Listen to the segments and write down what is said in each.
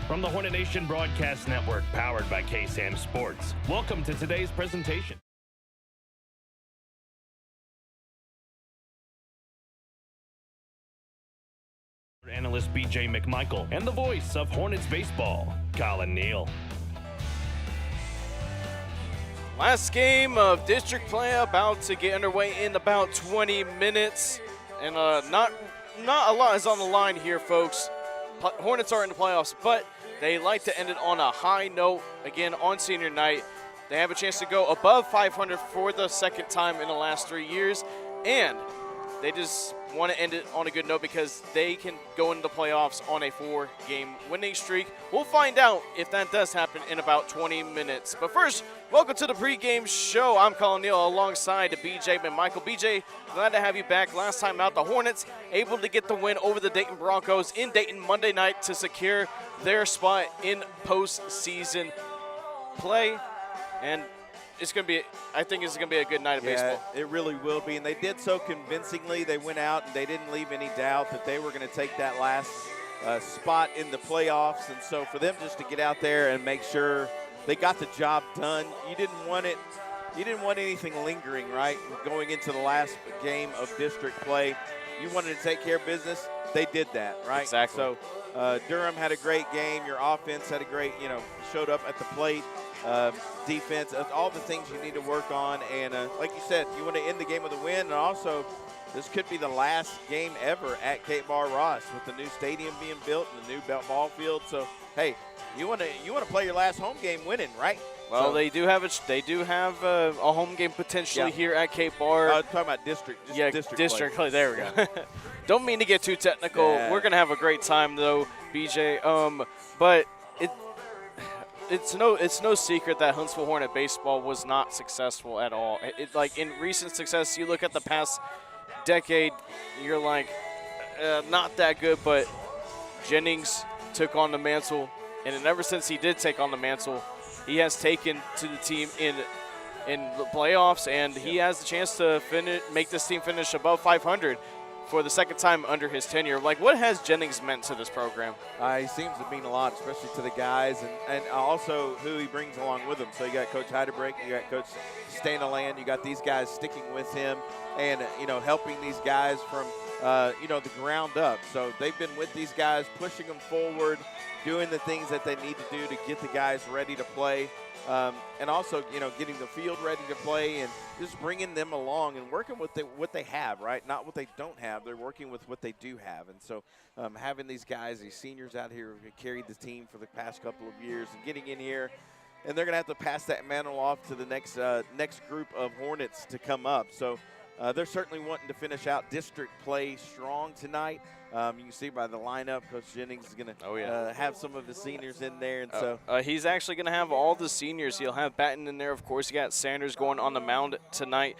From the Hornet Nation Broadcast Network, powered by KSAM Sports, welcome to today's presentation. Analyst BJ McMichael and the voice of Hornets Baseball, Collin Neill. Last game of district play about to get underway in about 20 minutes. And not a lot is on the line here, folks. Hornets are in the playoffs, but they like to end it on a high note. Again, on senior night, they have a chance to go above 500 for the second time in the last 3 years. And they just want to end it on a good note because they can go into the playoffs on a 4-game winning streak. We'll find out if that does happen in about 20 minutes. But first, welcome to the pregame show. I'm Collin Neill alongside BJ McMichael. BJ, glad to have you back. Last time out, the Hornets able to get the win over the Dayton Broncos in Dayton Monday night to secure their spot in postseason play. And it's going to be, I think it's going to be a good night of baseball. It really will be, and they did so convincingly. They went out and they didn't leave any doubt that they were going to take that last spot in the playoffs. And so for them just to get out there and make sure they got the job done, you didn't want anything lingering, right? Going into the last game of district play, you wanted to take care of business. They did that, right? Exactly. So Durham had a great game. Your offense had a great, showed up at the plate. Defense, all the things you need to work on. And like you said, you want to end the game with a win. And also, this could be the last game ever at Kate Barr Ross with the new stadium being built and the new ball field. So, hey, you want to play your last home game winning, right? Well, they do have a home game potentially here at Kate Barr. I'm talking about district. District play. There we go. Don't mean to get too technical. Yeah. We're gonna have a great time though, BJ. But it's no secret that Huntsville Hornet Baseball was not successful at all. Like in recent success, you look at the past decade, you're like, not that good. But Jennings took on the mantle, and ever since he did take on the mantle, he has taken to the team in in the playoffs, and he has the chance to make this team finish above 500 for the second time under his tenure. Like, what has Jennings meant to this program? He seems to mean a lot, especially to the guys, and also who he brings along with him. So you got Coach Heidebrink, you got Coach Stanaland, you got these guys sticking with him and, helping these guys from, the ground up. So they've been with these guys, pushing them forward, doing the things that they need to do to get the guys ready to play. And also, getting the field ready to play and just bringing them along and working with what they have, right? Not what they don't have. They're working with what they do have. And so having these guys, these seniors out here who carried the team for the past couple of years and getting in here, and they're going to have to pass that mantle off to the next group of Hornets to come up. So they're certainly wanting to finish out district play strong tonight. You can see by the lineup, Coach Jennings is going to have some of the seniors in there. And so he's actually going to have all the seniors. He'll have Batten in there. Of course, you got Sanders going on the mound tonight.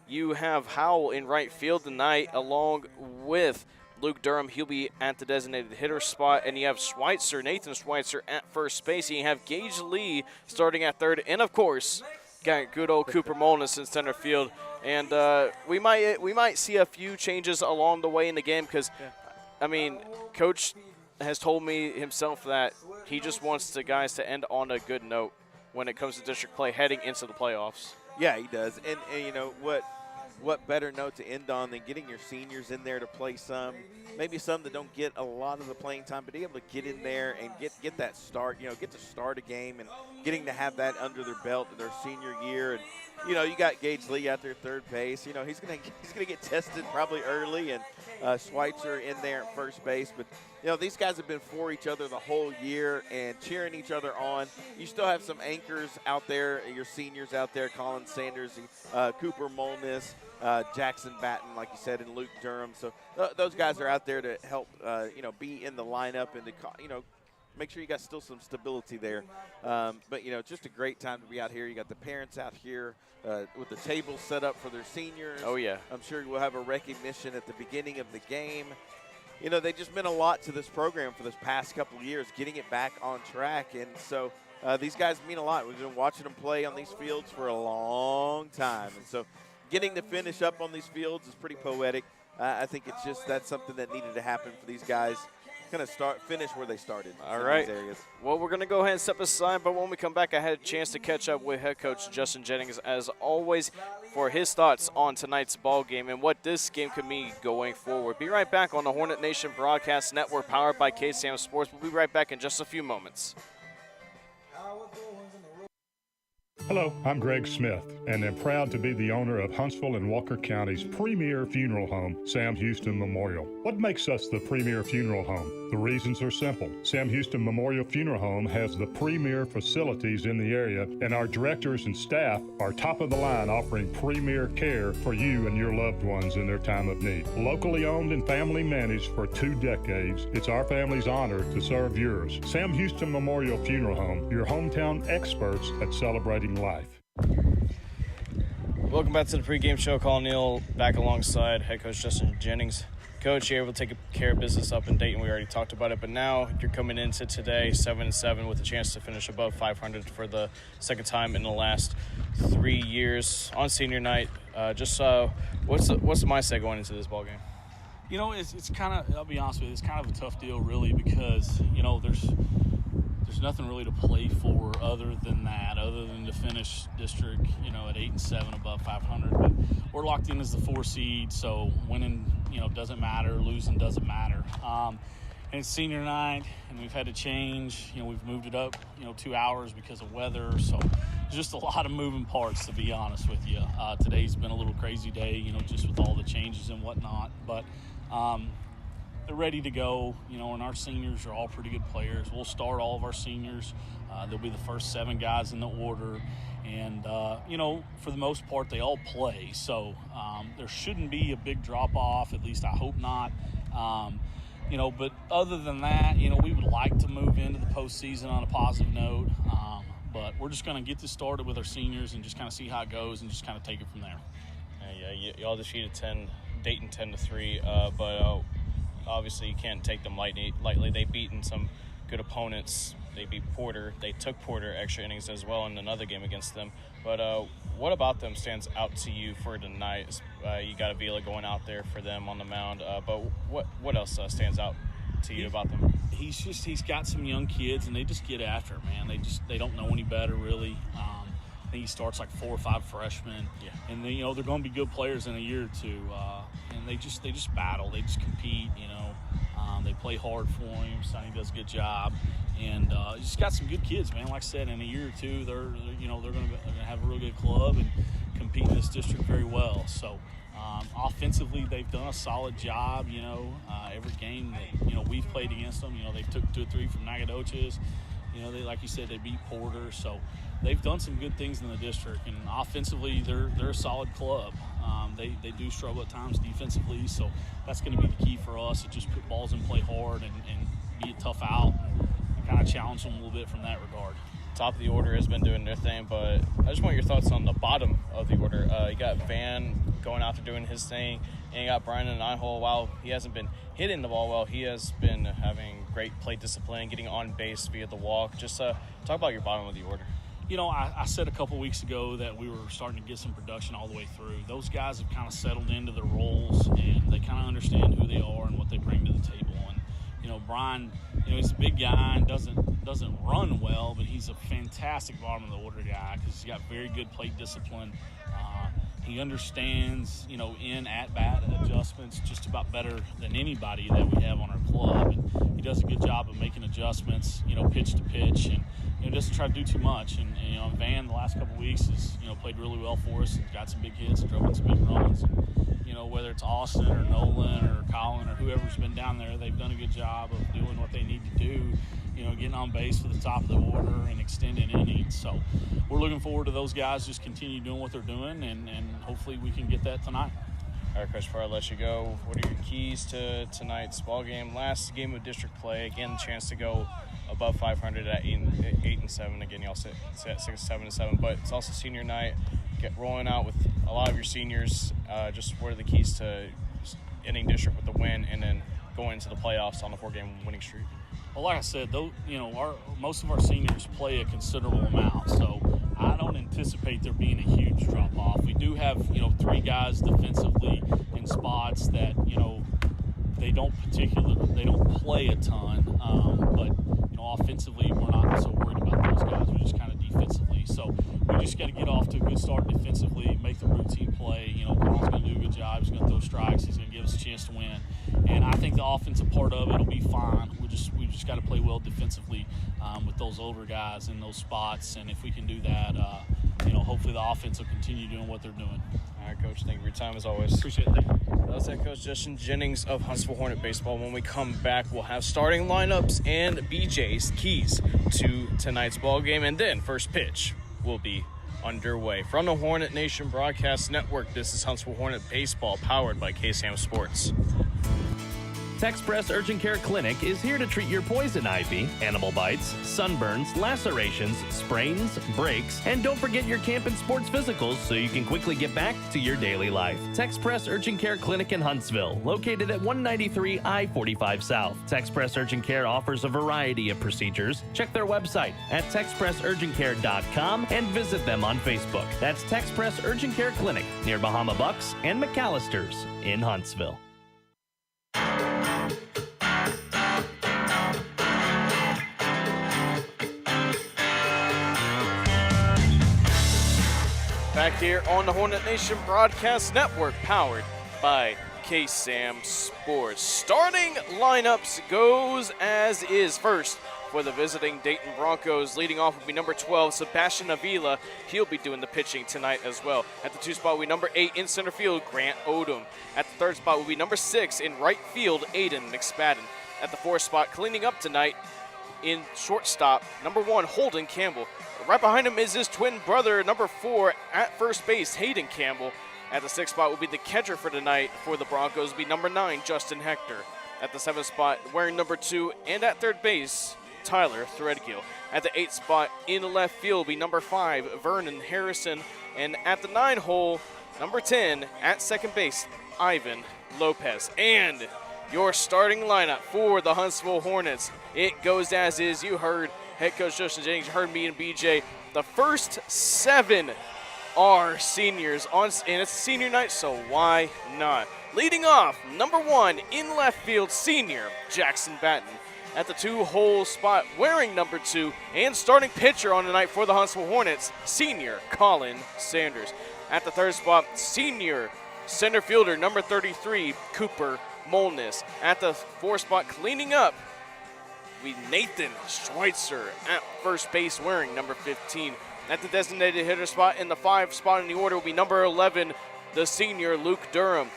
You have Howell in right field tonight along with Luke Durham. He'll be at the designated hitter spot. And you have Schweitzer, Nathan Schweitzer at first base. And you have Gage Lee starting at third. And, of course, got good old Cooper Molness in center field. And we might see a few changes along the way in the game because – Coach has told me himself that he just wants the guys to end on a good note when it comes to district play heading into the playoffs. Yeah, he does. And what better note to end on than getting your seniors in there to play maybe some that don't get a lot of the playing time, but be able to get in there and get that start, get to start a game and getting to have that under their belt in their senior year. And, you got Gage Lee out there at third base. He's gonna get tested probably early, and Schweitzer in there at first base. But, these guys have been for each other the whole year and cheering each other on. You still have some anchors out there, your seniors out there, Collin Sanders, Cooper Molness, Jackson Batten, like you said, and Luke Durham. So those guys are out there to help, be in the lineup and to, make sure you got still some stability there. But, just a great time to be out here. You got the parents out here with the tables set up for their seniors. Oh, yeah. I'm sure we'll have a recognition at the beginning of the game. They just meant a lot to this program for this past couple of years, getting it back on track. And so these guys mean a lot. We've been watching them play on these fields for a long time. And so getting to finish up on these fields is pretty poetic. I think that's something that needed to happen for these guys. Kind of finish where they started. All right. Well, we're going to go ahead and step aside, but when we come back, I had a chance to catch up with head coach Justin Jennings, as always, for his thoughts on tonight's ball game and what this game could mean going forward. Be right back on the Hornet Nation Broadcast Network, powered by KSAM Sports. We'll be right back in just a few moments. Hello, I'm Greg Smith, and am proud to be the owner of Huntsville and Walker County's premier funeral home, Sam Houston Memorial. What makes us the premier funeral home? The reasons are simple. Sam Houston Memorial Funeral Home has the premier facilities in the area, and our directors and staff are top of the line, offering premier care for you and your loved ones in their time of need. Locally owned and family managed for 2 decades, it's our family's honor to serve yours. Sam Houston Memorial Funeral Home, your hometown experts at celebrating life. Welcome back to the pregame show. Collin Neill back alongside head coach Justin Jennings. Coach, you're able to take care of business up in Dayton. We already talked about it, but now you're coming into today 7-7 with a chance to finish above 500 for the second time in the last 3 years on senior night. What's the mindset going into this ballgame? It's kind of, I'll be honest with you, it's kind of a tough deal really, because there's nothing really to play for other than to finish district, at 8-7 above 500. But we're locked in as the 4 seed, so winning, doesn't matter, losing doesn't matter. And it's senior night, and we've had to change. We've moved it up, 2 hours because of weather. So there's just a lot of moving parts, to be honest with you. Today's been a little crazy day, just with all the changes and whatnot. But they're ready to go, and our seniors are all pretty good players. We'll start all of our seniors. They'll be the first 7 guys in the order. And, for the most part, they all play. So there shouldn't be a big drop-off, at least I hope not. But other than that, we would like to move into the postseason on a positive note. But we're just going to get this started with our seniors and just kind of see how it goes and just kind of take it from there. Yeah, y'all defeated Dayton 10-3, but obviously you can't take them lightly. They've beaten some good opponents. They beat Porter. They took Porter extra innings as well in another game against them. But What about them stands out to you for tonight? You got Avila going out there for them on the mound, but what else stands out to you about them? He's got some young kids, and they just get after it, man. They don't know any better, really. I think he starts like 4 or 5 freshmen, and then, they're going to be good players in a year or two. And they just battle, they just compete. They play hard for him. Sonny does a good job, and just got some good kids, man. Like I said, in a year or two, they're going to have a real good club and compete in this district very well. So. Offensively, they've done a solid job. Every game that we've played against them, they took 2 or 3 from Nacogdoches. They, like you said, they beat Porter. So they've done some good things in the district. And offensively, they're a solid club. They do struggle at times defensively, so that's going to be the key for us to just put balls in play hard and be a tough out and kind of challenge them a little bit from that regard. Top of the order has been doing their thing, but I just want your thoughts on the bottom of the order. You got Van going out there doing his thing, and you got Brian in the 9-hole. While he hasn't been hitting the ball well, he has been having great plate discipline, getting on base via the walk. Just talk about your bottom of the order. I said a couple weeks ago that we were starting to get some production all the way through. Those guys have kind of settled into their roles, and they kind of understand who they are and what they bring to the table. And Brian, he's a big guy and doesn't run well, but he's a fantastic bottom of the order guy because he's got very good plate discipline. He understands, in at-bat adjustments just about better than anybody that we have on our club. And he does a good job of making adjustments, pitch to pitch, and doesn't try to do too much. And Van, the last couple of weeks, has, played really well for us and got some big hits, drove in some big runs. And, whether it's Austin or Nolan or Collin or whoever's been down there, they've done a good job of doing what they need to do, getting on base for the top of the order and extending innings. So we're looking forward to those guys just continue doing what they're doing, and hopefully we can get that tonight. All right, Coach, before I let you go, what are your keys to tonight's ball game? Last game of district play, again, the chance to go above 500 at 8-7. Again, y'all sit at 6-7-7, but it's also senior night. Get rolling out with a lot of your seniors. Just what are the keys to ending district with the win and then going into the playoffs on the 4-game winning streak? Well, like I said, most of our seniors play a considerable amount, so I don't anticipate there being a huge drop-off. We do have, 3 guys defensively in spots that, they don't play a ton, but offensively we're not so worried about those guys. We're just kind of defensively. So we just got to get off to a good start defensively, make the routine play. Colin's going to do a good job. He's going to throw strikes. He's going to give us a chance to win. And I think the offensive part of it will be fine. We just got to play well defensively with those older guys in those spots. And if we can do that, hopefully the offense will continue doing what they're doing. All right, Coach. Thank you for your time as always. Appreciate it. Thank you. That was head coach Justin Jennings of Huntsville Hornet Baseball. When we come back, we'll have starting lineups and BJ's keys to tonight's ball game, and then first pitch will be underway. From the Hornet Nation Broadcast Network, this is Huntsville Hornet Baseball, powered by KSAM Sports. Texpress Urgent Care Clinic is here to treat your poison ivy, animal bites, sunburns, lacerations, sprains, breaks, and don't forget your camp and sports physicals so you can quickly get back to your daily life. Texpress Urgent Care Clinic in Huntsville, located at 193 I-45 South. Texpress Urgent Care offers a variety of procedures. Check their website at texpressurgentcare.com and visit them on Facebook. That's Texpress Urgent Care Clinic near Bahama Bucks and McAllister's in Huntsville. Back here on the Hornet Nation Broadcast Network, powered by KSAM Sports. Starting lineups goes as is. First, for the visiting Dayton Broncos, leading off will be number 12, Sebastian Avila. He'll be doing the pitching tonight as well. At the 2 spot will be number 8 in center field, Grant Odom. At the 3rd spot will be number 6 in right field, Aiden McSpadden. At the 4th spot, cleaning up tonight in shortstop, number 1, Holden Campbell. Right behind him is his twin brother, number 4 at first base, Hayden Campbell. At the 6th spot will be the catcher for tonight for the Broncos, will be number 9, Justin Hector. At the 7th spot, wearing number 2, and at third base, Tyler Threadgill. At the 8th spot in left field will be number 5, Vernon Harrison. And at the 9 hole, number 10, at second base, Ivan Lopez. And your starting lineup for the Huntsville Hornets, it goes as is. You heard head coach Justin Jennings, you heard me and BJ. The first 7 are seniors, and it's senior night, so why not? Leading off, number 1 in left field, senior Jackson Batten. At the 2-hole spot, wearing number 2, and starting pitcher on the night for the Huntsville Hornets, senior Collin Sanders. At the 3rd spot, senior center fielder, number 33, Cooper Molness. At the 4th spot, cleaning up, Nathan Schweitzer at first base, wearing number 15. At the designated hitter spot, in the 5th spot in the order, will be number 11, the senior Luke Durham.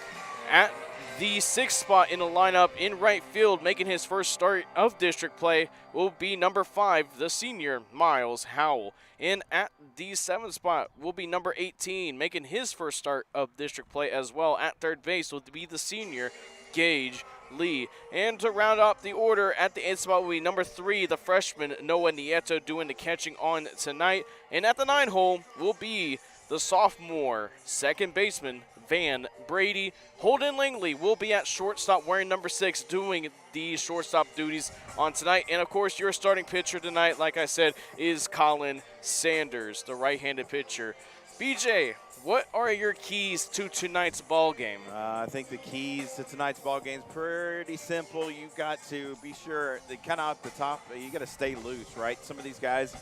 At the 6th spot in the lineup in right field, making his first start of district play, will be number 5, the senior Miles Howell. And at the 7th spot will be number 18, making his first start of district play as well. At third base will be the senior Gage Lee. And to round up the order, at the 8th spot will be number 3, the freshman Noah Nieto, doing the catching on tonight. And at the 9 hole will be the sophomore second baseman Van Brady. Holden Langley will be at shortstop, wearing number 6, doing the shortstop duties on tonight. And of course, your starting pitcher tonight, like I said, is Collin Sanders, the right-handed pitcher. BJ, what are your keys to tonight's ball game? I think the keys to tonight's ball game is pretty simple. You've got to be sure that kind of off the top, you got to stay loose, right? Some of these guys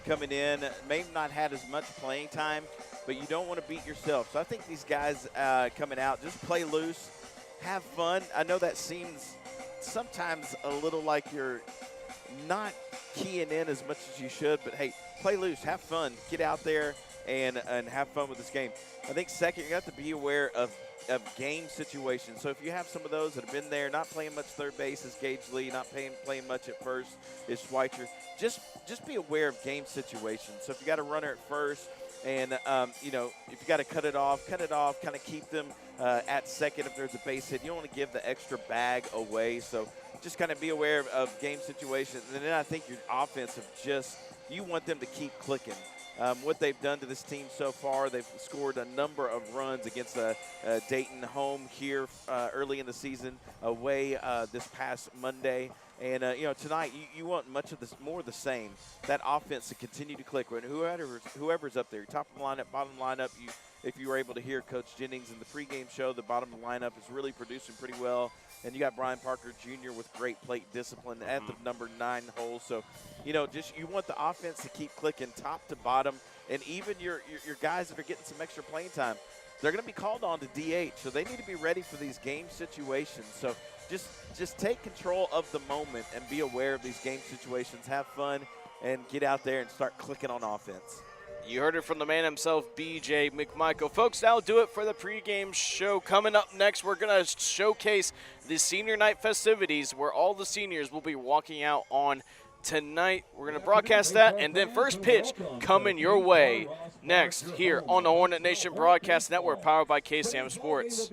coming in may not had as much playing time, but you don't want to beat yourself. So I think these guys coming out, just play loose, have fun. I know that seems sometimes a little like you're not keying in as much as you should, but hey, play loose, have fun, get out there and have fun with this game. I think second, you have to be aware of game situations. So if you have some of those that have been there, not playing much third base is Gage Lee, not playing much at first is Schweitzer, just be aware of game situations. So if you got a runner at first, and, if you got to cut it off, kind of keep them at second if there's a base hit. You don't want to give the extra bag away. So just kind of be aware of game situations. And then I think your offensive you want them to keep clicking. What they've done to this team so far, they've scored a number of runs against Dayton home here early in the season, away this past Monday. And, tonight you want much of this, more of the same. That offense to continue to click. When whoever's up there, top of the lineup, bottom lineup, if you were able to hear Coach Jennings in the pregame show, the bottom of the lineup is really producing pretty well. And you got Brian Parker Jr. with great plate discipline at the number 9 hole. So, you want the offense to keep clicking top to bottom. And even your guys that are getting some extra playing time, they're going to be called on to DH. So they need to be ready for these game situations. So just take control of the moment and be aware of these game situations. Have fun and get out there and start clicking on offense. You heard it from the man himself, BJ McMichael. Folks, that'll do it for the pregame show. Coming up next, we're going to showcase the senior night festivities where all the seniors will be walking out on tonight. We're going to broadcast that, and then first pitch coming your way next here on the Hornet Nation Broadcast Network, powered by KSAM Sports.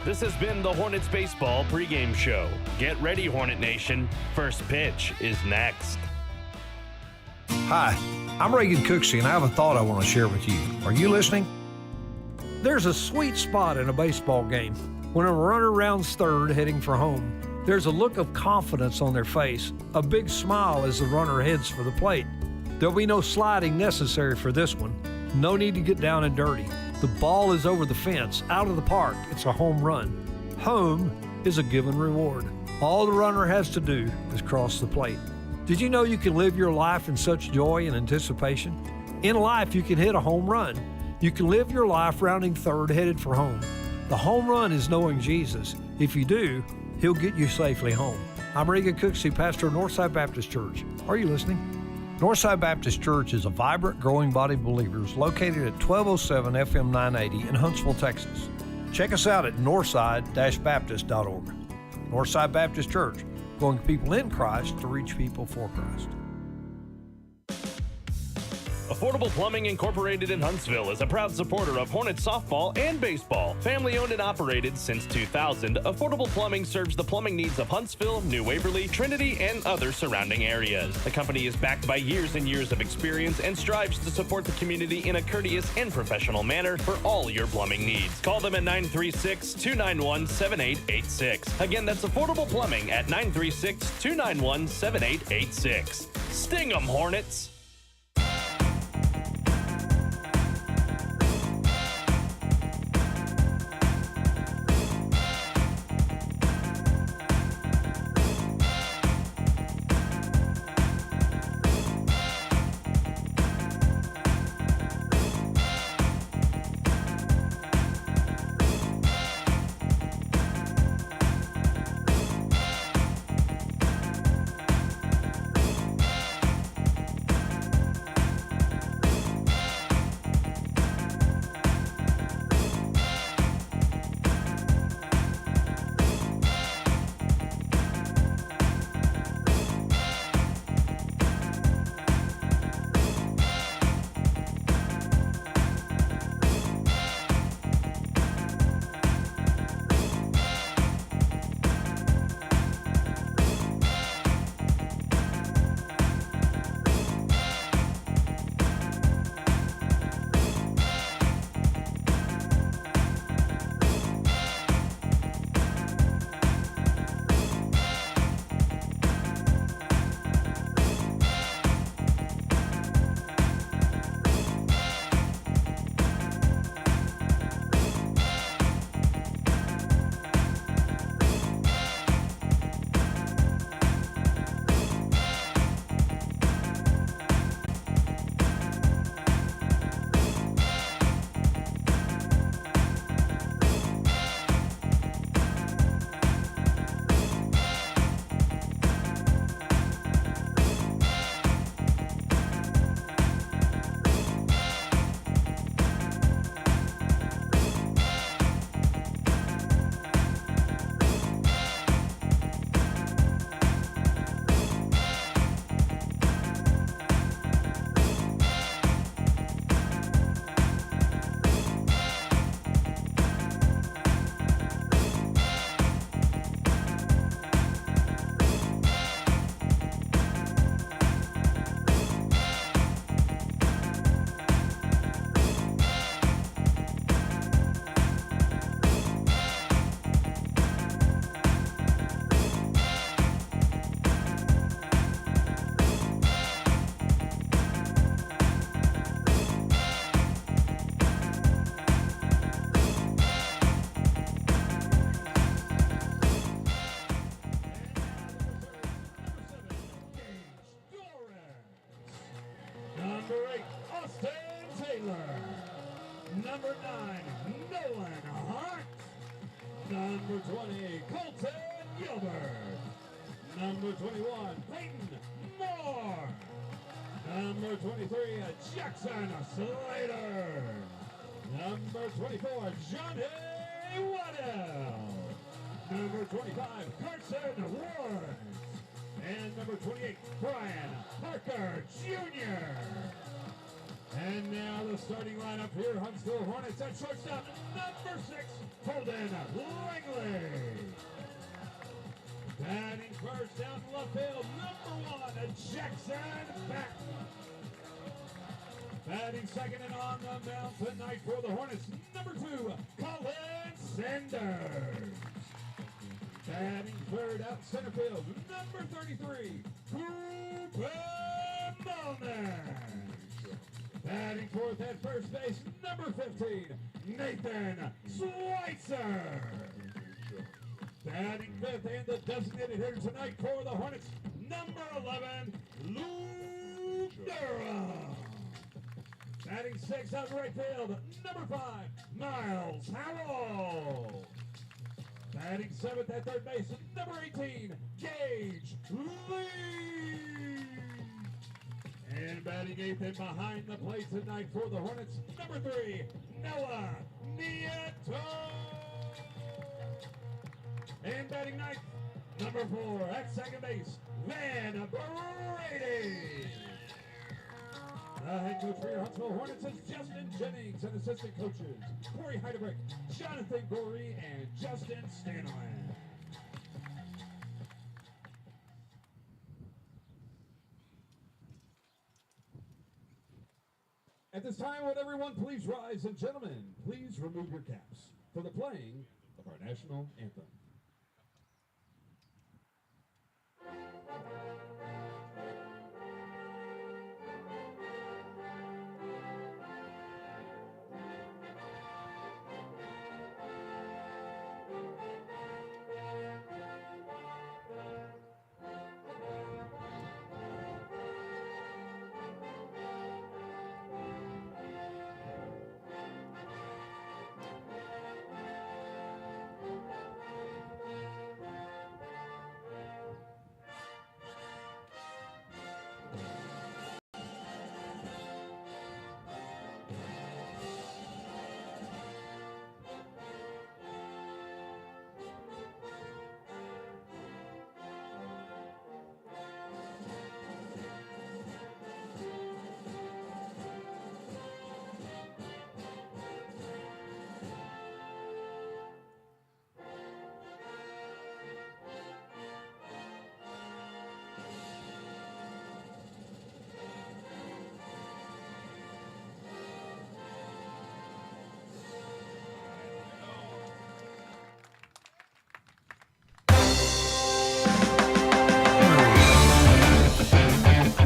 This has been the Hornets Baseball pregame show. Get ready, Hornet Nation. First pitch is next. Hi, I'm Reagan Cooksey, and I have a thought I want to share with you. Are you listening? There's a sweet spot in a baseball game when a runner rounds third heading for home. There's a look of confidence on their face, a big smile as the runner heads for the plate. There'll be no sliding necessary for this one. No need to get down and dirty. The ball is over the fence, out of the park. It's a home run. Home is a given reward. All the runner has to do is cross the plate. Did you know you can live your life in such joy and anticipation? In life, you can hit a home run. You can live your life rounding third headed for home. The home run is knowing Jesus. If you do, He'll get you safely home. I'm Reagan Cooksey, pastor of Northside Baptist Church. Are you listening? Northside Baptist Church is a vibrant, growing body of believers located at 1207 FM 980 in Huntsville, Texas. Check us out at northside-baptist.org. Northside Baptist Church, growing people in Christ to reach people for Christ. Affordable Plumbing Incorporated in Huntsville is a proud supporter of Hornet softball and baseball. Family owned and operated since 2000, Affordable Plumbing serves the plumbing needs of Huntsville, New Waverly, Trinity, and other surrounding areas. The company is backed by years and years of experience and strives to support the community in a courteous and professional manner for all your plumbing needs. Call them at 936-291-7886. Again, that's Affordable Plumbing at 936-291-7886. Sting 'em, Hornets! Number 9, Nolan Hart. Number 20, Colton Gilbert. Number 21, Peyton Moore. Number 23, Jackson Slater. Number 24, Johnny Waddell. Number 25, Carson Ward. And number 28, Brian Parker Jr. And now the starting lineup here, Huntsville Hornets at shortstop, number 6, Holden Langley. Batting first down left field, number 1, Jackson Batten. Batting second and on the mound tonight for the Hornets, number 2, Collin Sanders. Batting third out center field, number 33, Ruben Mullins. Batting fourth at first base, number 15, Nathan Schweitzer. Batting fifth and the designated hitter tonight for the Hornets, number 11, Luke Durham. Batting sixth out right field, number 5, Miles Howell. Batting seventh at third base, number 18, Gage Lee. And batting eighth and behind the plate tonight for the Hornets, number 3, Noah Nieto. And batting ninth, number 4, at second base, Van Brady. The Head coach for your Huntsville Hornets is Justin Jennings, and assistant coaches Corey Heidebrick, Jonathan Gorey, and Justin Stanley. At this time, would everyone please rise, and gentlemen, please remove your caps for the playing of our national anthem.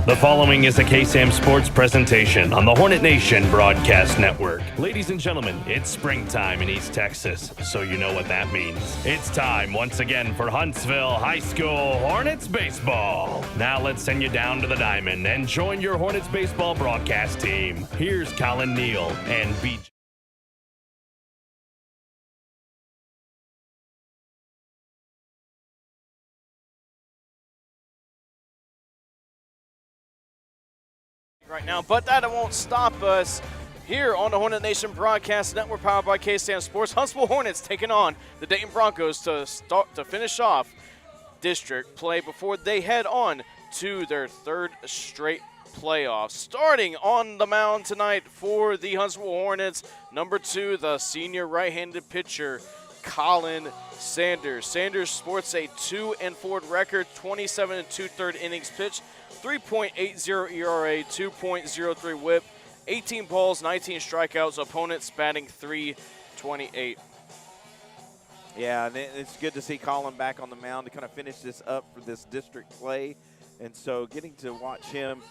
The following is a KSAM Sports presentation on the Hornet Nation Broadcast Network. Ladies and gentlemen, it's springtime in East Texas, so you know what that means. It's time once again for Huntsville High School Hornets Baseball. Now let's send you down to the diamond and join your Hornets Baseball broadcast team. Here's Collin, Neill, and BJ. Right now, but that won't stop us here on the Hornet Nation Broadcast Network, powered by KSAM Sports. Huntsville Hornets taking on the Dayton Broncos to finish off district play before they head on to their third straight playoffs. Starting on the mound tonight for the Huntsville Hornets, number 2, the senior right-handed pitcher, Collin Sanders. Sanders sports a 2-4 record, 27 2/3 innings pitched, 3.80 ERA, 2.03 whip, 18 balls, 19 strikeouts. Opponents batting .328. Yeah, and it's good to see Collin back on the mound to kind of finish this up for this district play. And so getting to watch him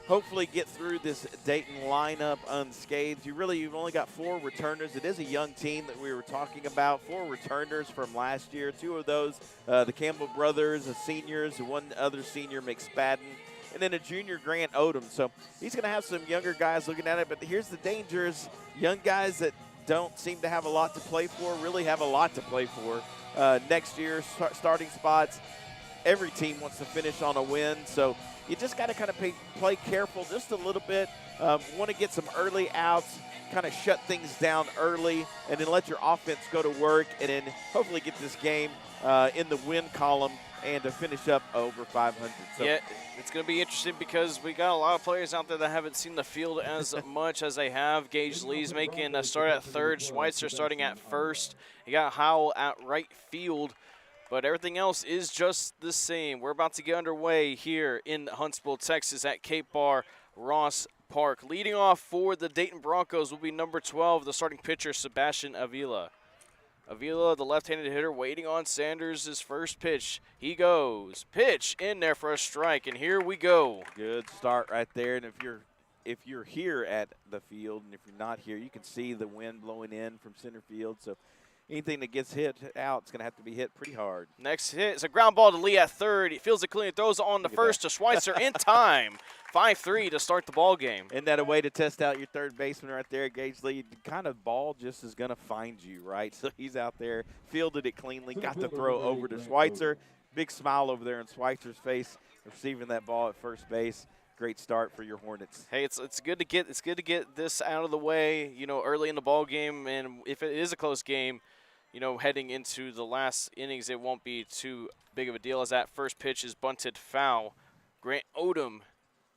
hopefully get through this Dayton lineup unscathed. You've only got 4 returners. It is a young team that we were talking about. 4 returners from last year. 2 of those, the Campbell brothers, the seniors, one other senior, McSpadden, and then a junior, Grant Odom. So he's going to have some younger guys looking at it. But here's the dangers. Young guys that don't seem to have a lot to play for really have a lot to play for. Next year, starting spots, every team wants to finish on a win. So you just got to kind of play careful just a little bit. Want to get some early outs, kind of shut things down early, and then let your offense go to work, and then hopefully get this game in the win column and to finish up over 500. So yeah, it's going to be interesting because we got a lot of players out there that haven't seen the field as much as they have. Gage Lee's making a start at third. Schweitzer starting at first. You got Howell at right field. But everything else is just the same. We're about to get underway here in Huntsville, Texas at Cape Bar Ross Park. Leading off for the Dayton Broncos will be number 12, the starting pitcher, Sebastian Avila. Avila, the left-handed hitter, waiting on Sanders' first pitch. He goes. Pitch in there for a strike, and here we go. Good start right there. And if you're here at the field, and if you're not here, you can see the wind blowing in from center field. So anything that gets hit out is going to have to be hit pretty hard. Next hit is a ground ball to Lee at third. He feels it clean, throws it on the first to Schweitzer in time. 5-3 to start the ball game. Isn't that a way to test out your third baseman right there, Gage Lee? Kind of ball just is going to find you, right? So he's out there, fielded it cleanly, got the throw over to Schweitzer. Big smile over there on Schweitzer's face, receiving that ball at first base. Great start for your Hornets. Hey, it's good to get this out of the way, early in the ball game, and if it is a close game, heading into the last innings, it won't be too big of a deal as that first pitch is bunted foul. Grant Odom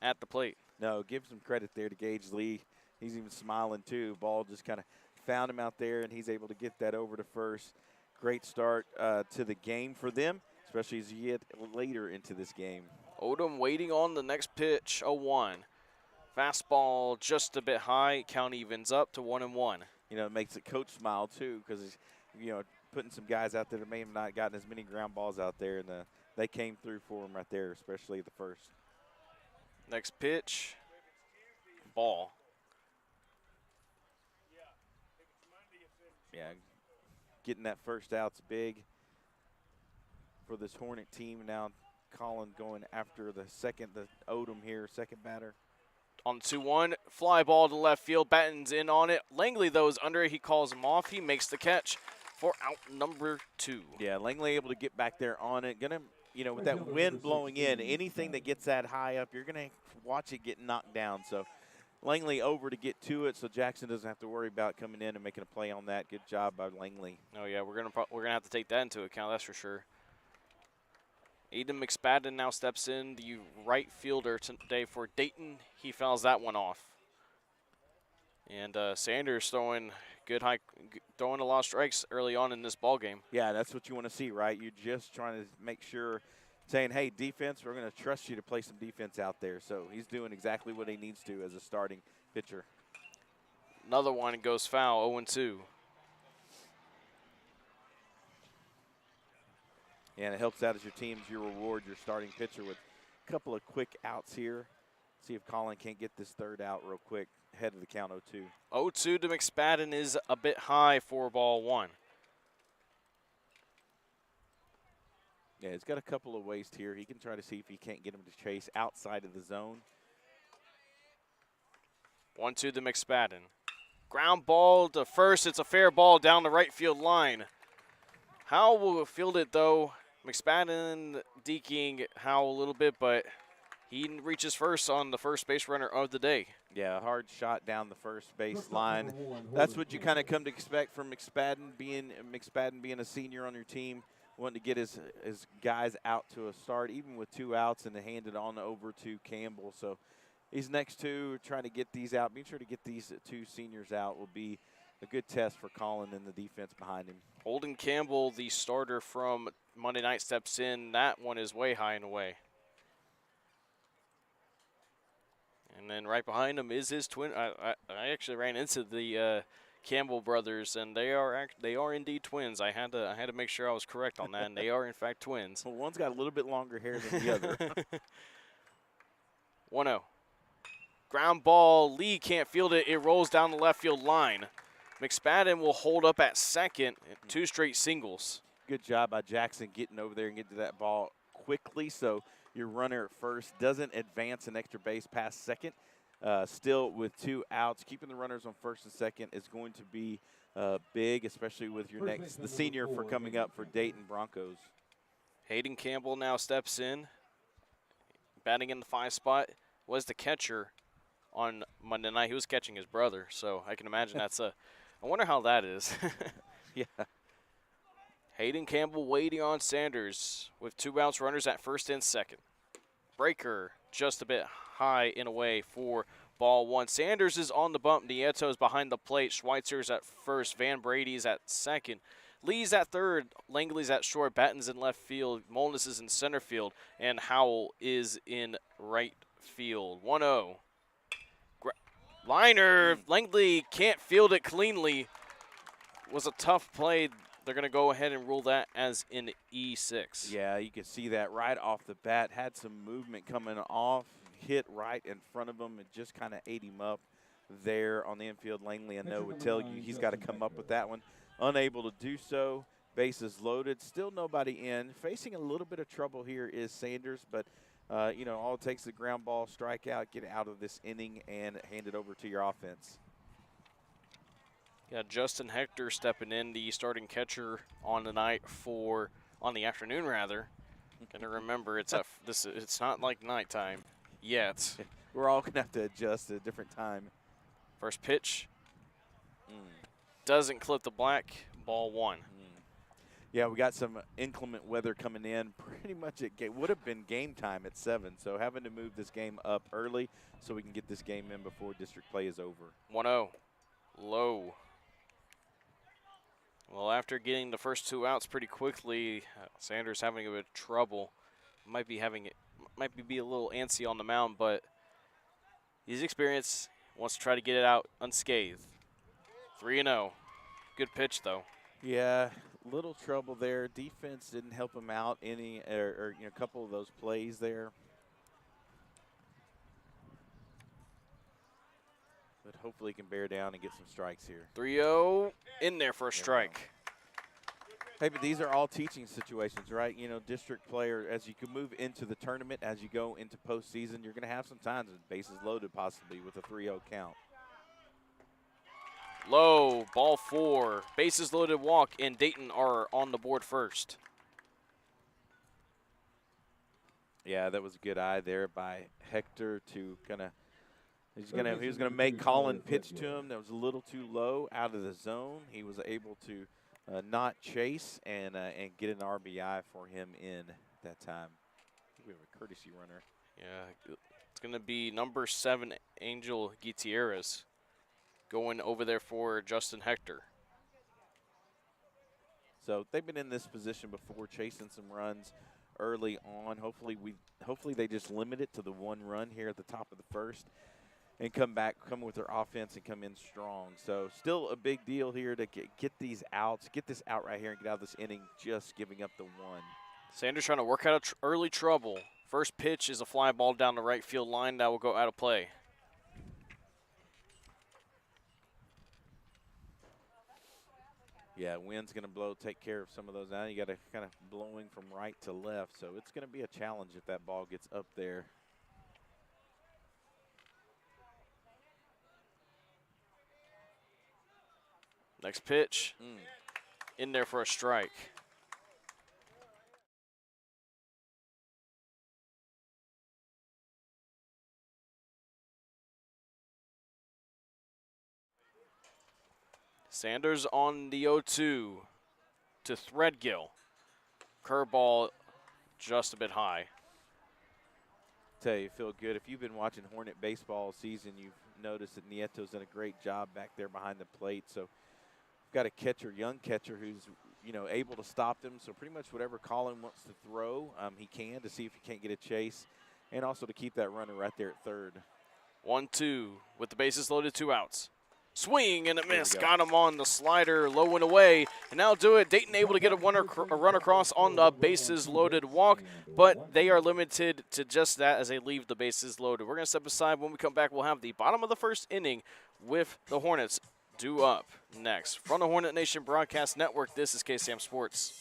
at the plate. No, give some credit there to Gage Lee. He's even smiling too. Ball just kind of found him out there, and he's able to get that over to first. Great start to the game for them, especially as you get later into this game. Odom waiting on the next pitch, 0-1. Fastball just a bit high. Count evens up to 1-1. You know, it makes the coach smile too, because, you know, putting some guys out there that may have not gotten as many ground balls out there, and they came through for him right there, especially the first. Next pitch, ball. Yeah, getting that first out's big for this Hornet team. Now Collin going after the Odom here, second batter. On 2-1, fly ball to left field. Batten's in on it. Langley, though, is under it. He calls him off. He makes the catch for out number 2. Yeah, Langley able to get back there on it. Gonna, you know, with that wind blowing in, anything that gets that high up, you're gonna watch it get knocked down. So Langley over to get to it, so Jackson doesn't have to worry about coming in and making a play on that. Good job by Langley. Oh yeah, we're gonna have to take that into account. That's for sure. Aiden McSpadden now steps in, the right fielder today for Dayton. He fouls that one off. And Sanders throwing throwing a lot of strikes early on in this ball game. Yeah, that's what you want to see, right? You're just trying to make sure, saying, hey, defense, we're going to trust you to play some defense out there. So he's doing exactly what he needs to as a starting pitcher. Another one goes foul, 0-2. And it helps out as your teams, you reward your starting pitcher with a couple of quick outs here. See if Collin can't get this third out real quick, ahead of the count 0-2. 0-2 to McSpadden is a bit high for ball 1. Yeah, he's got a couple of ways here. He can try to see if he can't get him to chase outside of the zone. 1-2 to McSpadden. Ground ball to first. It's a fair ball down the right field line. Howell will field it, though. McSpadden deking Howell a little bit, but he reaches first on the first base runner of the day. Yeah, a hard shot down the first base line. That's what you kind of come to expect from McSpadden being a senior on your team, wanting to get his guys out to a start, even with 2 outs, and to hand it on over to Campbell. So these next 2, trying to get these out. Being sure to get these 2 seniors out will be a good test for Collin and the defense behind him. Holden Campbell, the starter from Monday night, steps in. That one is way high and away. And then right behind him is his twin. I actually ran into the Campbell brothers, and they are indeed twins. I had to make sure I was correct on that, and they are in fact twins. Well, one's got a little bit longer hair than the other. 1-0. Ground ball. Lee can't field it. It rolls down the left field line. McSpadden will hold up at second. 2 straight singles. Good job by Jackson getting over there and getting to that ball quickly, so your runner at first doesn't advance an extra base past second. Still with 2 outs, keeping the runners on first and second is going to be big, especially with the senior for coming up for Dayton Broncos. Hayden Campbell now steps in, batting in the 5 spot. Was the catcher on Monday night. He was catching his brother, so I can imagine that's I wonder how that is. Yeah. Hayden Campbell waiting on Sanders with 2 outs, runners at first and second. Breaker just a bit high and away for ball 1. Sanders is on the bump. Nieto's behind the plate. Schweitzer's at first. Van Brady's at second. Lee's at third. Langley's at short. Batten's in left field. Molness is in center field. And Howell is in right field. 1-0. Liner. Langley can't field it cleanly. Was a tough play. They're going to go ahead and rule that as an E6. Yeah, you can see that right off the bat. Had some movement coming off. Hit right in front of him and just kind of ate him up there on the infield. Langley, I know, would tell you he's got to come up with that one. Unable to do so. Bases loaded. Still nobody in. Facing a little bit of trouble here is Sanders, but you know, all it takes is a ground ball, strike out, get out of this inning, and hand it over to your offense. Yeah, Justin Hector stepping in, the starting catcher on the afternoon rather. Gotta remember, it's not like nighttime yet. We're all gonna have to adjust at a different time. First pitch doesn't clip the black. Ball 1. Yeah, we got some inclement weather coming in. Pretty much it would have been game time at 7, so having to move this game up early so we can get this game in before district play is over. 1-0, low. Well, after getting the first 2 outs pretty quickly, Sanders having a bit of trouble. Might be a little antsy on the mound, but he's experienced. Wants to try to get it out unscathed. 3-0. Good pitch though. Yeah, little trouble there. Defense didn't help him out any, or a couple of those plays there. But hopefully he can bear down and get some strikes here. 3-0 in there for a strike. Hey, but these are all teaching situations, right? You know, district player, as you can move into the tournament, as you go into postseason, you're going to have some times with bases loaded possibly with a 3-0 count. Low, ball 4. Bases loaded walk, and Dayton are on the board first. Yeah, that was a good eye there by Hector to kind of, he was gonna make Collin pitch to him. That was a little too low out of the zone. He was able to not chase and get an RBI for him in that time. I think we have a courtesy runner. Yeah, it's going to be number 7, Angel Gutierrez, going over there for Justin Hector. So they've been in this position before, chasing some runs early on. Hopefully they just limit it to the 1 run here at the top of the first and come with their offense and come in strong. So still a big deal here to get these outs, get this out right here and get out of this inning just giving up the 1. Sanders trying to work out of early trouble. First pitch is a fly ball down the right field line that will go out of play. Yeah, wind's going to take care of some of those. Now you got to kind of blowing from right to left, so it's going to be a challenge if that ball gets up there. Next pitch, in there for a strike. Sanders on the 0-2 to Threadgill. Curveball just a bit high. Tell you, feel good. If you've been watching Hornet baseball all season, you've noticed that Nieto's done a great job back there behind the plate. So we've got a catcher, young catcher, who's able to stop them. So pretty much whatever Collin wants to throw, he can, to see if he can't get a chase, and also to keep that runner right there at third. 1-2 with the bases loaded, 2 outs. Swing and a miss. Got him on the slider, low and away. And now do it. Dayton able to get a run across on the bases loaded walk, but they are limited to just that as they leave the bases loaded. We're going to step aside. When we come back, we'll have the bottom of the first inning with the Hornets due up next. From the Hornet Nation Broadcast Network, this is KSAM Sports.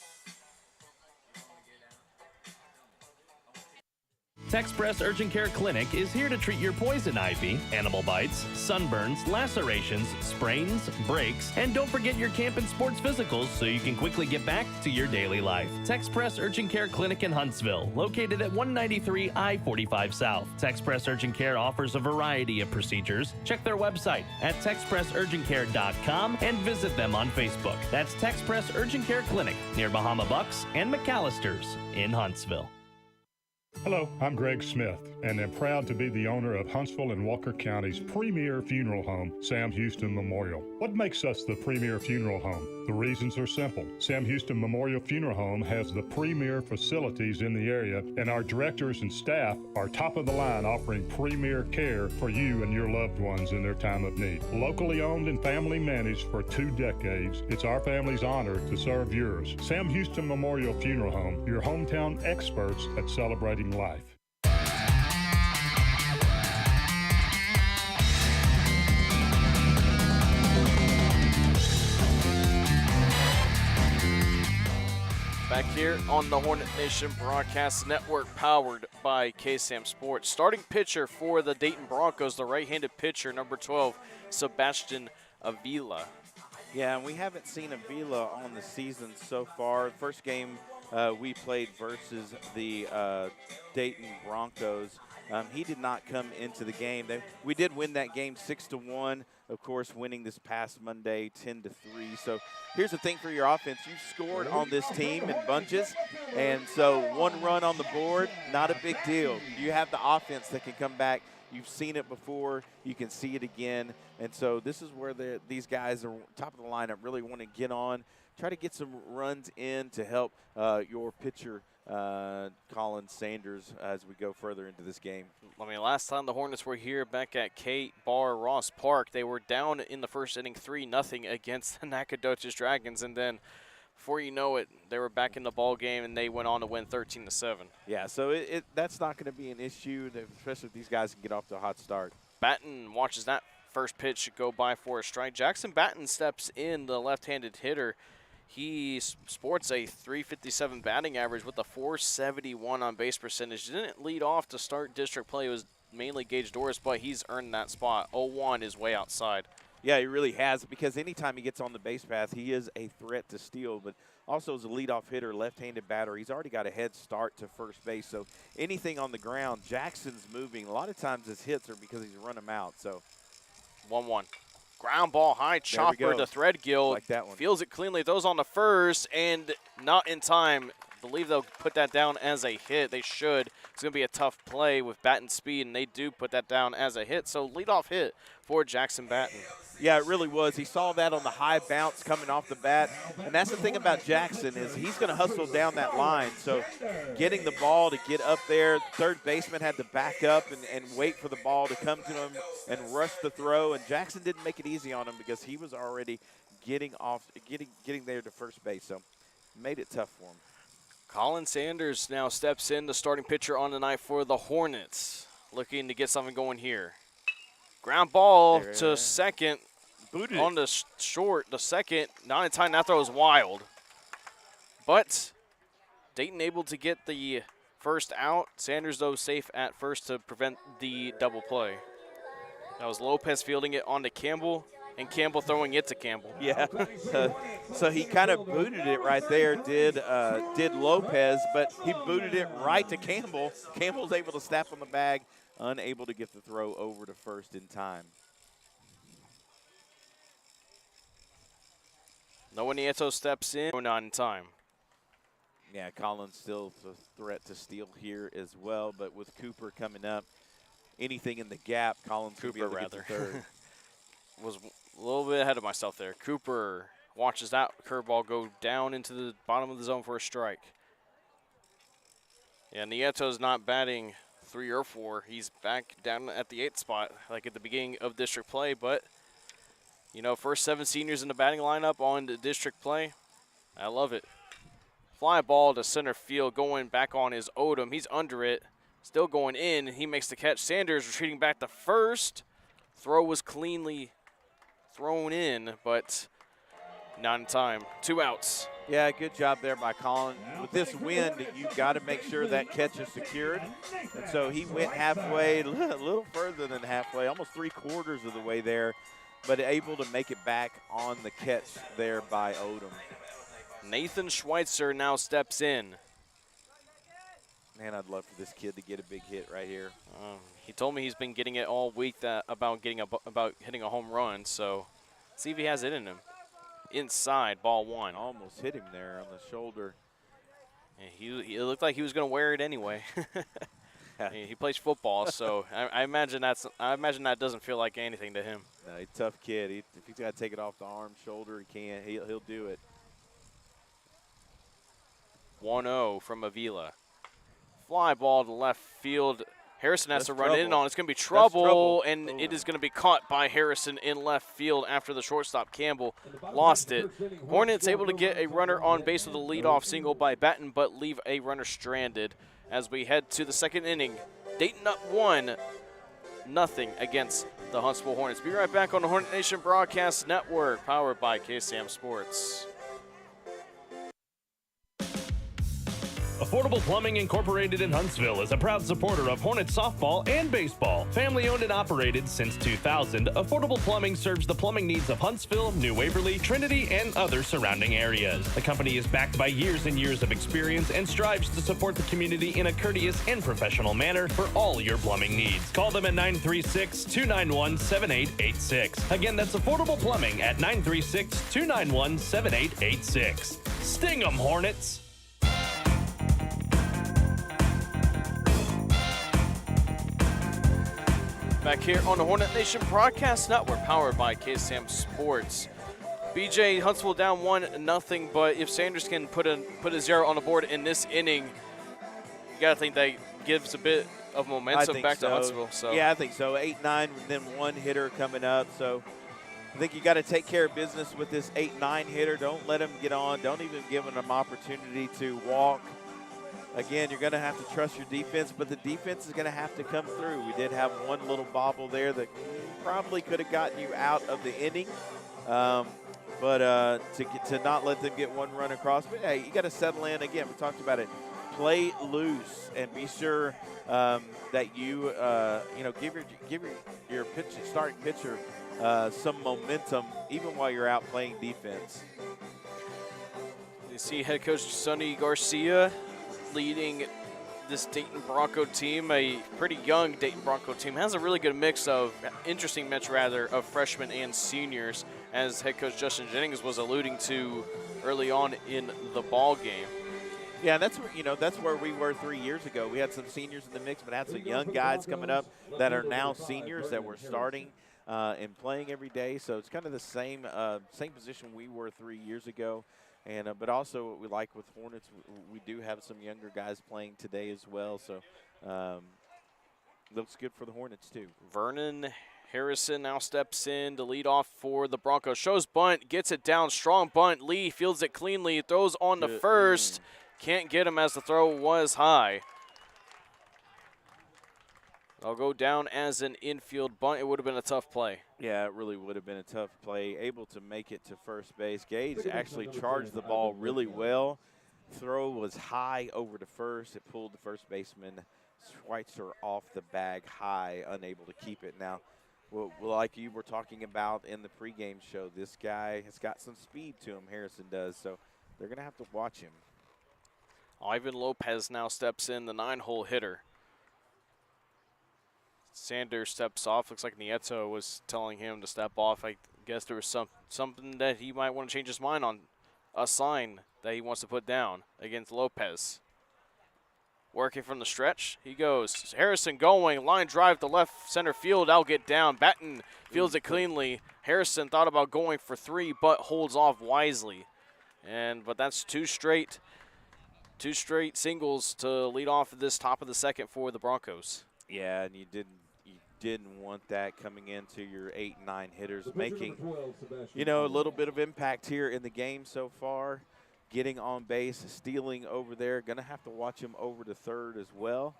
Texpress Urgent Care Clinic is here to treat your poison ivy, animal bites, sunburns, lacerations, sprains, breaks, and don't forget your camp and sports physicals so you can quickly get back to your daily life. Texpress Urgent Care Clinic in Huntsville, located at 193 I-45 South. Texpress Urgent Care offers a variety of procedures. Check their website at texpressurgentcare.com and visit them on Facebook. That's Texpress Urgent Care Clinic near Bahama Bucks and McAllister's in Huntsville. Hello, I'm Greg Smith, and am proud to be the owner of Huntsville and Walker County's premier funeral home, Sam Houston Memorial. What makes us the premier funeral home? The reasons are simple. Sam Houston Memorial Funeral Home has the premier facilities in the area, and our directors and staff are top of the line, offering premier care for you and your loved ones in their time of need. Locally owned and family managed for 2 decades, it's our family's honor to serve yours. Sam Houston Memorial Funeral Home, your hometown experts at celebrating life. Back here on the Hornet Nation Broadcast Network, powered by KSAM Sports. Starting pitcher for the Dayton Broncos, the right-handed pitcher, number 12, Sebastian Avila. Yeah, and we haven't seen Avila on the season so far. First game we played versus the Dayton Broncos, He did not come into the game. We did win that game 6-1, of course, winning this past Monday 10-3. So here's the thing for your offense. You've scored on this team in bunches, and so 1 run on the board, not a big deal. You have the offense that can come back. You've seen it before. You can see it again. And so this is where these guys are top of the lineup, really want to get on, try to get some runs in to help your pitcher, Collin Sanders, as we go further into this game. I mean, last time the Hornets were here back at Barr Ross Park, they were down in the first inning 3-0 against the Nacogdoches Dragons, and then before you know it, they were back in the ball game and they went on to win 13-7. Yeah, so that's not going to be an issue, especially if these guys can get off to a hot start. Batten watches that first pitch go by for a strike. Jackson Batten steps in, the left-handed hitter. He sports a .357 batting average with a .471 on base percentage. Didn't lead off to start district play. It was mainly Gage Doris, but he's earned that spot. 0-1 is way outside. Yeah, he really has, because anytime he gets on the base path, he is a threat to steal, but also as a leadoff hitter, left-handed batter, he's already got a head start to first base. So anything on the ground, Jackson's moving. A lot of times his hits are because he's run them out. So 1-1. Ground ball, high chopper to Threadgill. Like that one. Feels it cleanly, throws on the first, and not in time. Believe they'll put that down as a hit. They should. It's going to be a tough play with Batten's speed, and they do put that down as a hit. So leadoff hit for Jackson Batten. Yeah, it really was. He saw that on the high bounce coming off the bat. And that's the thing about Jackson is he's going to hustle down that line. So getting the ball to get up there, third baseman had to back up and wait for the ball to come to him and rush the throw. And Jackson didn't make it easy on him because he was already getting there to first base. So made it tough for him. Collin Sanders now steps in, the starting pitcher on the night for the Hornets, looking to get something going here. Ground ball to second. Booted on the short, the second, not in time. That throw is wild. But Dayton able to get the first out. Sanders, though, safe at first to prevent the double play. That was Lopez fielding it onto Campbell, and Campbell throwing it to Campbell. Yeah, so he kind of booted it right there, did Lopez, but he booted it right to Campbell. Campbell's able to snap on the bag, unable to get the throw over to first in time. Noah Nieto steps in, not in time. Yeah, Collins still a threat to steal here as well, but with Cooper coming up, anything in the gap, Collins Cooper will be able to get to third. Was a little bit ahead of myself there. Cooper watches that curveball go down into the bottom of the zone for a strike. Yeah, Nieto's not batting 3 or 4. He's back down at the 8th spot, like at the beginning of district play, but you know, first 7 seniors in the batting lineup on the district play. I love it. Fly ball to center field, going back on his Odom. He's under it, still going in. He makes the catch. Sanders retreating back to first. Throw was cleanly thrown in, but not in time. 2 outs. Yeah, good job there by Collin. With this wind, you've got to make sure that catch is secured. And so he went halfway, a little further than halfway, almost 3/4 of the way there, but able to make it back on the catch there by Odom. Nathan Schweitzer now steps in. Man, I'd love for this kid to get a big hit right here. He told me he's been getting it all week about hitting a home run, so see if he has it in him. Inside, ball 1. Almost hit him there on the shoulder. Yeah, he looked like he was going to wear it anyway. He plays football, so I imagine that doesn't feel like anything to him. No, he's a tough kid. If he's got to take it off the arm, shoulder, he can. He'll do it. 1-0 from Avila. Fly ball to left field. Harrison has to run in on it. It's going to be trouble, and it is going to be caught by Harrison in left field after the shortstop, Campbell, lost it. Hornets able to get a runner on base with a leadoff single by Batten, but leave a runner stranded as we head to the 2nd inning. Dayton up 1-0 against the Huntsville Hornets. Be right back on the Hornet Nation Broadcast Network, powered by KSAM Sports. A Affordable Plumbing Incorporated in Huntsville is a proud supporter of Hornets softball and baseball. Family owned and operated since 2000, Affordable Plumbing serves the plumbing needs of Huntsville, New Waverly, Trinity, and other surrounding areas. The company is backed by years and years of experience and strives to support the community in a courteous and professional manner for all your plumbing needs. Call them at 936-291-7886. Again, that's Affordable Plumbing at 936-291-7886. Sting 'em, Hornets! Back here on the Hornet Nation Broadcast Network, powered by KSAM Sports. BJ, Huntsville down 1-0, but if Sanders can put a 0 on the board in this inning, you got to think that gives a bit of momentum back to Huntsville. So. Yeah, I think so. 8-9, then one hitter coming up. So I think you got to take care of business with this 8-9 hitter. Don't let him get on. Don't even give him an opportunity to walk. Again, you're going to have to trust your defense, but the defense is going to have to come through. We did have one little bobble there that probably could have gotten you out of the inning, but to not let them get one run across. But, hey, you got to settle in. Again, we talked about it. Play loose and be sure that you give your starting pitcher some momentum even while you're out playing defense. You see head coach Sonny Garcia leading this Dayton Bronco team, a pretty young Dayton Bronco team. Has a really good mix of, of freshmen and seniors, as head coach Justin Jennings was alluding to early on in the ball game. Yeah, that's where we were 3 years ago. We had some seniors in the mix, but had some young guys coming up that are now seniors that were starting and playing every day. So it's kind of the same position we were 3 years ago. And but also what we like with Hornets, we do have some younger guys playing today as well. So looks good for the Hornets too. Vernon Harrison now steps in to lead off for the Broncos. Shows bunt, gets it down, strong bunt. Lee fields it cleanly, throws on the first. Can't get him as the throw was high. I'll go down as an infield bunt. It would have been a tough play. Yeah, it really would have been a tough play. Able to make it to first base. Gage actually charged the ball really well. Throw was high over to first. It pulled the first baseman Schweitzer off the bag high, unable to keep it. Now, like you were talking about in the pregame show, this guy has got some speed to him, Harrison does, so they're going to have to watch him. Ivan Lopez now steps in, the 9-hole hitter. Sanders steps off. Looks like Nieto was telling him to step off. I guess there was something that he might want to change his mind on, a sign that he wants to put down against Lopez. Working from the stretch, he goes. Harrison going, line drive to left center field. I'll get down. Batten fields it cleanly. Harrison thought about going for 3, but holds off wisely. But that's two straight singles to lead off this top of the second for the Broncos. Yeah, and you didn't want that coming into your 8 and 9 hitters, making a little bit of impact here in the game so far. Getting on base, stealing over there. Going to have to watch him over to third as well.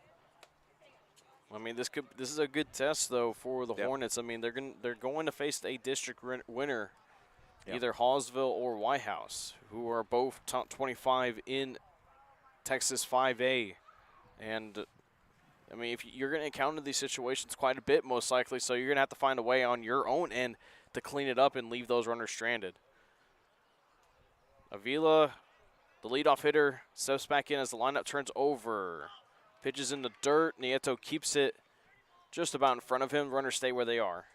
I mean, this is a good test though for the Hornets. I mean, they're going to face a district winner, either Hawesville or White House, who are both top 25 in Texas 5A, and I mean, if you're going to encounter these situations quite a bit, most likely, so you're going to have to find a way on your own end to clean it up and leave those runners stranded. Avila, the leadoff hitter, steps back in as the lineup turns over. Pitches in the dirt. Nieto keeps it just about in front of him. Runners stay where they are.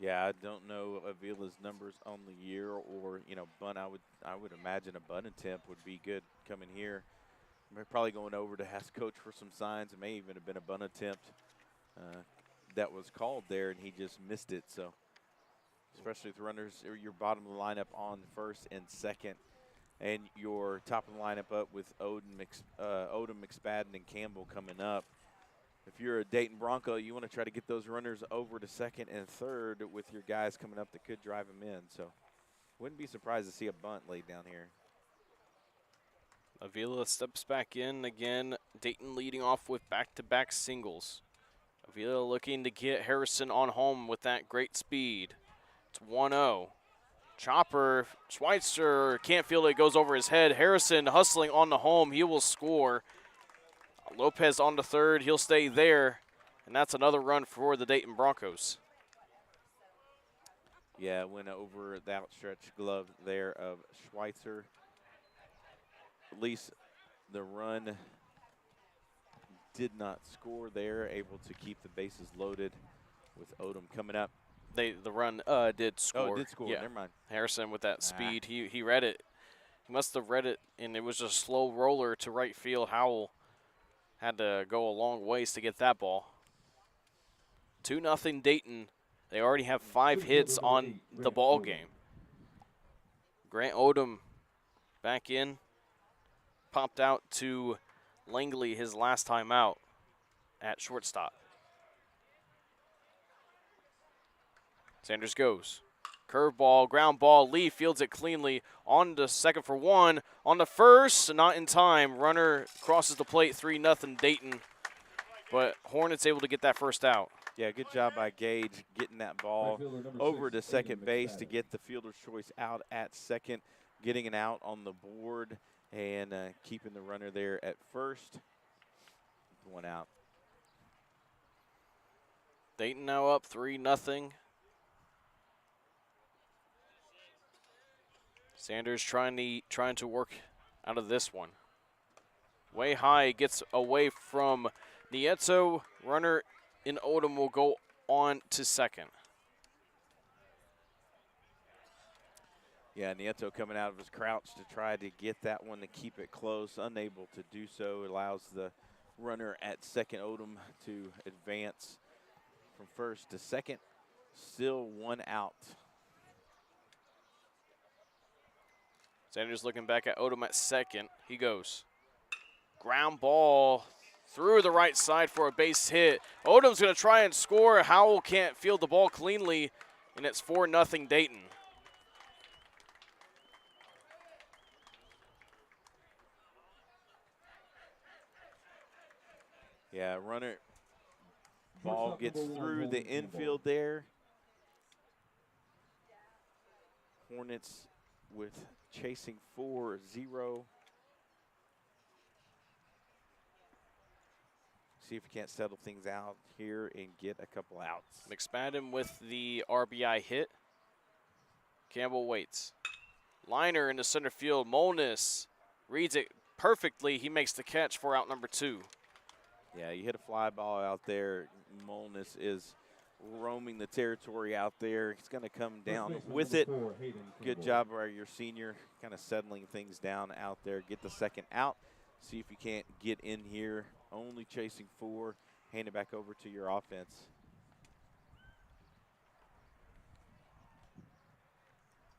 Yeah, I don't know Avila's numbers on the year or, bunt. I would imagine a bunt attempt would be good coming here. We're probably going over to ask coach for some signs. It may even have been a bunt attempt that was called there, and he just missed it. So, especially with runners, or your bottom of the lineup on first and second, and your top of the lineup up with Odom, McSpadden, and Campbell coming up. If you're a Dayton Bronco, you want to try to get those runners over to second and third with your guys coming up that could drive them in. So, wouldn't be surprised to see a bunt laid down here. Avila steps back in again. Dayton leading off with back-to-back singles. Avila looking to get Harrison on home with that great speed. It's 1-0. Chopper, Schweitzer can't feel it, goes over his head. Harrison hustling on the home, he will score. Lopez on the third, he'll stay there, and that's another run for the Dayton Broncos. Yeah, went over the outstretched glove there of Schweitzer. At least the run did not score there, able to keep the bases loaded with Odom coming up. The run did score. Oh, it did score, yeah. Never mind. Harrison with that speed, he read it. He must have read it, and it was just a slow roller to right field. Howell had to go a long ways to get that ball. 2-0 Dayton. They already have 5 hits on the ball game. Grant Odom back in. Popped out to Langley his last time out at shortstop. Sanders goes. Curveball, ground ball. Lee fields it cleanly on the second for 1. On the first, not in time. Runner crosses the plate, 3-0 Dayton. But Hornets able to get that first out. Yeah, good job by Gage getting that ball over to second base to get the fielder's choice out at second, getting an out on the board, and keeping the runner there at first. 1 out. Dayton now up 3-0. Sanders trying to work out of this one. Way high, gets away from Nieto. Runner in Odom will go on to second. Yeah, Nieto coming out of his crouch to try to get that one to keep it close. Unable to do so. Allows the runner at second, Odom, to advance from first to second. Still 1 out. Sanders looking back at Odom at second. He goes. Ground ball through the right side for a base hit. Odom's going to try and score. Howell can't field the ball cleanly, and it's 4-0 Dayton. Yeah, runner ball gets through the infield there. Hornets with chasing 4-0. See if we can't settle things out here and get a couple outs. McSpadden with the RBI hit. Campbell waits. Liner into center field. Molness reads it perfectly. He makes the catch for out number 2. Yeah, you hit a fly ball out there. Molness is roaming the territory out there. He's going to come down with it. Good job by your senior, kind of settling things down out there. Get the second out. See if you can't get in here. Only chasing 4. Hand it back over to your offense.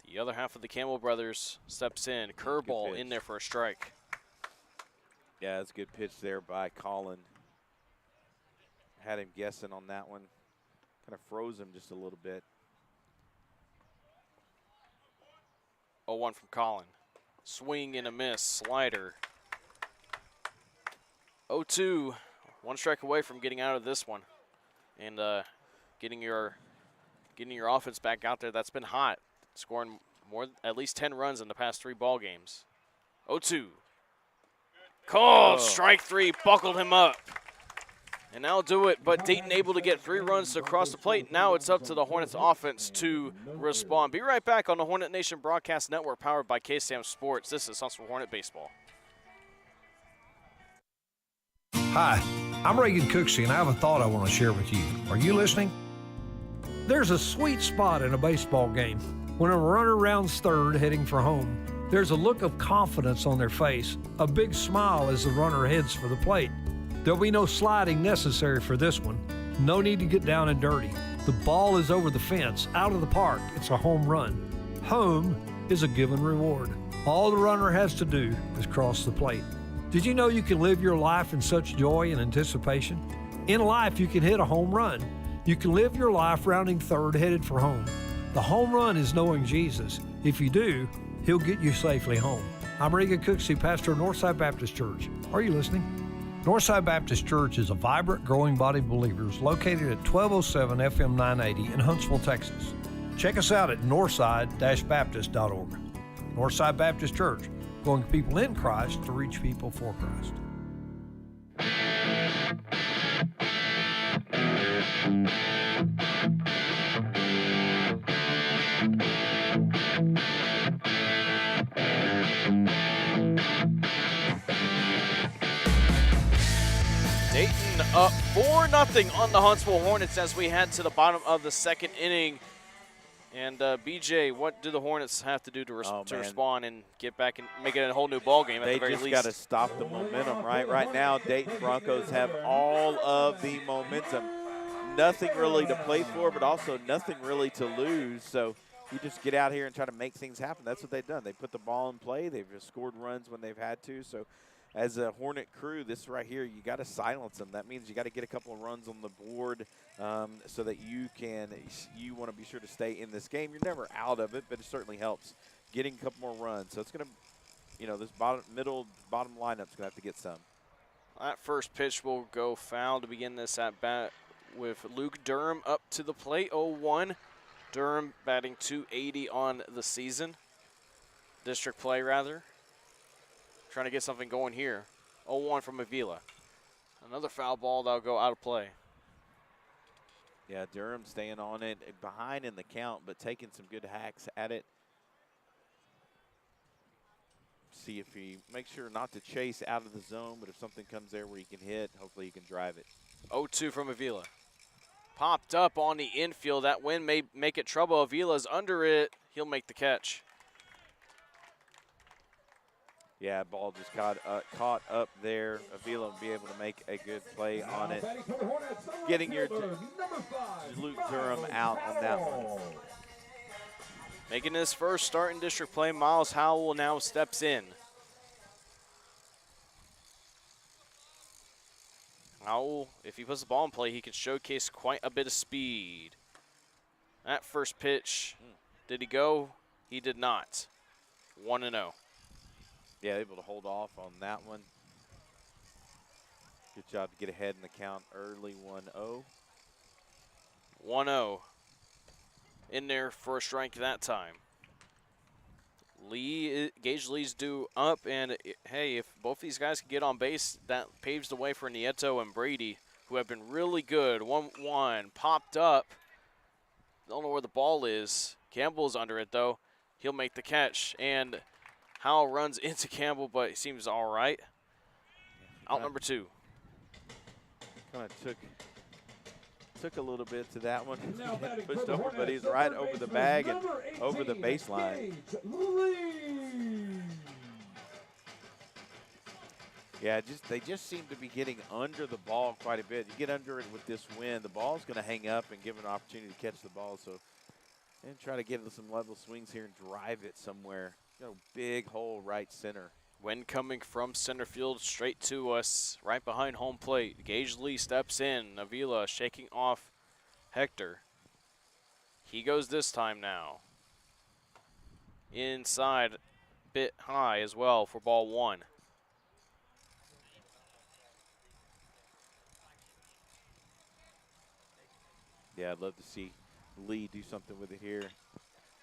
The other half of the Campbell brothers steps in. Curveball in there for a strike. Yeah, that's a good pitch there by Collin. Had him guessing on that one. Kind of froze him just a little bit. 0-1 from Collin. Swing and a miss. Slider. 0-2. 1 strike away from getting out of this one. And getting your offense back out there. That's been hot. Scoring at least 10 runs in the past 3 ball games. 0-2. Called. Strike 3. Buckled him up. And that'll do it, but Dayton able to get 3 runs across the plate. Now it's up to the Hornets offense to respond. Be right back on the Hornet Nation Broadcast Network, powered by KSAM Sports. This is Huntsville Hornet Baseball. Hi, I'm Reagan Cooksey, and I have a thought I want to share with you. Are you listening? There's a sweet spot in a baseball game when a runner rounds third heading for home. There's a look of confidence on their face, a big smile as the runner heads for the plate. There'll be no sliding necessary for this one. No need to get down and dirty. The ball is over the fence, out of the park. It's a home run. Home is a given reward. All the runner has to do is cross the plate. Did you know you can live your life in such joy and anticipation? In life, you can hit a home run. You can live your life rounding third headed for home. The home run is knowing Jesus. If you do, He'll get you safely home. I'm Reagan Cooksey, pastor of Northside Baptist Church. Are you listening? Northside Baptist Church is a vibrant, growing body of believers located at 1207 FM 980 in Huntsville, Texas. Check us out at northside-baptist.org. Northside Baptist Church, going to people in Christ to reach people for Christ. Dayton up 4-0 on the Huntsville Hornets as we head to the bottom of the second inning. And BJ, what do the Hornets have to do to respond and get back and make it a whole new ball game at the very least? They just got to stop the momentum, right? Right now, Dayton Broncos have all of the momentum. Nothing really to play for, but also nothing really to lose. So you just get out here and try to make things happen. That's what they've done. They put the ball in play. They've just scored runs when they've had to. So as a Hornet crew, this right here, you got to silence them. That means you got to get a couple of runs on the board so that you want to be sure to stay in this game. You're never out of it, but it certainly helps getting a couple more runs. So it's going to, this bottom lineup's going to have to get some. That first pitch will go foul to begin this at bat with Luke Durham up to the plate, 0-1. Durham batting .280 on the season. District play, rather. Trying to get something going here. 0-1 from Avila. Another foul ball that'll go out of play. Yeah, Durham staying on it, behind in the count, but taking some good hacks at it. See if he makes sure not to chase out of the zone, but if something comes there where he can hit, hopefully he can drive it. 0-2 from Avila. Popped up on the infield. That wind may make it trouble. Avila's under it. He'll make the catch. Yeah, ball just caught up there. Avila will be able to make a good play on it. Getting your Luke Durham out on that one. Making his first start in district play, Miles Howell now steps in. Howell, if he puts the ball in play, he can showcase quite a bit of speed. That first pitch, did he go? He did not. 1-0. Yeah, able to hold off on that one. Good job to get ahead in the count early, 1-0. 1-0. In there for a strike that time. Gage Lee's due up, and hey, if both these guys can get on base, that paves the way for Nieto and Brady, who have been really good. 1-1, popped up. Don't know where the ball is. Campbell's under it, though. He'll make the catch, and Howell runs into Campbell, but he seems all right. Out number 2. Kind of took a little bit to that one. Pushed over, but he's right over the bag and over the baseline. Yeah, they just seem to be getting under the ball quite a bit. You get under it with this wind, the ball's going to hang up and give an opportunity to catch the ball. So, and try to get some level swings here and drive it somewhere. Big hole right center. Wind coming from center field straight to us, right behind home plate. Gage Lee steps in. Avila shaking off Hector. He goes this time now. Inside, bit high as well for ball 1. Yeah, I'd love to see Lee do something with it here.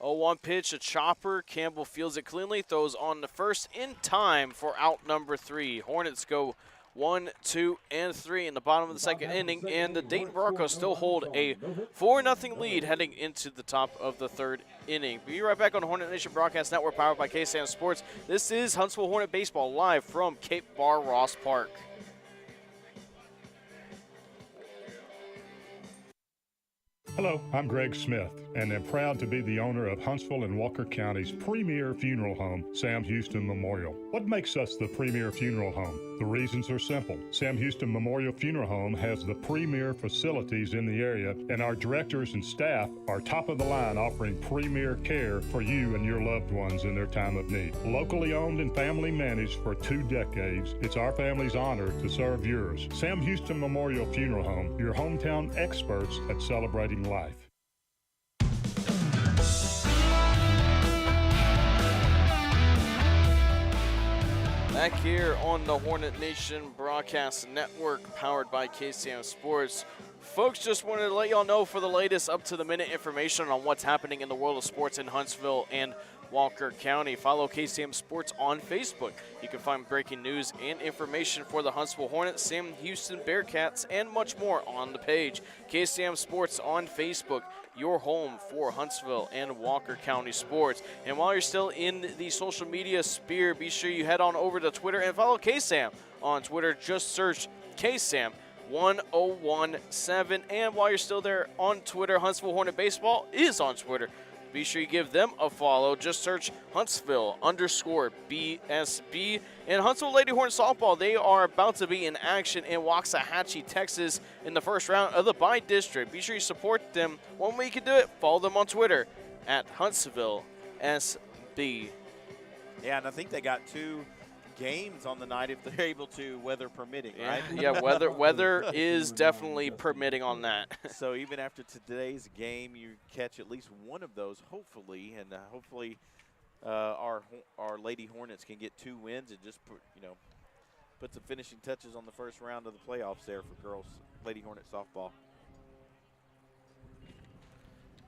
0-1 pitch, a chopper. Campbell fields it cleanly, throws on the first in time for out number 3. Hornets go 1, 2, and 3 in the bottom of the second inning, and the Dayton Broncos still hold a 4-0 lead heading into the top of the third inning. Be right back on the Hornet Nation Broadcast Network, powered by KSAM Sports. This is Huntsville Hornet Baseball live from Cape Barr Ross Park. Hello, I'm Greg Smith, and am proud to be the owner of Huntsville and Walker County's premier funeral home, Sam Houston Memorial. What makes us the premier funeral home? The reasons are simple. Sam Houston Memorial Funeral Home has the premier facilities in the area, and our directors and staff are top of the line, offering premier care for you and your loved ones in their time of need. Locally owned and family managed for 2 decades, it's our family's honor to serve yours. Sam Houston Memorial Funeral Home, your hometown experts at celebrating life. Back here on the Hornet Nation Broadcast Network, powered by KSAM Sports. Folks, just wanted to let y'all know for the latest up-to-the-minute information on what's happening in the world of sports in Huntsville and Walker County. Follow KSAM Sports on Facebook. You can find breaking news and information for the Huntsville Hornets, Sam Houston Bearcats, and much more on the page. KSAM Sports on Facebook, your home for Huntsville and Walker County sports. And while you're still in the social media sphere, be sure you head on over to Twitter and follow KSAM on Twitter. Just search KSAM 1017. And while you're still there on Twitter, Huntsville Hornet Baseball is on Twitter. Be sure you give them a follow. Just search Huntsville_BSB. And Huntsville Lady Hornet Softball, they are about to be in action in Waxahachie, Texas in the first round of the bi-district. Be sure you support them. One way you can do it, follow them on Twitter at HuntsvilleSB. Yeah, and I think they got 2 games on the night if they're able to, weather permitting, right? Yeah, weather is definitely permitting on that. So even after today's game, you catch at least one of those, hopefully, and hopefully our Lady Hornets can get 2 wins and just put some finishing touches on the first round of the playoffs there for girls Lady Hornet softball.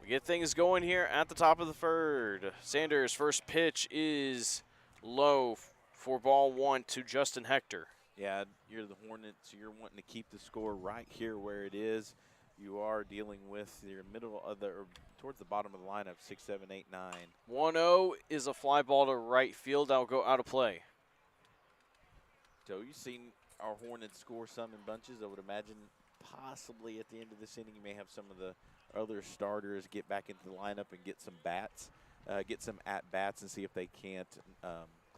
We get things going here at the top of the third. Sanders' first pitch is low for ball 1 to Justin Hector. Yeah, you're the Hornets. You're wanting to keep the score right here where it is. You are dealing with your middle of or towards the bottom of the lineup, 6, 7, 8, 9. 1-0 is a fly ball to right field. That'll go out of play. So you've seen our Hornets score some in bunches. I would imagine possibly at the end of this inning you may have some of the other starters get back into the lineup and get some bats, get some at-bats and see if they can't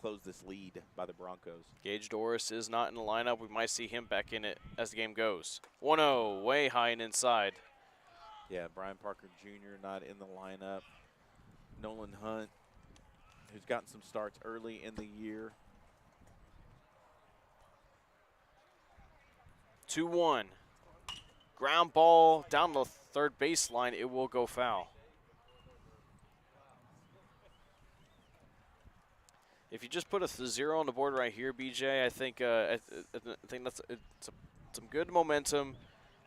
close this lead by the Broncos. Gage Doris is not in the lineup. We might see him back in it as the game goes. 1-0, way high and inside. Yeah, Brian Parker Jr. not in the lineup. Nolan Hunt, who's gotten some starts early in the year. 2-1. Ground ball down the third baseline. It will go foul. If you just put a 0 on the board right here, BJ, I think that's some good momentum.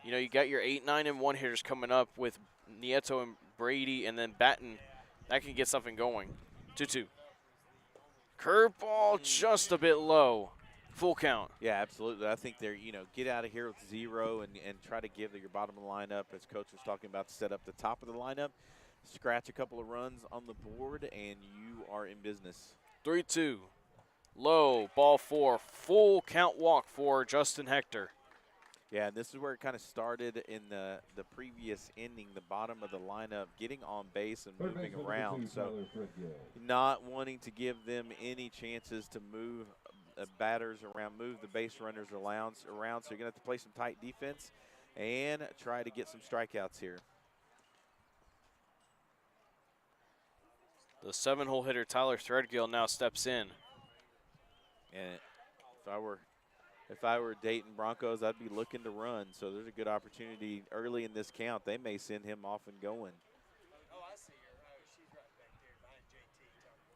You know, you got your 8, 9, and 1 hitters coming up with Nieto and Brady, and then Batten. That can get something going. 2-2. Curveball just a bit low. Full count. Yeah, absolutely. I think they're, get out of here with 0 and try to give your bottom of the lineup, as Coach was talking about, to set up the top of the lineup, scratch a couple of runs on the board, and you are in business. 3-2. Low, ball 4. Full count walk for Justin Hector. Yeah, and this is where it kind of started in the previous inning, the bottom of the lineup, getting on base and moving around. So not wanting to give them any chances to move batters around, move the base runners around. So you're going to have to play some tight defense and try to get some strikeouts here. The 7-hole hitter Tyler Threadgill now steps in. And if I were Dayton Broncos, I'd be looking to run. So there's a good opportunity early in this count. They may send him off and going.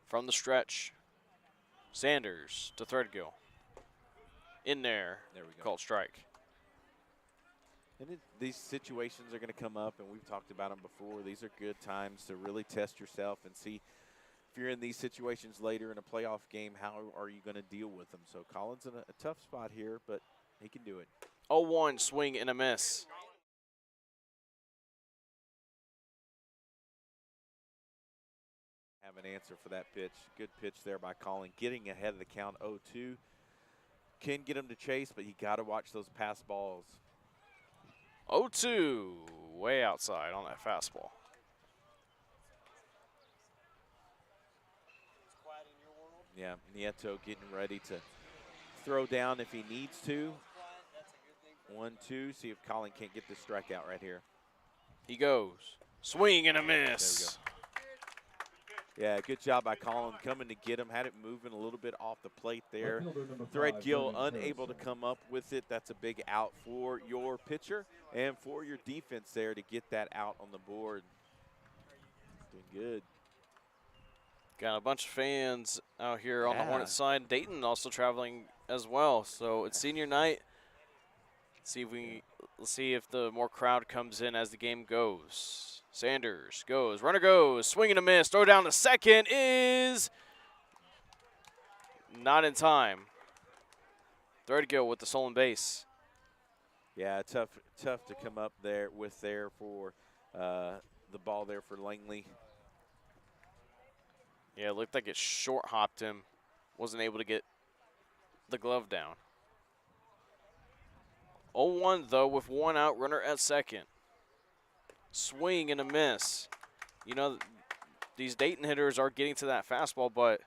From the stretch, Sanders to Threadgill. In there. There we go. Called strike. And these situations are going to come up, and we've talked about them before. These are good times to really test yourself and see if you're in these situations later in a playoff game, how are you going to deal with them? So Collin's in a tough spot here, but he can do it. 0-1 swing and a miss. Have an answer for that pitch. Good pitch there by Collin, getting ahead of the count 0-2. Can get him to chase, but you got to watch those pass balls. 0-2, way outside on that fastball. Yeah, Nieto getting ready to throw down if he needs to. 1-2, see if Collin can't get this strikeout right here. He goes. Swing and a miss. Yeah, good job by Collin coming to get him. Had it moving a little bit off the plate there. Threadgill unable to come up with it. That's a big out for your pitcher and for your defense there to get that out on the board. Doing good. Got a bunch of fans out here on the Hornet side. Dayton also traveling as well. So it's senior night. Let's see if the more crowd comes in as the game goes. Sanders goes, runner goes, swing and a miss, throw down to second is not in time. Third go with the stolen base. Yeah, tough to come up there for the ball there for Langley. Yeah, it looked like it short hopped him. Wasn't able to get the glove down. 0-1 though with one out, runner at second. Swing and a miss. You know, these Dayton hitters are getting to that fastball, but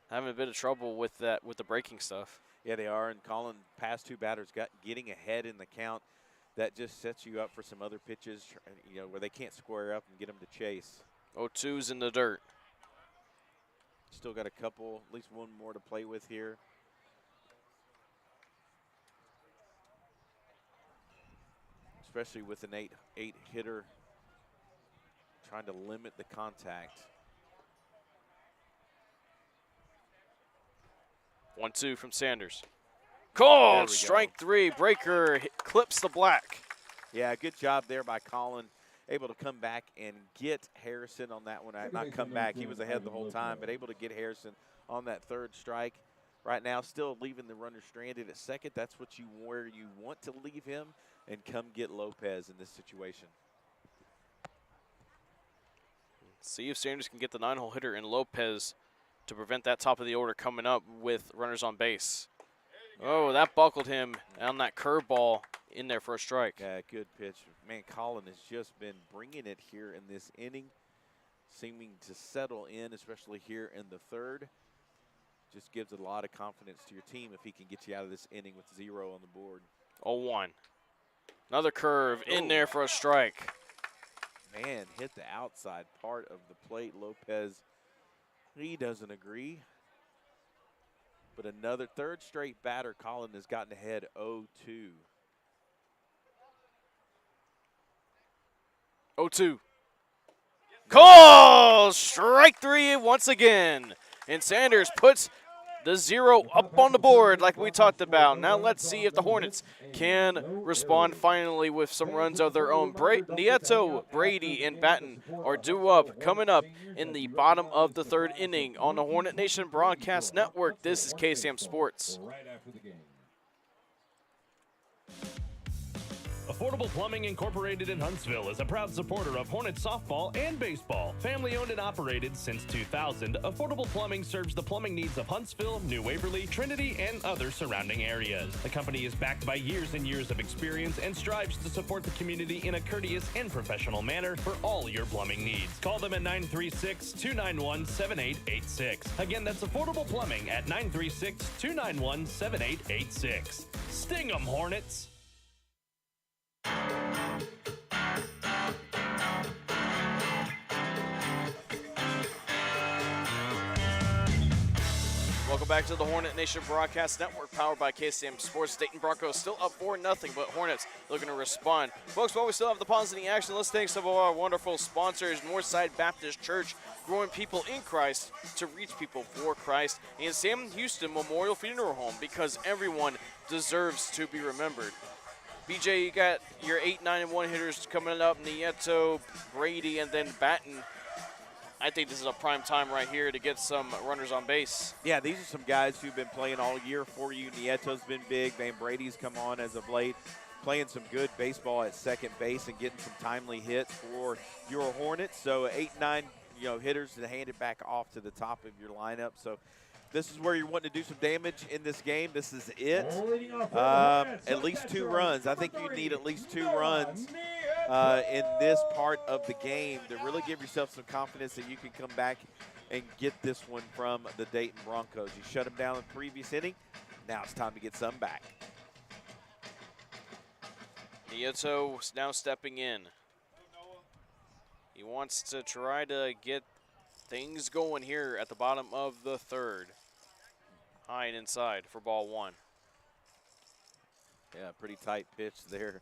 having a bit of trouble with the breaking stuff. Yeah, they are, and Collin, past two batters, getting ahead in the count. That just sets you up for some other pitches, you know, where they can't square up and get them to chase. 0-2's in the dirt. Still got a couple, at least one more to play with here. Especially with an eight hitter, trying to limit the contact. 1-2 from Sanders. Called strike three. Breaker clips the black. Yeah, good job there by Collin. Able to come back and get Harrison on that one. Not come back, he was ahead the whole time, but able to get Harrison on that third strike. Right now, still leaving the runner stranded at second. That's where you want to leave him and come get Lopez in this situation. See if Sanders can get the 9-hole hitter in Lopez to prevent that top of the order coming up with runners on base. Oh, that buckled him on that curveball in there for a strike. Yeah, good pitch. Man, Collin has just been bringing it here in this inning, seeming to settle in, especially here in the third. Just gives a lot of confidence to your team if he can get you out of this inning with 0 on the board. 0-1. Another curve in there for a strike. Man, hit the outside part of the plate. Lopez, he doesn't agree. But another third straight batter, Collin has gotten ahead 0-2. 0-2. Call! Strike three once again. And Sanders puts the 0 up on the board like we talked about. Now let's see if the Hornets can respond finally with some runs of their own. Nieto, Brady, and Batten are due up, coming up in the bottom of the third inning on the Hornet Nation Broadcast Network. This is KSAM Sports. Affordable Plumbing Incorporated in Huntsville is a proud supporter of Hornet softball and baseball. Family owned and operated since 2000, Affordable Plumbing serves the plumbing needs of Huntsville, New Waverly, Trinity, and other surrounding areas. The company is backed by years and years of experience and strives to support the community in a courteous and professional manner for all your plumbing needs. Call them at 936-291-7886. Again, that's Affordable Plumbing at 936-291-7886. Sting 'em, Hornets! Welcome back to the Hornet Nation Broadcast Network, powered by KSAM Sports. Dayton Broncos still up 4-0, but Hornets looking to respond. Folks, while we still have the pause in the action, let's thank some of our wonderful sponsors. Northside Baptist Church, growing people in Christ to reach people for Christ. And Sam Houston Memorial Funeral Home, because everyone deserves to be remembered. BJ, you got your 8, 9, and 1 hitters coming up, Nieto, Brady, and then Batten. I think this is a prime time right here to get some runners on base. Yeah, these are some guys who've been playing all year for you. Nieto's been big. Van Brady's come on as of late, playing some good baseball at second base and getting some timely hits for your Hornets. So 8, 9, hitters to hand it back off to the top of your lineup. So this is where you're wanting to do some damage in this game. This is it. At least 2 runs. I think you need at least 2 runs in this part of the game to really give yourself some confidence that you can come back and get this one from the Dayton Broncos. You shut them down in the previous inning. Now it's time to get some back. Nieto now stepping in. He wants to try to get things going here at the bottom of the third. High and inside for ball 1. Yeah, pretty tight pitch there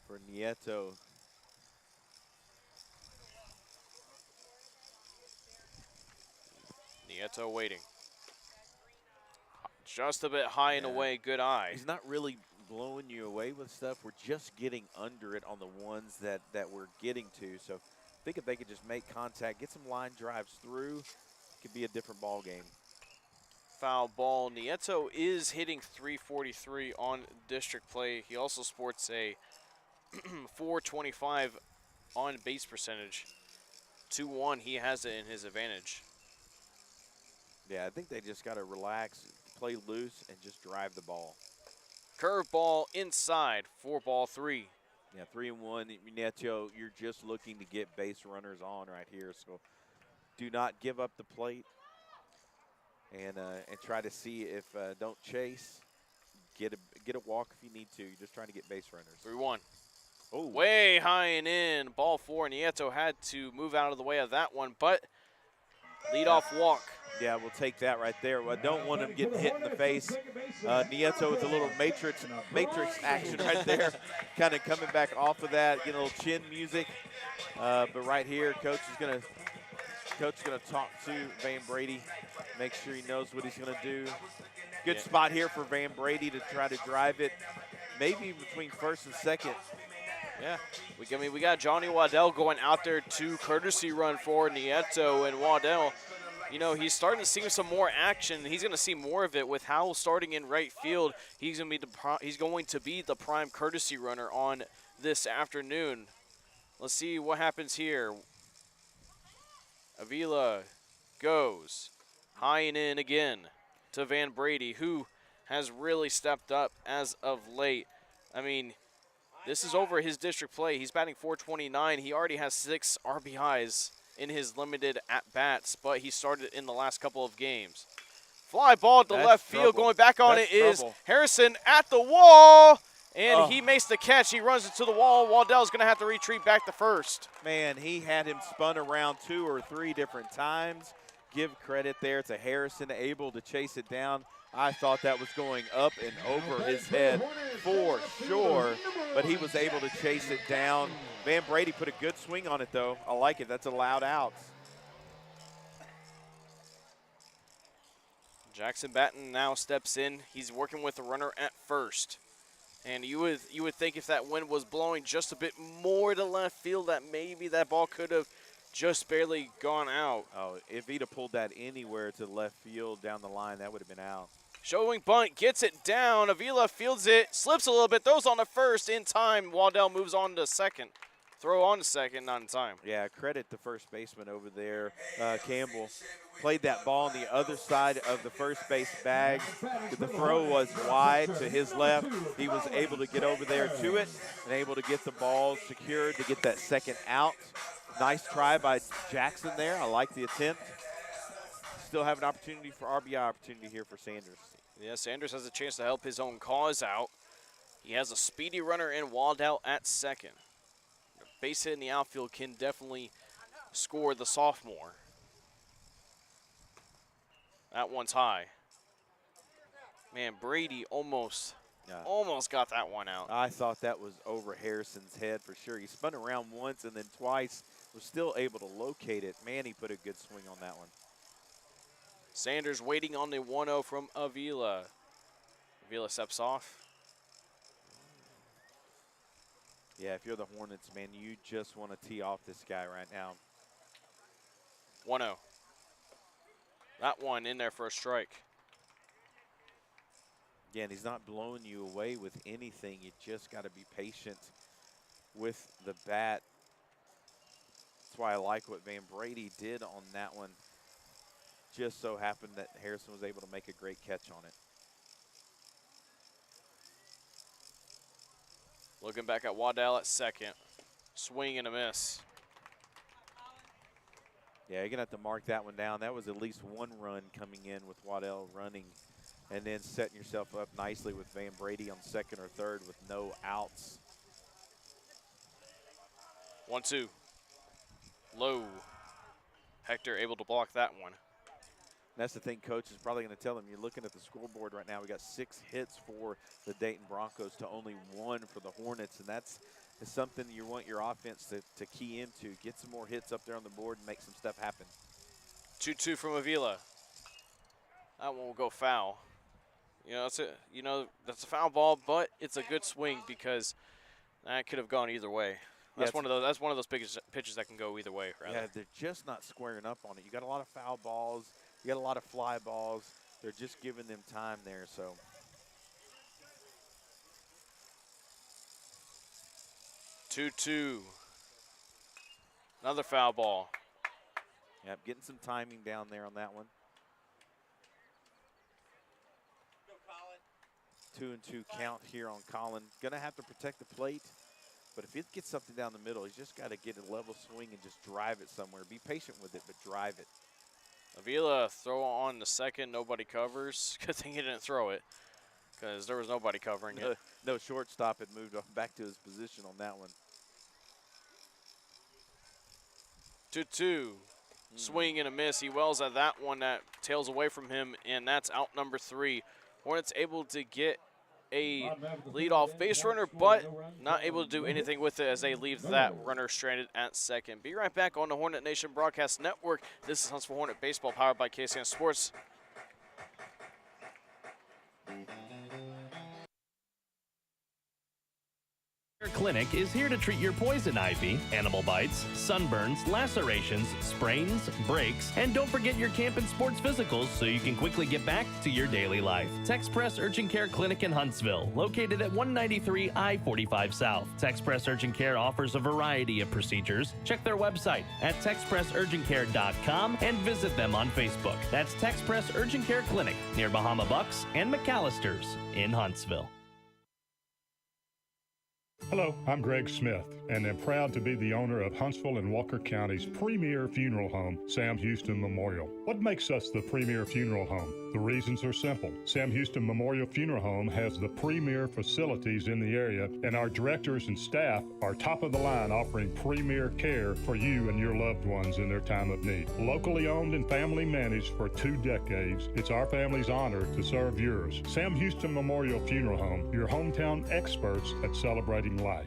for Nieto. Nieto waiting. Just a bit high and away, good eye. He's not really blowing you away with stuff. We're just getting under it on the ones that we're getting to. So I think if they could just make contact, get some line drives through, it could be a different ball game. Foul ball. Nieto is hitting .343 on district play. He also sports a .425 on base percentage. 2-1, he has it in his advantage. Yeah, I think they just got to relax, play loose, and just drive the ball. Curveball inside, 4-3. Yeah, 3-1. Nieto, you're just looking to get base runners on right here. So do not give up the plate and try to see if don't chase. Get a walk if you need to. You're just trying to get base runners. 3-1. Oh, Way high and in. Ball 4. Nieto had to move out of the way of that one, but leadoff walk. yeah, we'll take that right there. I don't want him getting hit in the face. Nieto with a little matrix action right there, kind of coming back off of that, getting a little chin music. But right here, coach is gonna talk to Van Brady, make sure he knows what he's gonna do. Good spot here for Van Brady to try to drive it, maybe between first and second. Yeah, we got Johnny Waddell going out there to courtesy run for Nieto, and Waddell, you know, he's starting to see some more action. He's going to see more of it with Howell starting in right field. He's going to be the prime courtesy runner on this afternoon. Let's see what happens here. Avila goes high and in again to Van Brady, who has really stepped up as of late. I mean, this is over his district play. He's batting .429. He already has 6 RBIs in his limited at-bats, but he started in the last couple of games. Fly ball to left field. Going back on it is Harrison at the wall, and he makes the catch. He runs it to the wall. Waddell's going to have to retreat back to first. Man, he had him spun around 2 or 3 different times. Give credit there to Harrison, able to chase it down. I thought that was going up and over his head for sure, but he was able to chase it down. Van Brady put a good swing on it, though. I like it. That's allowed outs. Jackson Batten now steps in. He's working with the runner at first. And you would think if that wind was blowing just a bit more to left field that maybe that ball could have just barely gone out. Oh, if he'd have pulled that anywhere to left field down the line, that would have been out. Showing bunt, gets it down. Avila fields it, slips a little bit, throws on to first in time. Waddell moves on to second. Throw on to second, not in time. Yeah, credit the first baseman over there, Campbell. Played that ball on the other side of the first base bag. The throw was wide to his left. He was able to get over there to it and able to get the ball secured to get that second out. Nice try by Jackson there. I like the attempt. Still have an opportunity for RBI opportunity here for Sanders. Yeah, Sanders has a chance to help his own cause out. He has a speedy runner in Waddell at second. Base hit in the outfield can definitely score the sophomore. That one's high. Man, Brady almost got that one out. I thought that was over Harrison's head for sure. He spun around once and then twice, was still able to locate it. Man, he put a good swing on that one. Sanders waiting on the 1-0 from Avila. Avila steps off. Yeah, if you're the Hornets, man, you just want to tee off this guy right now. 1-0. That one in there for a strike. Again, he's not blowing you away with anything. You just got to be patient with the bat. That's why I like what Van Brady did on that one. Just so happened that Harrison was able to make a great catch on it. Looking back at Waddell at second. Swing and a miss. Yeah, you're going to have to mark that one down. That was at least one run coming in with Waddell running and then setting yourself up nicely with Van Brady on second or third with no outs. 1-2. Low. Hector able to block that one. That's the thing Coach is probably going to tell him. You're looking at the scoreboard right now. We got 6 hits for the Dayton Broncos to only 1 for the Hornets, and that's something you want your offense to key into. Get some more hits up there on the board and make some stuff happen. 2-2 from Avila. That one will go foul. That's a foul ball, but it's a good swing because that could have gone either way. That's one of those pitches that can go either way. Rather. Yeah, they're just not squaring up on it. You got a lot of foul balls. You got a lot of fly balls. They're just giving them time there. So 2-2. Another foul ball. Yep, getting some timing down there on that one. 2-2 count here on Collin. Gonna have to protect the plate, but if it gets something down the middle, he's just got to get a level swing and just drive it somewhere. Be patient with it, but drive it. Avila throw on the second, nobody covers. Good thing he didn't throw it because there was nobody covering it. No shortstop had moved back to his position on that one. 2-2. Swing and a miss. He wells at that one that tails away from him, and that's out number 3. Hornets able to get a leadoff base runner, but not able to do anything with it as they leave that runner stranded at second. Be right back on the Hornet Nation Broadcast Network. This is Huntsville Hornet Baseball, powered by KSAM Sports. Clinic is here to treat your poison ivy, animal bites, sunburns, lacerations, sprains, breaks, and don't forget your camp and sports physicals so you can quickly get back to your daily life. Texpress Urgent Care Clinic in Huntsville, located at 193 I-45 South. Texpress Urgent Care offers a variety of procedures. Check their website at texpressurgentcare.com and visit them on Facebook. That's Texpress Urgent Care Clinic near Bahama Bucks and McAllister's in Huntsville. Hello, I'm Greg Smith, and am proud to be the owner of Huntsville and Walker County's premier funeral home, Sam Houston Memorial. What makes us the premier funeral home? The reasons are simple. Sam Houston Memorial Funeral Home has the premier facilities in the area, and our directors and staff are top of the line, offering premier care for you and your loved ones in their time of need. Locally owned and family managed for 2 decades, it's our family's honor to serve yours. Sam Houston Memorial Funeral Home, your hometown experts at celebrating life.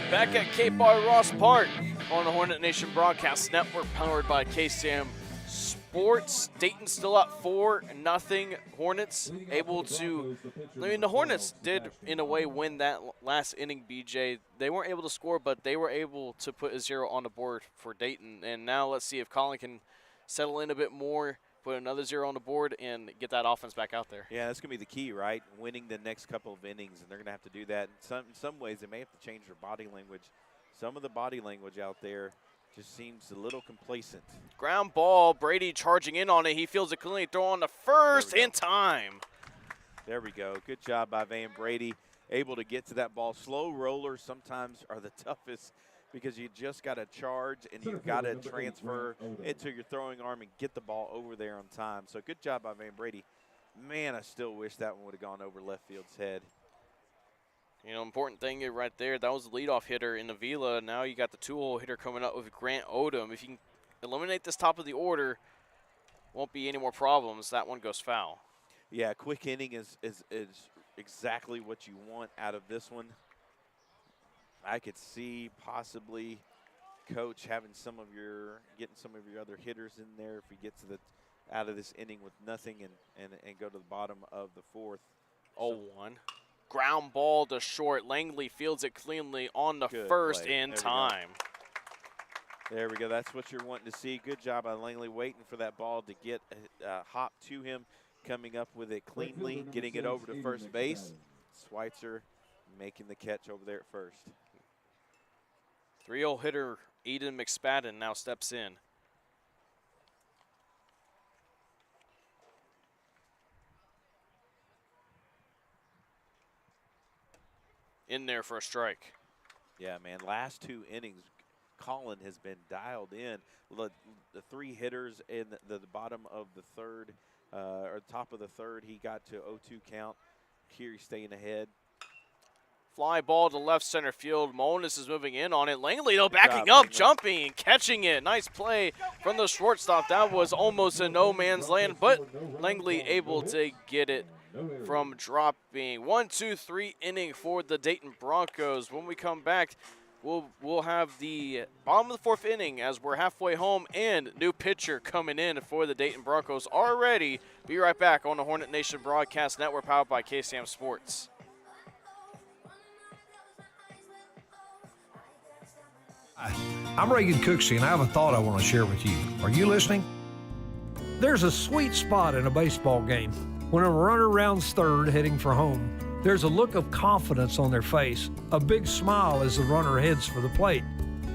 Back at Cape Bar Ross Park on the Hornet Nation Broadcast Network, powered by KSAM Sports. Dayton still up 4-0. Hornets able to, the Hornets did in a way win that last inning, BJ. They weren't able to score, but they were able to put a 0 on the board for Dayton. And now let's see if Collin can settle in a bit more, put another 0 on the board, and get that offense back out there. Yeah, that's going to be the key, right? Winning the next couple of innings, and they're going to have to do that. In some ways, they may have to change their body language. Some of the body language out there just seems a little complacent. Ground ball, Brady charging in on it. He feels it cleanly, throw on the first in time. There we go. Good job by Van Brady, able to get to that ball. Slow rollers sometimes are the toughest because you just got to charge and you've got to transfer into your throwing arm and get the ball over there on time. So good job by Van Brady. Man, I still wish that one would have gone over left field's head. Important thing right there, that was the leadoff hitter in Avila. Now you got the 2-hole hitter coming up with Grant Odom. If you can eliminate this top of the order, won't be any more problems. That one goes foul. Yeah, quick inning is exactly what you want out of this one. I could see possibly Coach having getting some of your other hitters in there if he gets out of this inning with nothing and go to the bottom of the 4th. 0-1. Ground ball to short. Langley fields it cleanly on the first in time. There we go. That's what you're wanting to see. Good job by Langley waiting for that ball to get a hop to him, coming up with it cleanly, getting it over to first base. Schweitzer making the catch over there at first. 3-0 hitter Eden McSpadden now steps in. In there for a strike. Yeah, man, last 2 innings, Collin has been dialed in. The 3 hitters in the bottom of the 3rd, or top of the 3rd, he got to 0-2 count. Here he's staying ahead. Fly ball to left center field. Monis is moving in on it. Langley, though, backing up, jumping, catching it. Nice play from the shortstop. That was almost a no man's land, but Langley able to get it from dropping. 1, 2, 3 inning for the Dayton Broncos. When we come back, we'll have the bottom of the 4th inning as we're halfway home and new pitcher coming in for the Dayton Broncos already. Be right back on the Hornet Nation Broadcast Network powered by KSAM Sports. Hi, I'm Reagan Cooksey, and I have a thought I want to share with you. Are you listening? There's a sweet spot in a baseball game when a runner rounds third heading for home. There's a look of confidence on their face, a big smile as the runner heads for the plate.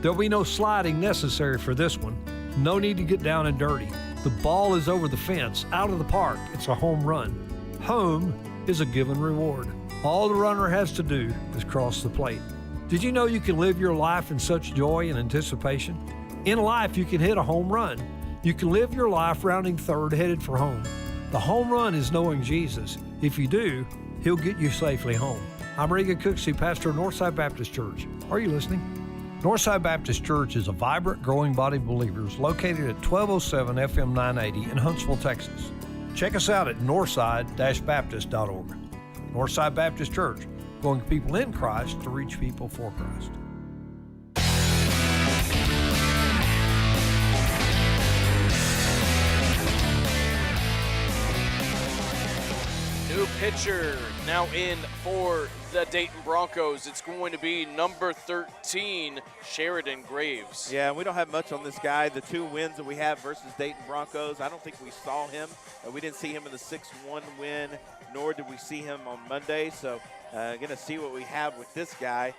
There'll be no sliding necessary for this one. No need to get down and dirty. The ball is over the fence, out of the park. It's a home run. Home is a given reward. All the runner has to do is cross the plate. Did you know you can live your life in such joy and anticipation? In life, you can hit a home run. You can live your life rounding third headed for home. The home run is knowing Jesus. If you do, He'll get you safely home. I'm Reagan Cooksey, pastor of Northside Baptist Church. Are you listening? Northside Baptist Church is a vibrant, growing body of believers located at 1207 FM 980 in Huntsville, Texas. Check us out at northside-baptist.org. Northside Baptist Church, going people in Christ to reach people for Christ. New pitcher now in for the Dayton Broncos. It's going to be number 13, Sheridan Graves. Yeah, we don't have much on this guy. The 2 wins that we have versus Dayton Broncos, I don't think we saw him. We didn't see him in the 6-1 win, nor did we see him on Monday. So going to see what we have with this guy.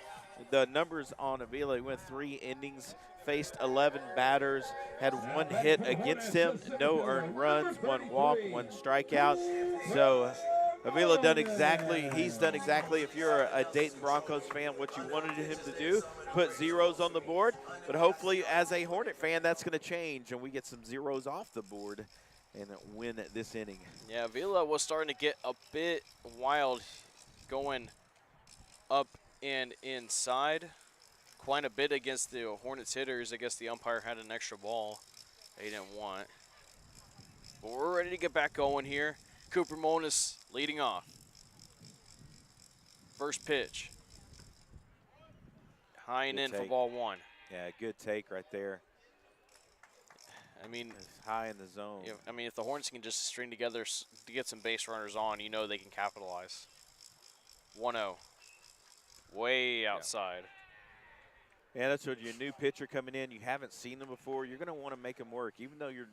The numbers on Avila, he went 3 innings, faced 11 batters, had 1 hit against him, no earned runs, 1 walk, 1 strikeout. So Avila he's done exactly, if you're a Dayton Broncos fan, what you wanted him to do, put zeros on the board. But hopefully, as a Hornet fan, that's going to change, and we get some zeros off the board and win this inning. Yeah, Avila was starting to get a bit wild, going up and inside quite a bit against the Hornets hitters. I guess the umpire had an extra ball they didn't want. But we're ready to get back going here. Cooper Monis leading off. First pitch. High and in for ball 1. Yeah, good take right there. I mean, it's high in the zone. I mean, if the Hornets can just string together to get some base runners on, you know they can capitalize. 1-0. Way outside. Yeah, that's what your new pitcher coming in. You haven't seen them before. You're going to want to make them work, even though your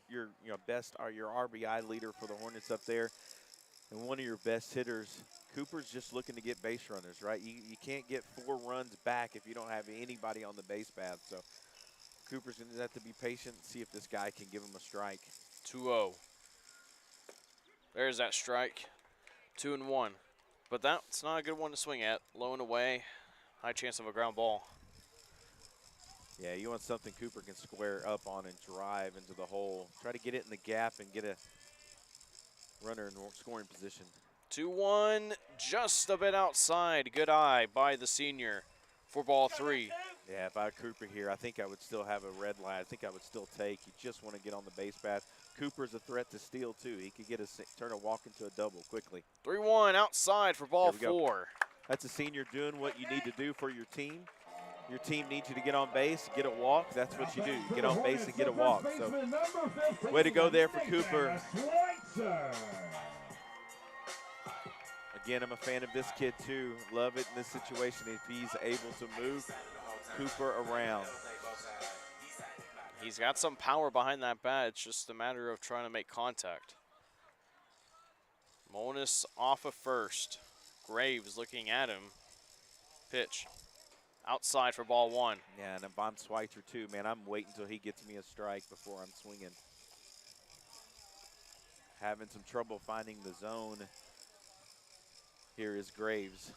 best are your RBI leader for the Hornets up there, and one of your best hitters. Cooper's just looking to get base runners, right? You can't get 4 runs back if you don't have anybody on the base path. So Cooper's going to have to be patient and see if this guy can give him a strike. 2-0. There's that strike. 2-1. But that's not a good one to swing at. Low and away. High chance of a ground ball. Yeah, you want something Cooper can square up on and drive into the hole. Try to get it in the gap and get a runner in scoring position. 2-1, just a bit outside. Good eye by the senior for ball 3. Yeah, if I were Cooper here, I think I would still have a red line. I think I would still take. You just want to get on the base path. Cooper's a threat to steal, too. He could turn a walk into a double quickly. 3-1 outside for ball 4. That's a senior doing what you need to do for your team. Your team needs you to get on base, get a walk. That's what you do. You get on base and get a walk. So, way to go there for Cooper. Again, I'm a fan of this kid, too. Love it in this situation if he's able to move Cooper around. He's got some power behind that bat. It's just a matter of trying to make contact. Monis off of first. Graves looking at him. Pitch. Outside for ball 1. Yeah, and if I'm Schweitzer too, man, I'm waiting until he gets me a strike before I'm swinging. Having some trouble finding the zone. Here is Graves.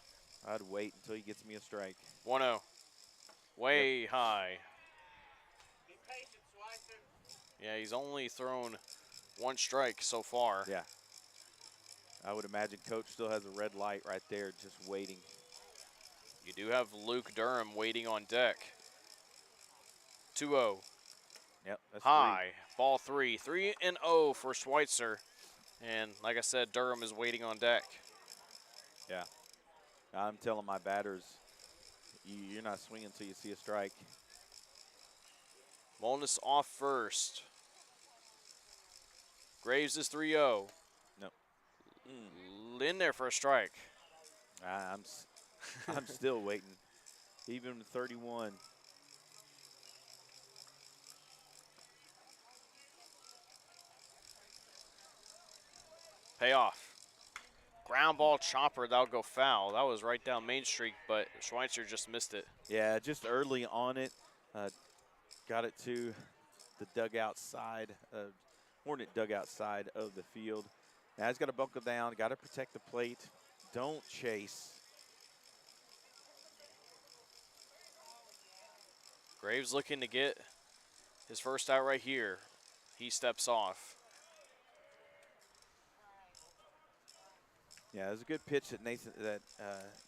I'd wait until he gets me a strike. 1-0. Way high. Be patient, Schweitzer. Yeah, he's only thrown 1 strike so far. Yeah. I would imagine Coach still has a red light right there just waiting. You do have Luke Durham waiting on deck. 2-0. Yep, that's high. 3. Ball 3. 3-0 for Schweitzer. And like I said, Durham is waiting on deck. Yeah. I'm telling my batters, you're not swinging until you see a strike. Molness off first. Graves is 3-0. Nope. In there for a strike. I'm still waiting. Even 31. Payoff. Ground ball chopper, that'll go foul. That was right down Main Street, but Schweitzer just missed it. Yeah, just early on it. Got it to the dugout side, Hornet dugout side of the field. Now he's got to buckle down, got to protect the plate. Don't chase. Graves looking to get his first out right here. He steps off. Yeah, it was a good pitch that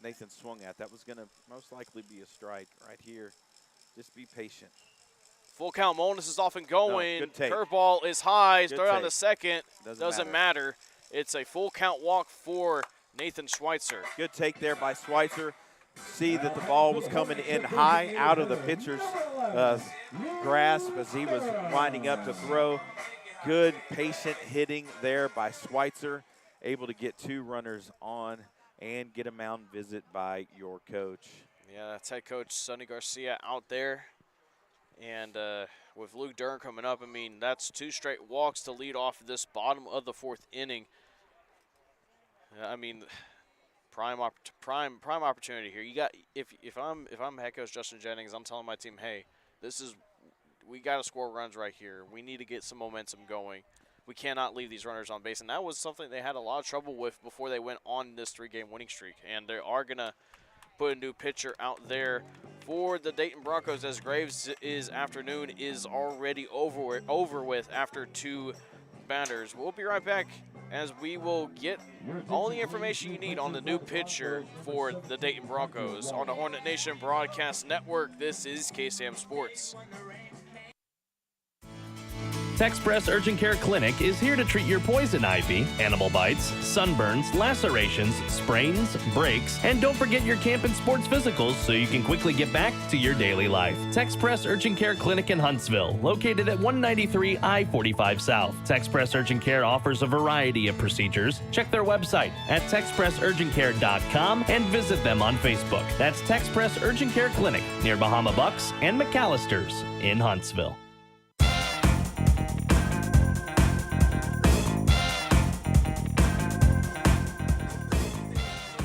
Nathan swung at. That was going to most likely be a strike right here. Just be patient. Full count. Molness is off and going. Good take. Curveball is high. Good Throw down take. to second. Doesn't matter. It's a full count walk for Nathan Schweitzer. Good take there by Schweitzer. See that the ball was coming in high out of the pitcher's grasp as he was winding up to throw. Good patient hitting there by Schweitzer. Able to get 2 runners on and get a mound visit by your coach. Yeah, that's head coach Sonny Garcia out there. And with Luke Durham coming up, I mean, that's 2 straight walks to lead off this bottom of the 4th inning. I mean, prime opportunity here. You got if I'm head coach Justin Jennings, I'm telling my team, hey, we got to score runs right here. We need to get some momentum going. We cannot leave these runners on base, and that was something they had a lot of trouble with before they went on this 3-game winning streak. And they are gonna put a new pitcher out there for the Dayton Broncos, as Graves' afternoon is already over with after 2 batters. We'll be right back as we will get all the information you need on the new pitcher for the Dayton Broncos on the Hornet Nation Broadcast Network. This is KSAM Sports. Texpress Urgent Care Clinic is here to treat your poison ivy, animal bites, sunburns, lacerations, sprains, breaks, and don't forget your camp and sports physicals so you can quickly get back to your daily life. Texpress Urgent Care Clinic in Huntsville, located at 193 I-45 South. Texpress Urgent Care offers a variety of procedures. Check their website at texpressurgentcare.com and visit them on Facebook. That's Texpress Urgent Care Clinic near Bahama Bucks and McAllister's in Huntsville.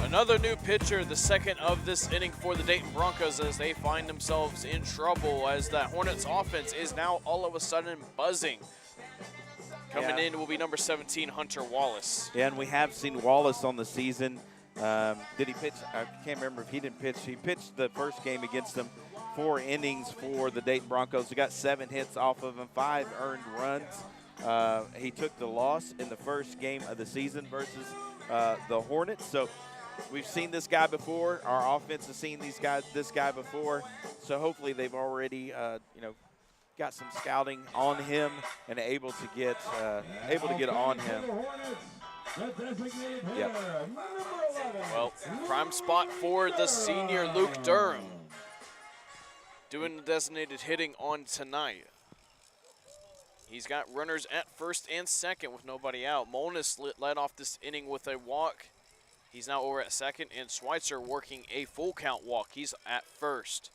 Another new pitcher, the second of this inning for the Dayton Broncos, as they find themselves in trouble as that Hornets offense is now all of a sudden buzzing. Coming in will be number 17, Hunter Wallace. Yeah, and we have seen Wallace on the season. Did he pitch? I can't remember if he didn't pitch. He pitched the first game against them, 4 innings for the Dayton Broncos. He got 7 hits off of him, 5 earned runs. He took the loss in the first game of the season versus the Hornets. So we've seen this guy before. Our offense has seen this guy before. So hopefully they've already, got some scouting on him and able to get on him. Yep. Well, prime spot for the senior Luke Durham, doing the designated hitting on tonight. He's got runners at first and second with nobody out. Molness led off this inning with a walk. He's now over at second, and Schweitzer working a full count walk. He's at first.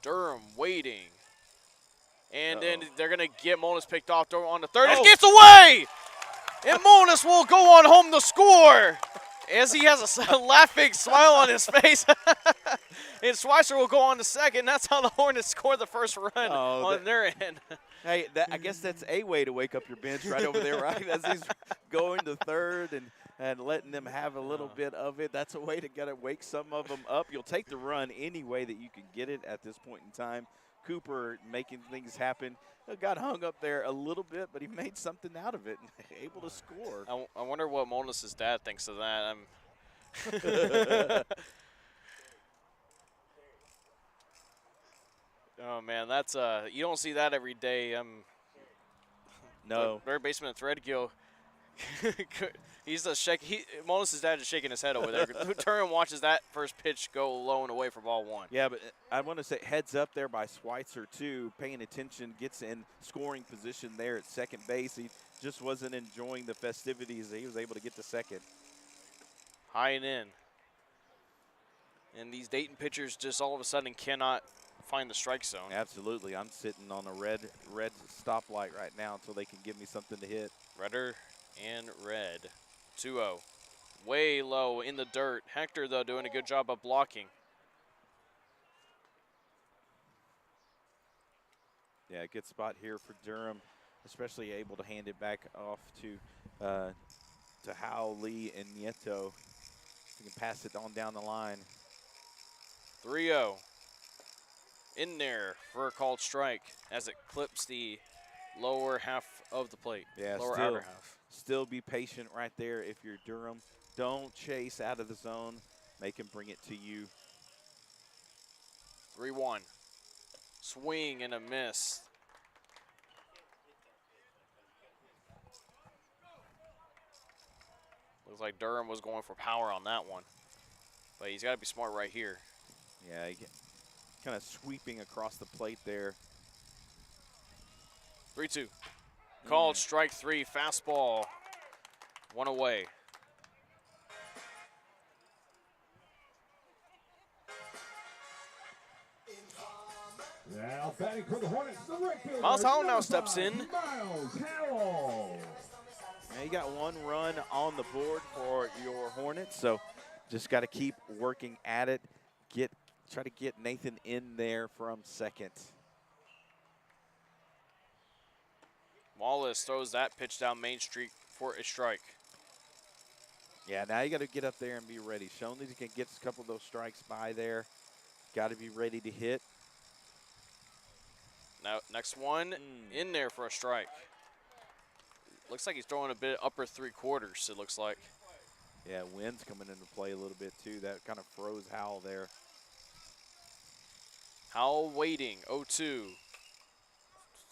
Durham waiting. And then they're going to get Molness picked off on the third. It gets away! And Molness will go on home to score as he has a laughing smile on his face. And Schweitzer will go on to second. That's how the Hornets score the first run on their end. Hey, I guess that's a way to wake up your bench right over there, right? As he's going to third and letting them have a little bit of it. That's a way to wake some of them up. You'll take the run any way that you can get it at this point in time. Cooper making things happen. Got hung up there a little bit, but he made something out of it and able to score. I wonder what Molness' dad thinks of that. Oh, man, that's you don't see that every day. No. Third baseman Threadgill He's just shaking. Molis' dad is shaking his head over there. Turn and watches that first pitch go low and away for ball one. Yeah, but I want to say heads up there by Schweitzer, too, paying attention, gets in scoring position there at second base. He just wasn't enjoying the festivities. He was able to get to second. High and in. And these Dayton pitchers just all of a sudden cannot find the strike zone. Absolutely. I'm sitting on a red stoplight right now until they can give me something to hit. Redder and red. 2-0. Way low in the dirt. Hector, though, doing a good job of blocking. Yeah, good spot here for Durham, especially able to hand it back off to Howell, Lee, and Nieto. You can pass it on down the line. 3-0. In there for a called strike as it clips the lower half of the plate. Yeah, lower outer half. Still be patient right there if you're Durham. Don't chase out of the zone. Make him bring it to you. 3-1. Swing and a miss. Looks like Durham was going for power on that one. But he's got to be smart right here. Yeah, kind of sweeping across the plate there. 3-2. Called strike 3, fastball. One away. Now batting for the Hornets, the right fielder, Miles Howell now number steps 5, in. Miles Howell. Now you got one run on the board for your Hornets, so just got to keep working at it. Try to get Nathan in there from second. Wallace throws that pitch down Main Street for a strike. Yeah, now you got to get up there and be ready. Shown that he can get a couple of those strikes by there. Got to be ready to hit. Now, next one in there for a strike. Looks like he's throwing a bit upper 3/4, it looks like. Yeah, wind's coming into play a little bit, too. That kind of froze Howell there. Howell waiting, 0-2.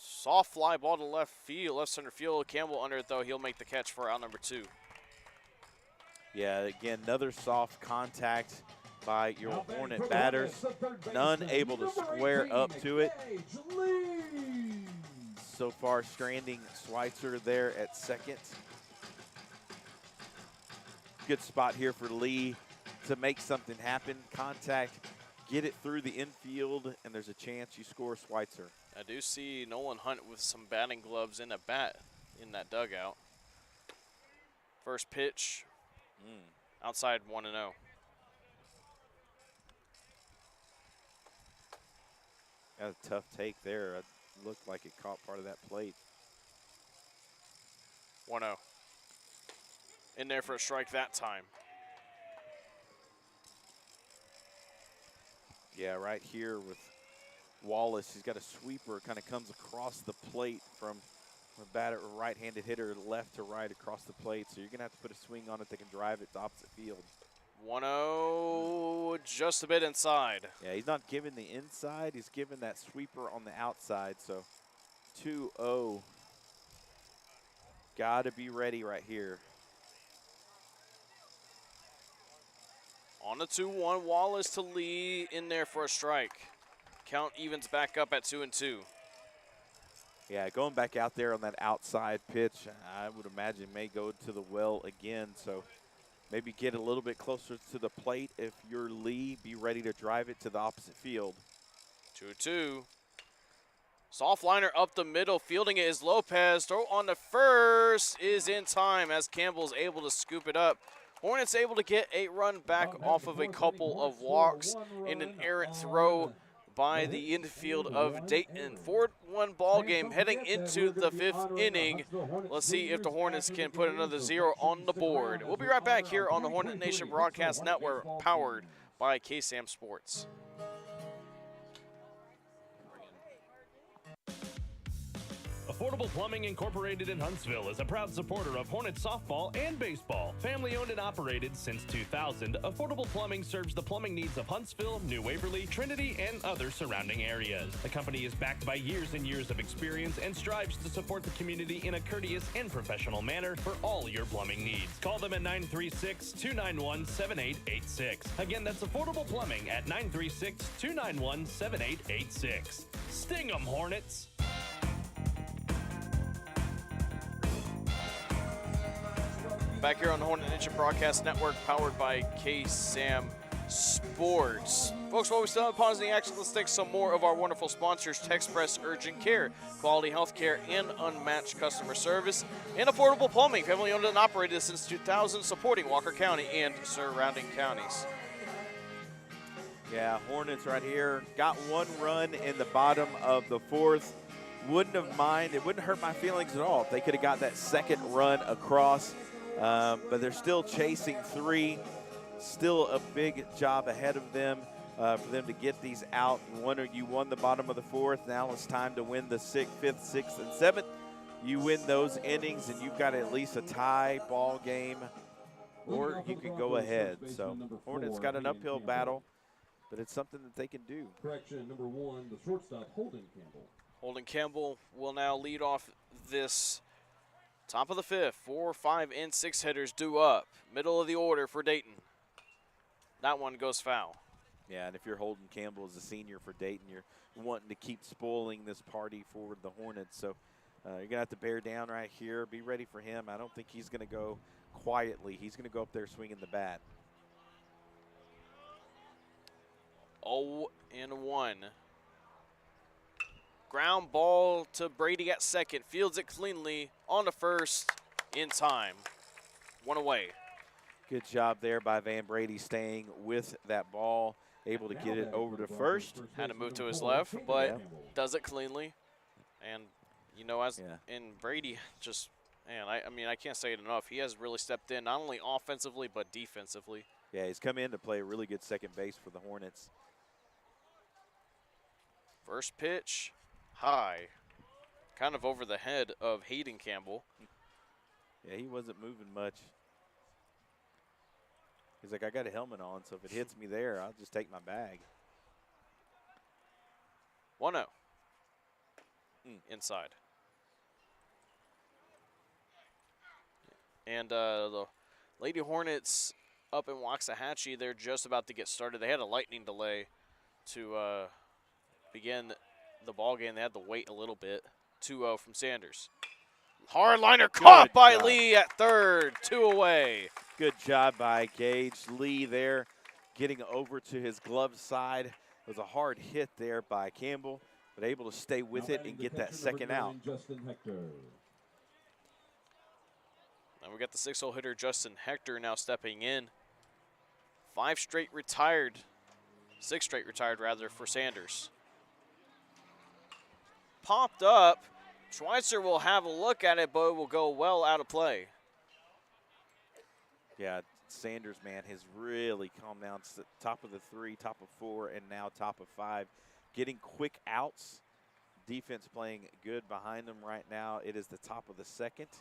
Soft fly ball to left center field. Campbell under it, though. He'll make the catch for out number 2. Yeah, again, another soft contact by your Hornet batters. None able to square up to it. So far, stranding Schweitzer there at second. Good spot here for Lee to make something happen. Contact, get it through the infield, and there's a chance you score Schweitzer. I do see Nolan Hunt with some batting gloves in a bat in that dugout. First pitch, outside 1-0. Got a tough take there. It looked like it caught part of that plate. 1-0. In there for a strike that time. Yeah, right here with Wallace. He's got a sweeper, kind of comes across the plate from a batter, a right-handed hitter, left to right across the plate. So you're going to have to put a swing on it that can drive it to opposite field. 1-0, just a bit inside. Yeah, he's not giving the inside. He's giving that sweeper on the outside. So 2-0. Got to be ready right here. On the 2-1, Wallace to Lee in there for a strike. Count evens back up at 2-2. Yeah, going back out there on that outside pitch, I would imagine may go to the well again. So maybe get a little bit closer to the plate. If you're Lee, be ready to drive it to the opposite field. 2-2. Soft liner up the middle. Fielding it is Lopez. Throw on the first is in time as Campbell's able to scoop it up. Hornets able to get a run back off of a couple of walks in an errant throw by the infield of Dayton. 4-1 ball game heading into the 5th inning. Let's see if the Hornets can put another 0 on the board. We'll be right back here on the Hornet Nation Broadcast Network, powered by KSAM Sports. Affordable Plumbing Incorporated in Huntsville is a proud supporter of Hornets softball and baseball. Family owned and operated since 2000, Affordable Plumbing serves the plumbing needs of Huntsville, New Waverly, Trinity, and other surrounding areas. The company is backed by years and years of experience and strives to support the community in a courteous and professional manner for all your plumbing needs. Call them at 936-291-7886. Again, that's Affordable Plumbing at 936-291-7886. Sting 'em, Hornets! Back here on the Hornet Nation Broadcast Network, powered by KSAM Sports. Folks, while we still have pause in the action, let's take some more of our wonderful sponsors: Texpress Urgent Care, quality health care and unmatched customer service, and Affordable Plumbing, family owned and operated since 2000, supporting Walker County and surrounding counties. Yeah, Hornets right here. Got one run in the bottom of the fourth. Wouldn't have minded. It wouldn't hurt my feelings at all if they could have got that second run across. But they're still chasing three. Still a big job ahead of them for them to get these out. You won the bottom of the fourth. Now it's time to win the fifth, sixth, and seventh. You win those innings, and you've got at least a tie ball game, or you can go ahead. So Hornets got an uphill battle, but it's something that they can do. Correction, number 1, the shortstop, Holden Campbell. Holden Campbell will now lead off this top of the fifth. 4, 5, and 6 hitters due up. Middle of the order for Dayton. That one goes foul. Yeah, and if you're Holden Campbell as a senior for Dayton, you're wanting to keep spoiling this party for the Hornets. So you're going to have to bear down right here. Be ready for him. I don't think he's going to go quietly. He's going to go up there swinging the bat. 0-1. Ground ball to Brady at second. Fields it cleanly on the first in time. One away. Good job there by Van Brady staying with that ball, able to get it over to first. Had to move to his left, but does it cleanly. And, you know, and Brady just, man, I mean, I can't say it enough. He has really stepped in, not only offensively, but defensively. Yeah, he's come in to play a really good second base for the Hornets. First pitch, high, kind of over the head of Hayden Campbell. Yeah, he wasn't moving much. He's like, I got a helmet on, so if it hits me there, I'll just take my bag. 1-0. Inside. And the Lady Hornets up in Waxahachie, they're just about to get started. They had a lightning delay to begin the ball game. They had to wait a little bit. 2-0 from Sanders. Hardliner caught by Lee at third. 2 away. Good job by Gage. Lee there getting over to his glove side. It was a hard hit there by Campbell, but able to stay with it and get that second out. And we got the 6-hole hitter Justin Hector now stepping in. 6 straight retired rather for Sanders. Popped up. Schweitzer will have a look at it, but it will go well out of play. Yeah, Sanders, man, has really calmed down. Top of the 3, top of 4, and now top of 5. Getting quick outs. Defense playing good behind them right now. It is the top of the 2nd.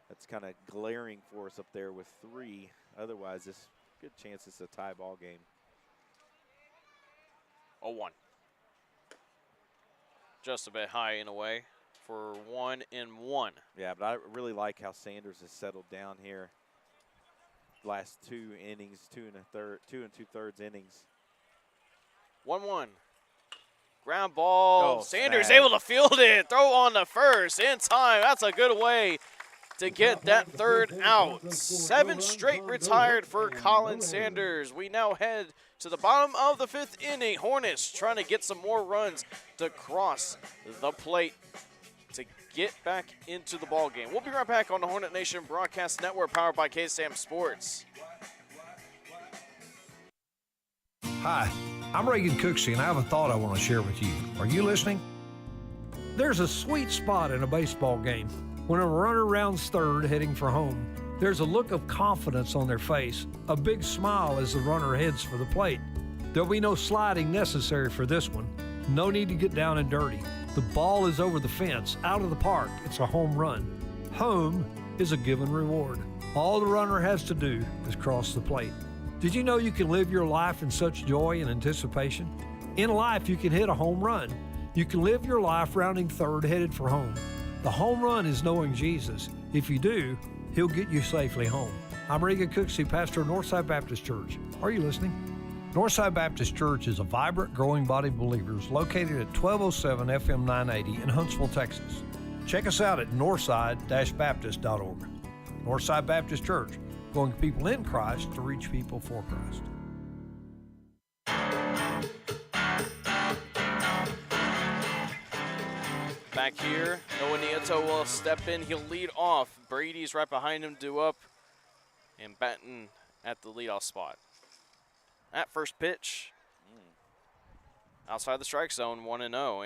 That's kind of glaring for us up there with 3. Otherwise, this good chance it's a tie ball game. 0-1. Just a bit high in a way for 1-1. Yeah, but I really like how Sanders has settled down here. Last 2 innings, 2 2/3 innings. 1-1. Ground ball. Sanders able to field it. Throw on the first in time. That's a good way to get that third out. 7 straight retired for Collin Sanders. We now head to the bottom of the 5th inning. Hornets trying to get some more runs to cross the plate to get back into the ball game. We'll be right back on the Hornet Nation Broadcast Network, powered by KSAM Sports. Hi, I'm Reagan Cooksey, and I have a thought I want to share with you. Are you listening? There's a sweet spot in a baseball game when a runner rounds third heading for home. There's a look of confidence on their face, a big smile as the runner heads for the plate. There'll be no sliding necessary for this one. No need to get down and dirty. The ball is over the fence, out of the park. It's a home run. Home is a given reward. All the runner has to do is cross the plate. Did you know you can live your life in such joy and anticipation? In life, you can hit a home run. You can live your life rounding third, headed for home. The home run is knowing Jesus. If you do, He'll get you safely home. I'm Regan Cooksey, pastor of Northside Baptist Church. Are you listening? Northside Baptist Church is a vibrant, growing body of believers located at 1207 FM 980 in Huntsville, Texas. Check us out at northside-baptist.org. Northside Baptist Church, going people in Christ to reach people for Christ. Back here, Noah Nieto will step in. He'll lead off. Brady's right behind him, due up, and Batten at the leadoff spot. At first pitch, outside the strike zone, 1-0.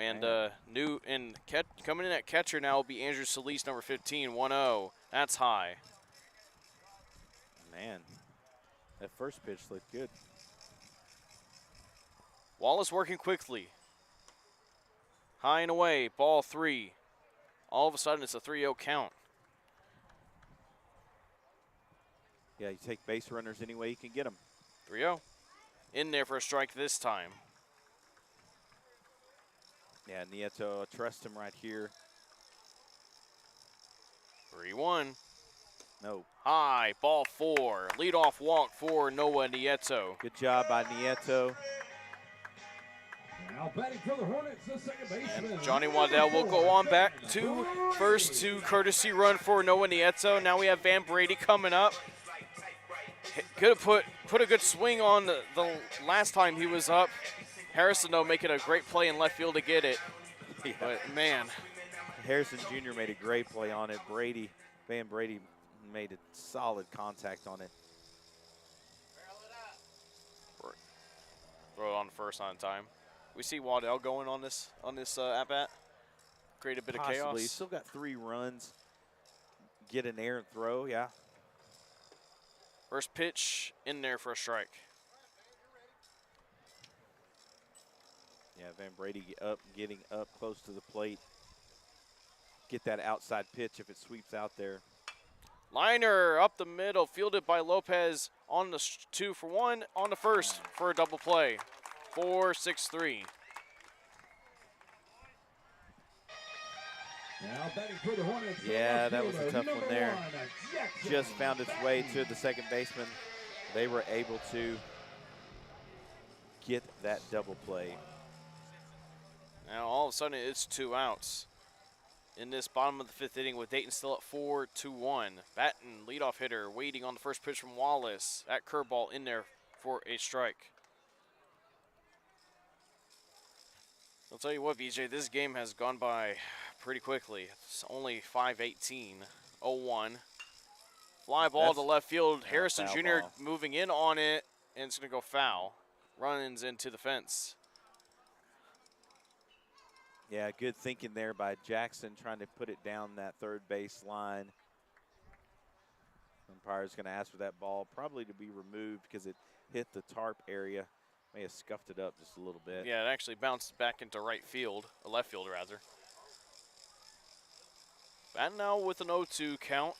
And coming in at catcher now will be Andrew Solis, number 15, 1-0. That's high. Man, that first pitch looked good. Wallace working quickly. High and away, ball 3. All of a sudden, it's a 3-0 count. Yeah, you take base runners any way you can get them. 3-0. In there for a strike this time. Yeah, Nieto, trust him right here. 3-1. No. High, ball 4. Leadoff walk for Noah Nieto. Good job by Nieto. Now batting for the Hornets, the second baseman. And Johnny Waddell will go on back to first to courtesy run for Noah Nieto. Now we have Van Brady coming up. Could have put a good swing on the last time he was up. Harrison, though, making a great play in left field to get it. Yeah. But, man. Harrison Jr. made a great play on it. Van Brady made a solid contact on it. Throw it on first on time. We see Waddell going on this at-bat. Create a bit Possibly. of chaos. He's still got 3 runs. Get an errant throw, yeah. First pitch in there for a strike. Yeah, Van Brady getting up close to the plate. Get that outside pitch if it sweeps out there. Liner up the middle, fielded by Lopez on the 2-for-1, on the first for a double play. 4-6-3. Now batting for the Hornets. Yeah, that was a tough one there. Just found its way to the second baseman. They were able to get that double play. Now all of a sudden it's 2 outs in this bottom of the 5th inning with Dayton still at 4-2-1. Batten, leadoff hitter, waiting on the first pitch from Wallace. That curveball in there for a strike. I'll tell you what, BJ, this game has gone by pretty quickly. It's only 5:18, 0-1. Fly ball to left field. Harrison Jr. ball. moving in on it, and it's going to go foul. Runs into the fence. Yeah, good thinking there by Jackson, trying to put it down that third base line. Umpire's going to ask for that ball probably to be removed because it hit the tarp area. May have scuffed it up just a little bit. Yeah, it actually bounced back into right field, or left field rather. Batten now with an 0-2 count.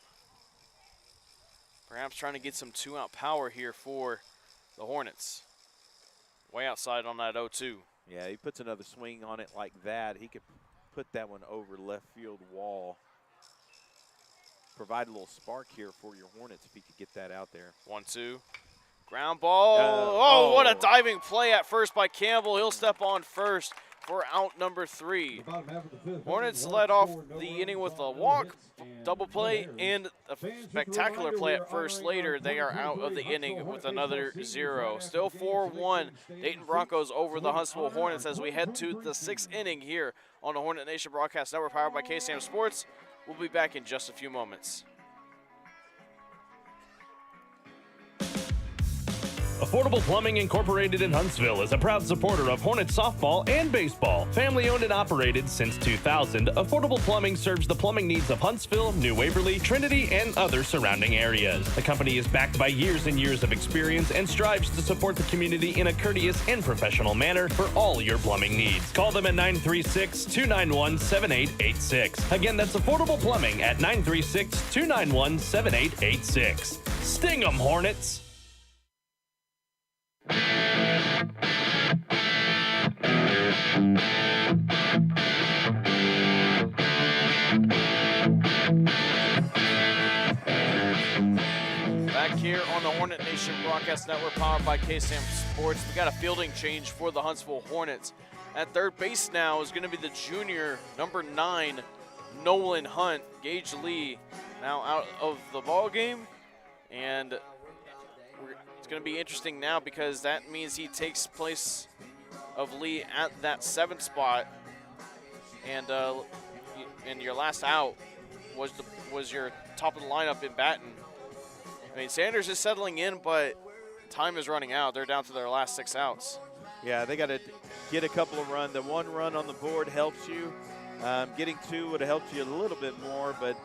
Perhaps trying to get some 2-out power here for the Hornets. Way outside on that 0-2. Yeah, he puts another swing on it like that. He could put that one over left field wall. Provide a little spark here for your Hornets if he could get that out there. 1-2. Ground ball. What a diving play at first by Campbell. He'll step on first for out number 3. Hornets led off the inning with a walk, double play, and a spectacular play at first. Later, they are out of the inning with another 0. Still 4-1. Dayton Broncos over the Huntsville Hornets as we head to the 6th inning here on the Hornet Nation Broadcast Network, powered by KSAM Sports. We'll be back in just a few moments. Affordable Plumbing Incorporated in Huntsville is a proud supporter of Hornets softball and baseball. Family owned and operated since 2000, Affordable Plumbing serves the plumbing needs of Huntsville, New Waverly, Trinity, and other surrounding areas. The company is backed by years and years of experience and strives to support the community in a courteous and professional manner for all your plumbing needs. Call them at 936-291-7886. Again, that's Affordable Plumbing at 936-291-7886. Sting 'em, Hornets! Back here on the Hornet Nation Broadcast Network, powered by KSAM Sports, we got a fielding change for the Huntsville Hornets. At third base now is going to be the junior, number 9, Nolan Hunt. Gage Lee now out of the ball game, and it's going to be interesting now because that means he takes place of Lee at that 7th spot, and your last out was your top of the lineup in batting. I mean, Sanders is settling in, but time is running out. They're down to their last 6 outs. Yeah, they got to get a couple of runs. The 1 run on the board helps you. Getting 2 would have helped you a little bit more, but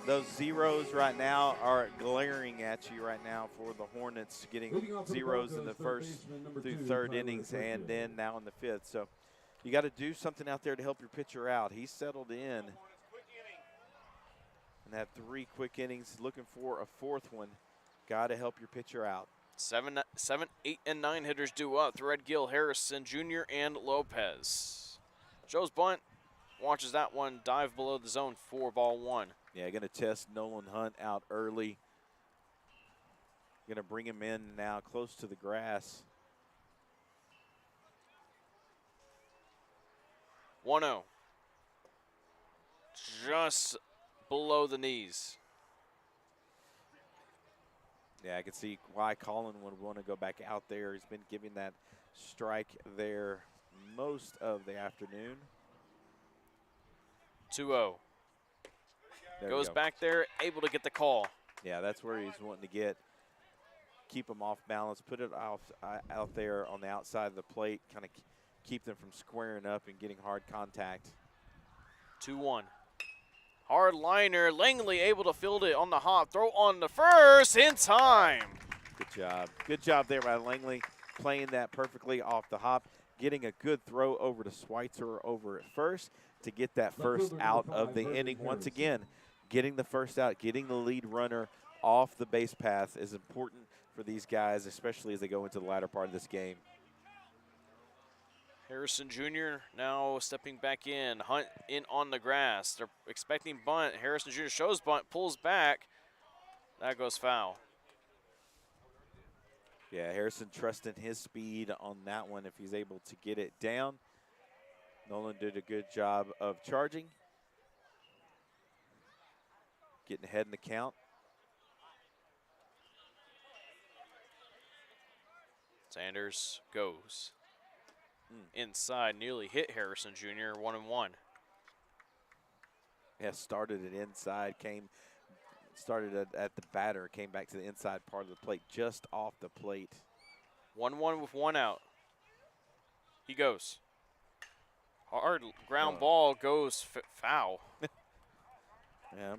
those zeros right now are glaring at you right now for the Hornets, getting zeros in the first through third innings and then now in the 5th. So you got to do something out there to help your pitcher out. He's settled in and had 3 quick innings, looking for a 4th one. Got to help your pitcher out. 7, 8, and 9 hitters due up. Threadgill, Harrison Jr., and Lopez. Joe's bunt watches that one dive below the zone for ball 1. Yeah, going to test Nolan Hunt out early. Going to bring him in now close to the grass. 1-0. Just below the knees. Yeah, I can see why Collin would want to go back out there. He's been giving that strike there most of the afternoon. 2-0. Goes go. back there, able to get the call. Yeah, that's where he's wanting to get. Keep them off balance, put it out there on the outside of the plate, kind of keep them from squaring up and getting hard contact. 2-1. Hard liner, Langley able to field it on the hop. Throw on the first in time. Good job. Good job there by Langley, playing that perfectly off the hop, getting a good throw over to Schweitzer over at first to get that first out of the inning. Once again, getting the first out, getting the lead runner off the base path is important for these guys, especially as they go into the latter part of this game. Harrison Jr. now stepping back in. Hunt in on the grass. They're expecting bunt. Harrison Jr. shows bunt, pulls back. That goes foul. Yeah, Harrison trusting his speed on that one if he's able to get it down. Nolan did a good job of charging. Getting ahead in the count. Sanders goes. Inside, nearly hit Harrison Jr. 1-1. Yeah, started it inside, started at the batter, came back to the inside part of the plate, just off the plate. 1-1 with 1 out. He goes. Hard ground ball goes foul. Yeah,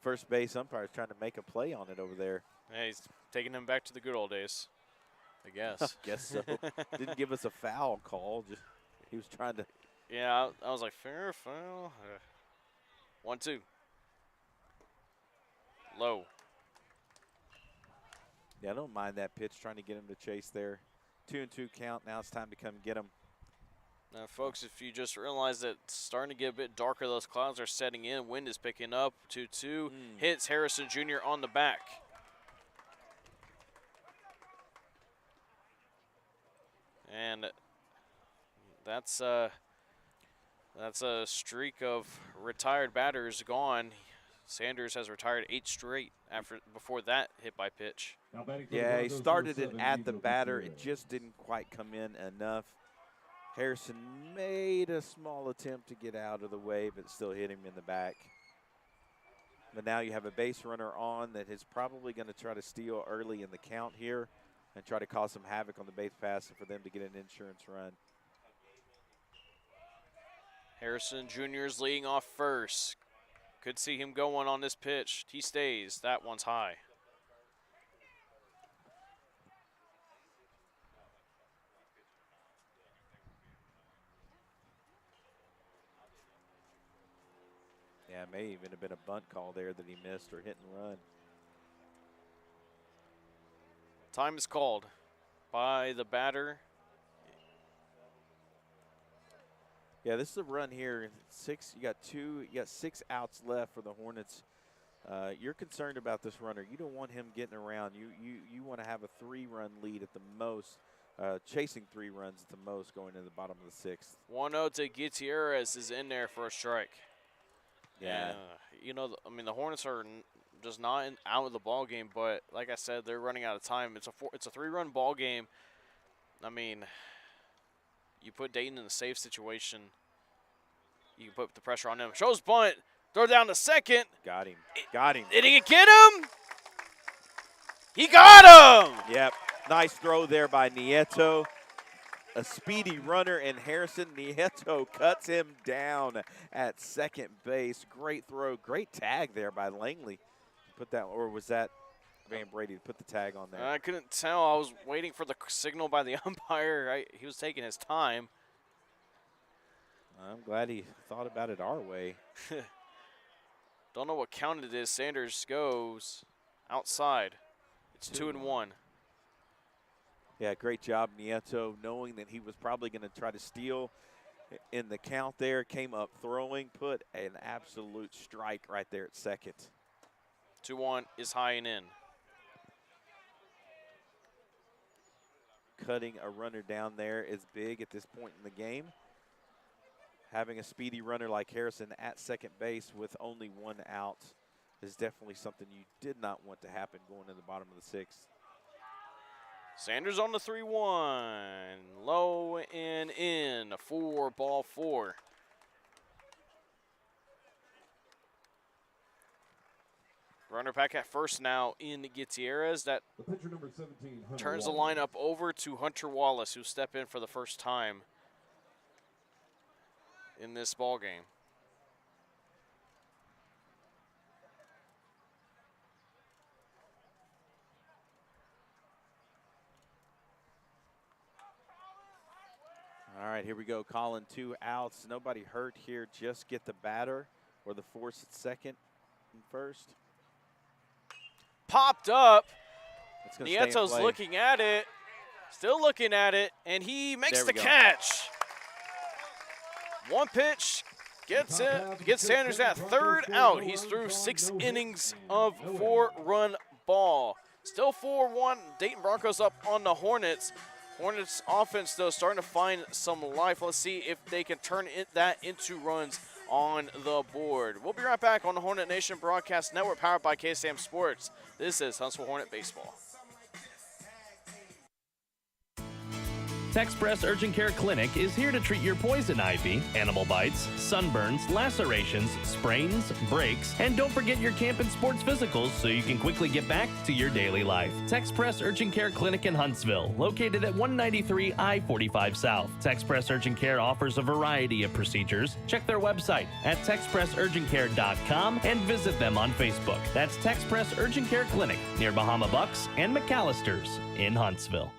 first base umpire's trying to make a play on it over there. Yeah, he's taking him back to the good old days, I guess. Guess so. Didn't give us a foul call. Just he was trying to. Yeah, I was like, fair, foul. 1-2. Low. Yeah, I don't mind that pitch, trying to get him to chase there. 2-2 count. Now it's time to come get him. Now, folks, if you just realize that it's starting to get a bit darker, those clouds are setting in. Wind is picking up. 2-2. Hits Harrison Jr. on the back. And that's a streak of retired batters gone. Sanders has retired 8 straight before that hit by pitch. Yeah, he started it at the batter. It just didn't quite come in enough. Harrison made a small attempt to get out of the way, but still hit him in the back. But now you have a base runner on that is probably going to try to steal early in the count here. and try to cause some havoc on the base pass and for them to get an insurance run. Harrison Jr. is leading off first. Could see him going on this pitch. He stays. That one's high. Yeah, it may even have been a bunt call there that he missed or hit and run. Time is called by the batter. Yeah, this is a run here. You got 6 outs left for the Hornets. You're concerned about this runner. You don't want him getting around. You want to have a 3-run lead at the most, chasing 3 runs at the most going into the bottom of the 6th. 1-0 to Gutierrez is in there for a strike. Yeah. The Hornets are just not out of the ball game, but like I said, they're running out of time. It's a 3-run ball game. I mean, you put Dayton in a safe situation. You put the pressure on him. Shows bunt. Throw down to second. Got him. Did he get him? He got him! Yep. Nice throw there by Nieto. A speedy runner in Harrison. Nieto cuts him down at second base. Great throw. Great tag there by Langley. Put that, or was that Van Brady to put the tag on there? I couldn't tell. I was waiting for the signal by the umpire. He was taking his time. I'm glad he thought about it our way. Don't know what count it is. Sanders goes outside. It's 2-1. Yeah, great job, Nieto, knowing that he was probably going to try to steal in the count there. Came up throwing, put an absolute strike right there at second. 2-1 is high and in. Cutting a runner down there is big at this point in the game. Having a speedy runner like Harrison at second base with only 1 out is definitely something you did not want to happen going in the bottom of the 6th. Sanders on the 3-1. Low and in. 4-4. Runner back at first now in Gutierrez. That The pitcher number 17, Hunter turns the Wallace. lineup over to Hunter Wallace, who stepped in for the first time in this ball game. All right, here we go. Collin, 2 outs. Nobody hurt here. Just get the batter or the force at second and first. Popped up. It's gonna stay in Nieto's play. looking at it. Still looking at it, and he makes There we the go. catch. 1 pitch. Gets Sanders that 3rd out. He's through 6 innings of 4-run ball. Still 4-1. Dayton Broncos up on the Hornets. Hornets offense, though, starting to find some life. Let's see if they can turn that into runs on the board. We'll be right back on the Hornet Nation Broadcast Network, powered by KSAM Sports. This is Huntsville Hornet Baseball. Texpress Urgent Care Clinic is here to treat your poison ivy, animal bites, sunburns, lacerations, sprains, breaks, and don't forget your camp and sports physicals so you can quickly get back to your daily life. Texpress Urgent Care Clinic in Huntsville, located at 193 I-45 South. Texpress Urgent Care offers a variety of procedures. Check their website at texpressurgentcare.com and visit them on Facebook. That's Texpress Urgent Care Clinic near Bahama Bucks and McAllister's in Huntsville.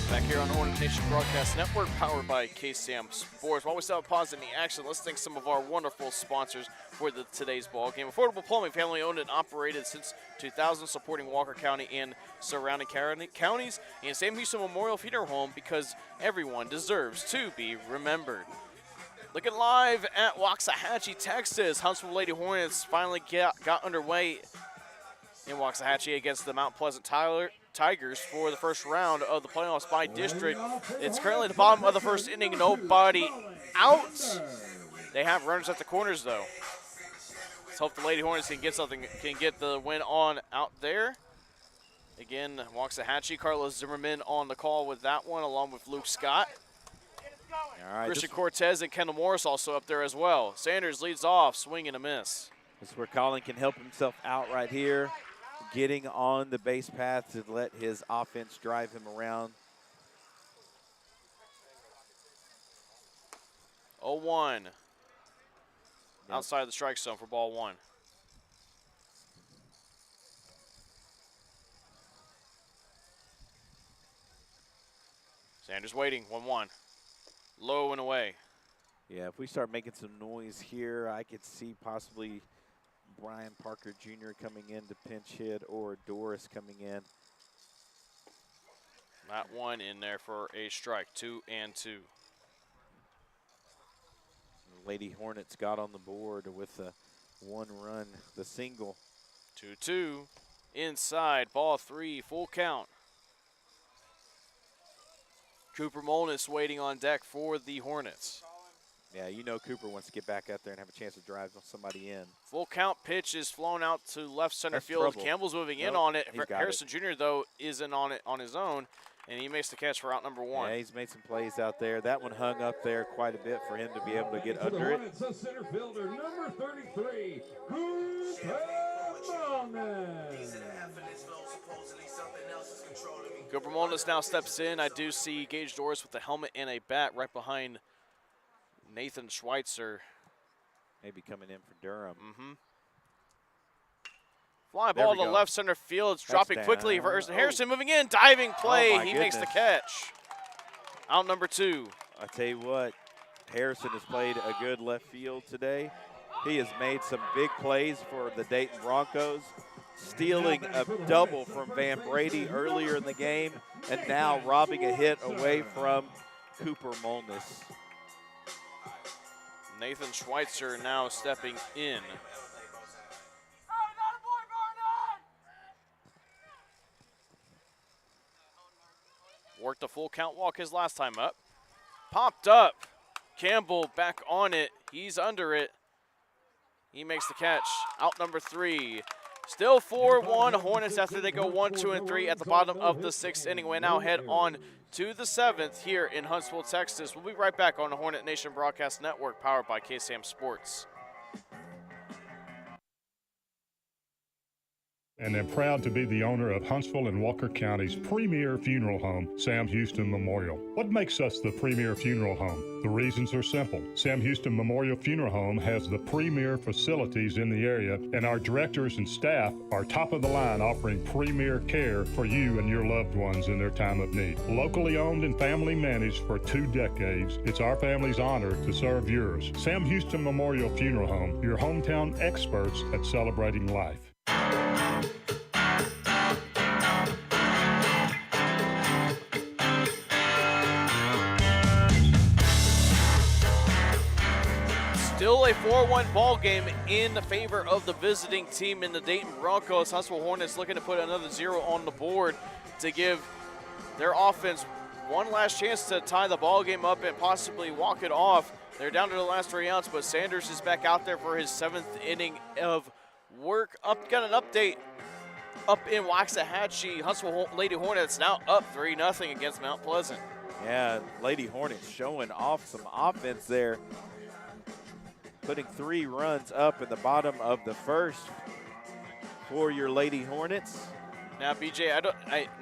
Back here on the Hornet Nation Broadcast Network, powered by KSAM Sports. While we still have pause in the action, let's thank some of our wonderful sponsors for today's ball game. Affordable Plumbing, family owned and operated since 2000, supporting Walker County and surrounding counties, and Sam Houston Memorial Funeral Home, because everyone deserves to be remembered. Looking live at Waxahachie, Texas. Huntsville Lady Hornets finally got underway in Waxahachie against the Mount Pleasant Tigers for the first round of the playoffs by district. It's currently the bottom of the first inning, nobody out. They have runners at the corners, though. Let's hope the Lady Hornets can get the win on out there. Again, Waxahachie, Carlos Zimmerman on the call with that one, along with Luke Scott. All right, Christian Cortez and Kendall Morris also up there as well. Sanders leads off, swing and a miss. this is where Collin can help himself out right here, getting on the base path to let his offense drive him around. 0-1. Outside the strike zone for ball one. Sanders waiting, 1-1. Low and away. Yeah, if we start making some noise here, I could see possibly Brian Parker Jr. coming in to pinch hit or Doris coming in. That one in there for a strike, 2-2. Lady Hornets got on the board with a 1 run, the single. 2-2. Inside, ball 3, full count. Cooper Molness waiting on deck for the Hornets. Yeah, you know Cooper wants to get back out there and have a chance to drive somebody in. Full count pitch is flown out to left center That's field. trouble. Campbell's moving in Nope, on it. he's got Harrison Jr., though, isn't on it on his own, and he makes the catch for out number 1. Yeah, he's made some plays out there. That one hung up there quite a bit for him to be able to get under it. It's a center fielder, number 33, Cooper Molness. Cooper Molness now steps in. I do see Gage Doris with the helmet and a bat right behind Nathan Schweitzer. Maybe coming in for Durham. Fly There ball we to go. left center field. It's dropping Touchdown. quickly for Harrison. Oh. Harrison moving in, diving play. my He makes the goodness. catch. Out number 2. I tell you what, Harrison has played a good left field today. He has made some big plays for the Dayton Broncos, stealing a double from Van Brady earlier in the game, and now robbing a hit away from Cooper Molness. Nathan Schweitzer now stepping in. Worked a full count walk his last time up. Popped up. Campbell back on it. He's under it. He makes the catch. Out number 3. Still 4-1 Hornets after they go 1, 2, and 3 at the bottom of the 6th inning. We now head on to the 7th here in Huntsville, Texas. We'll be right back on the Hornet Nation Broadcast Network powered by KSAM Sports. And am proud to be the owner of Huntsville and Walker County's premier funeral home, Sam Houston Memorial. What makes us the premier funeral home? The reasons are simple. Sam Houston Memorial Funeral Home has the premier facilities in the area, and our directors and staff are top of the line, offering premier care for you and your loved ones in their time of need. Locally owned and family managed for 2 decades, it's our family's honor to serve yours. Sam Houston Memorial Funeral Home, your hometown experts at celebrating life. Still a 4-1 ball game in favor of the visiting team in the Dayton Broncos. Huntsville Hornets looking to put another 0 on the board to give their offense one last chance to tie the ball game up and possibly walk it off. They're down to the last 3 outs, but Sanders is back out there for his 7th inning of work. Got an update up in Waxahachie. Huntsville Lady Hornets now up 3-0 against Mount Pleasant. Yeah, Lady Hornets showing off some offense there, putting 3 runs up in the bottom of the 1st for your Lady Hornets. Now, BJ,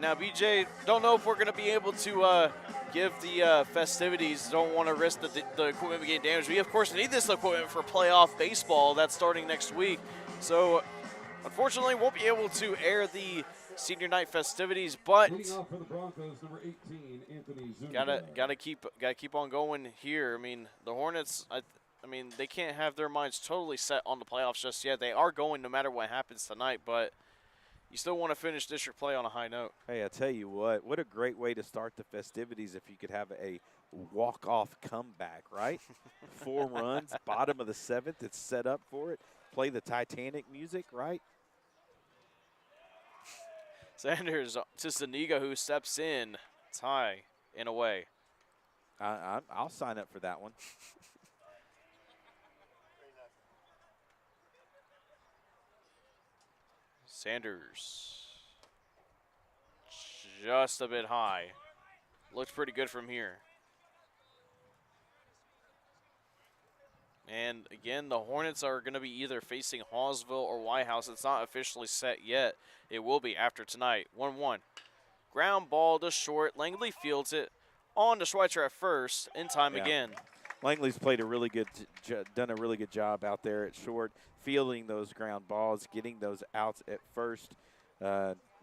BJ, don't know if we're going to be able to give the festivities. Don't want to risk the equipment getting damaged. We, of course, need this equipment for playoff baseball that's starting next week. So, unfortunately, won't be able to air the senior night festivities, but gotta keep on going here. I mean, the Hornets, I mean, they can't have their minds totally set on the playoffs just yet. They are going no matter what happens tonight, but you still want to finish district play on a high note. Hey, I tell you what a great way to start the festivities if you could have a walk-off comeback, right? 4 runs, bottom of the 7th, it's set up for it. Play the Titanic music, right? Sanders to Zuniga, who steps in. It's high and away. I'll sign up for that one. Sanders just a bit high. Looks pretty good from here. And again, the Hornets are going to be either facing Hallsville or White House. It's not officially set yet. It will be after tonight. 1-1. Ground ball to short. Langley fields it on to Schweitzer at first. In time again. Langley's played a really good, done a really good job out there at short, fielding those ground balls, getting those outs at first.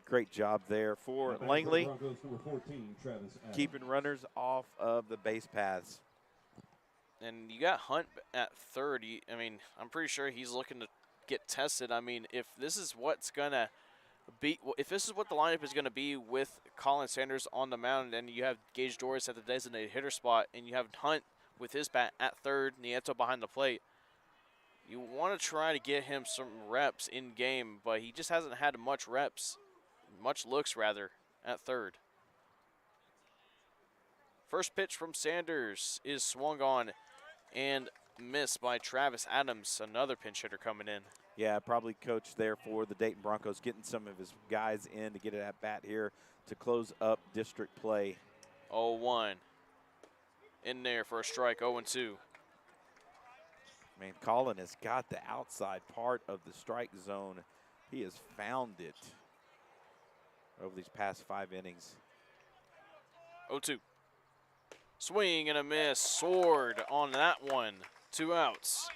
Great job there for Langley, Broncos, number 14, Travis Adams. keeping runners off of the base paths. And you got Hunt at third. I mean, I'm pretty sure he's looking to get tested. I mean, if this is what's going to be, if this is what the lineup is going to be with Collin Sanders on the mound, and you have Gage Doris at the designated hitter spot, and you have Hunt with his bat at third, Nieto behind the plate, you want to try to get him some reps in game, but he just hasn't had much looks rather, at third. First pitch from Sanders is swung on and missed by Travis Adams, another pinch hitter coming in. Yeah, probably coach there for the Dayton Broncos, getting some of his guys in to get it at bat here to close up district play. 0-1. In there for a strike, 0-2. Man, Collin has got the outside part of the strike zone. He has found it over these past 5 innings. 0-2. Swing and a miss. Sword on that one. 2 outs.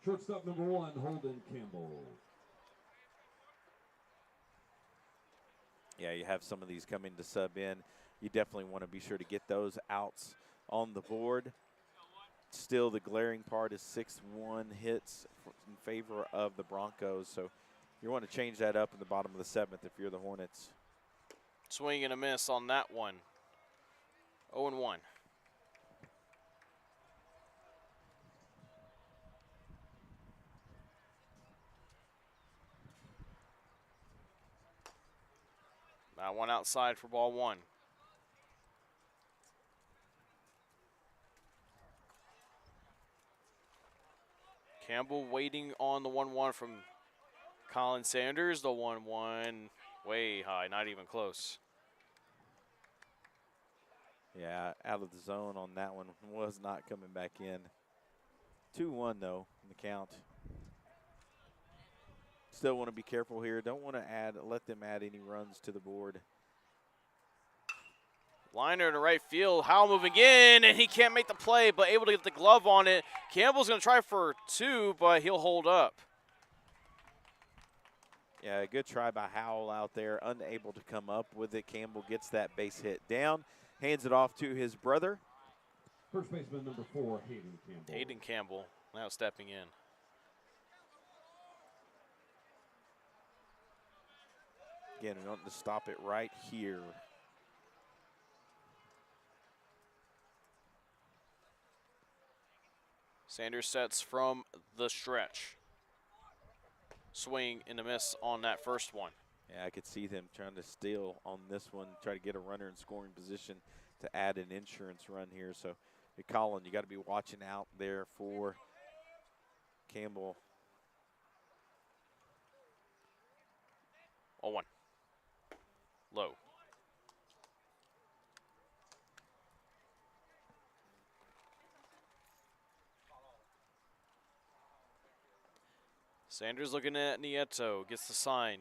Shortstop number 1, Holden Campbell. Yeah, you have some of these coming to sub in. You definitely want to be sure to get those outs on the board. Still, the glaring part is 6-1 hits in favor of the Broncos. So you want to change that up in the bottom of the 7th if you're the Hornets. Swing and a miss on that one. 0-1. That one outside for ball 1. Campbell waiting on the 1-1 from Collin Sanders. The 1-1 way high, not even close. Yeah, out of the zone on that one. Was not coming back in. 2-1 though in the count. Still want to be careful here. Don't want to let them add any runs to the board. Liner to right field. Howell moving in, and he can't make the play, but able to get the glove on it. Campbell's going to try for 2, but he'll hold up. Yeah, a good try by Howell out there. Unable to come up with it. Campbell gets that base hit down. Hands it off to his brother. First baseman number 4, Hayden Campbell. Hayden Campbell now stepping in. Again, we want to stop it right here. Sanders sets from the stretch. Swing and a miss on that first one. Yeah, I could see them trying to steal on this one, try to get a runner in scoring position to add an insurance run here. So, Collin, you got to be watching out there for Campbell. 0-1. Low. Sanders looking at Nieto, gets the sign.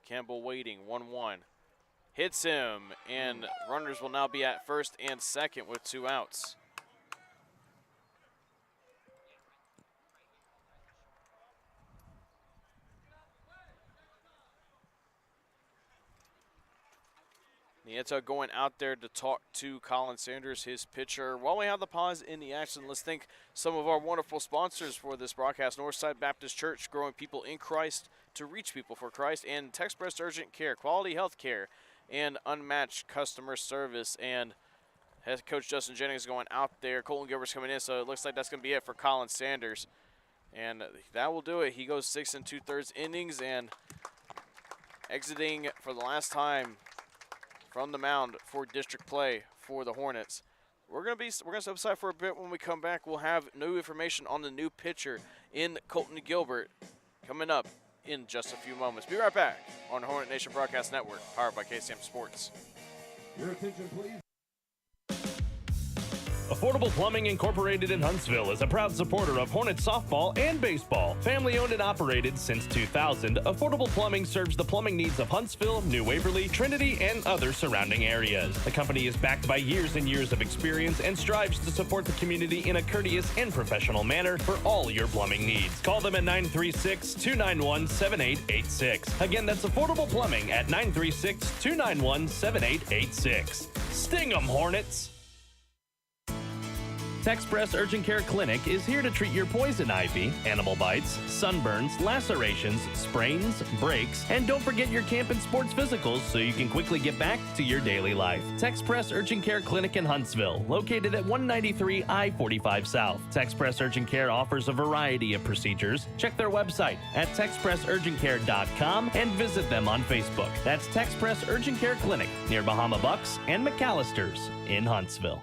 Campbell waiting, 1-1. Hits him, and runners will now be at first and second with 2 outs. Nieto going out there to talk to Collin Sanders, his pitcher. While we have the pause in the action, let's thank some of our wonderful sponsors for this broadcast. Northside Baptist Church, growing people in Christ to reach people for Christ. And Texpress Urgent Care, quality health care, and unmatched customer service. And head coach Justin Jennings going out there. Colton Gilbert's coming in, so it looks like that's going to be it for Collin Sanders. And that will do it. He goes 6 2/3 innings and exiting for the last time from the mound for district play for the Hornets. We're gonna step aside for a bit. When we come back, we'll have new information on the new pitcher in Colton Gilbert coming up in just a few moments. Be right back on the Hornet Nation Broadcast Network, powered by KSAM Sports. Your attention, please. Affordable Plumbing Incorporated in Huntsville is a proud supporter of Hornets softball and baseball. Family owned and operated since 2000, Affordable Plumbing serves the plumbing needs of Huntsville, New Waverly, Trinity, and other surrounding areas. The company is backed by years and years of experience and strives to support the community in a courteous and professional manner for all your plumbing needs. Call them at 936-291-7886. Again, that's Affordable Plumbing at 936-291-7886. Sting 'em, Hornets! Texpress Urgent Care Clinic is here to treat your poison ivy, animal bites, sunburns, lacerations, sprains, breaks, and don't forget your camp and sports physicals so you can quickly get back to your daily life. Texpress Urgent Care Clinic in Huntsville, located at 193 I-45 South. Texpress Urgent Care offers a variety of procedures. Check their website at texpressurgentcare.com and visit them on Facebook. That's Texpress Urgent Care Clinic near Bahama Bucks and McAllister's in Huntsville.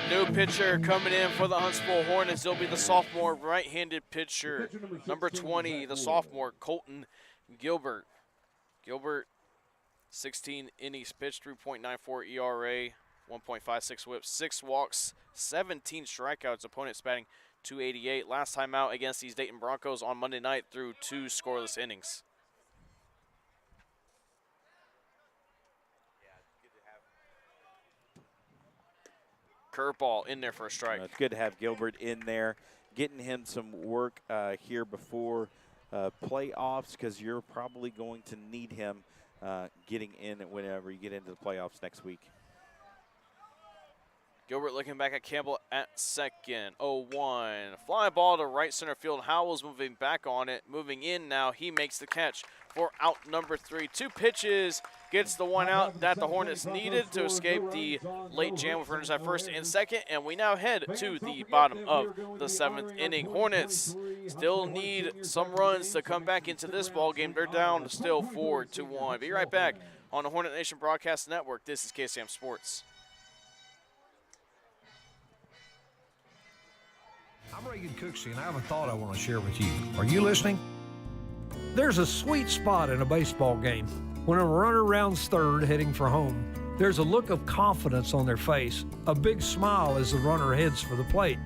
New pitcher coming in for the Huntsville Hornets. He'll be the sophomore right-handed pitcher, number 20, the sophomore, Colton Gilbert. Gilbert, 16 innings pitched, 3.94 ERA, 1.56 whip, 6 walks, 17 strikeouts. Opponents batting .288. Last time out against these Dayton Broncos on Monday night through 2 scoreless innings. Curveball in there for a strike. It's good to have Gilbert in there, getting him some work here before playoffs, because you're probably going to need him getting in whenever you get into the playoffs next week. Gilbert looking back at Campbell at second. 0-1. Fly ball to right center field. Howell's moving back on it. Moving in now. He makes the catch for out number 3. 2 pitches. Gets the one out that the Hornets needed to escape the late jam with runners at first and second. And we now head to the bottom of the 7th inning. Hornets still need some runs to come back into this ball game. They're down still 4-1. Be right back on the Hornet Nation Broadcast Network. This is KSAM Sports. I'm Reagan Cooksey, and I have a thought I want to share with you. Are you listening? There's a sweet spot in a baseball game. When a runner rounds third heading for home, there's a look of confidence on their face, a big smile as the runner heads for the plate.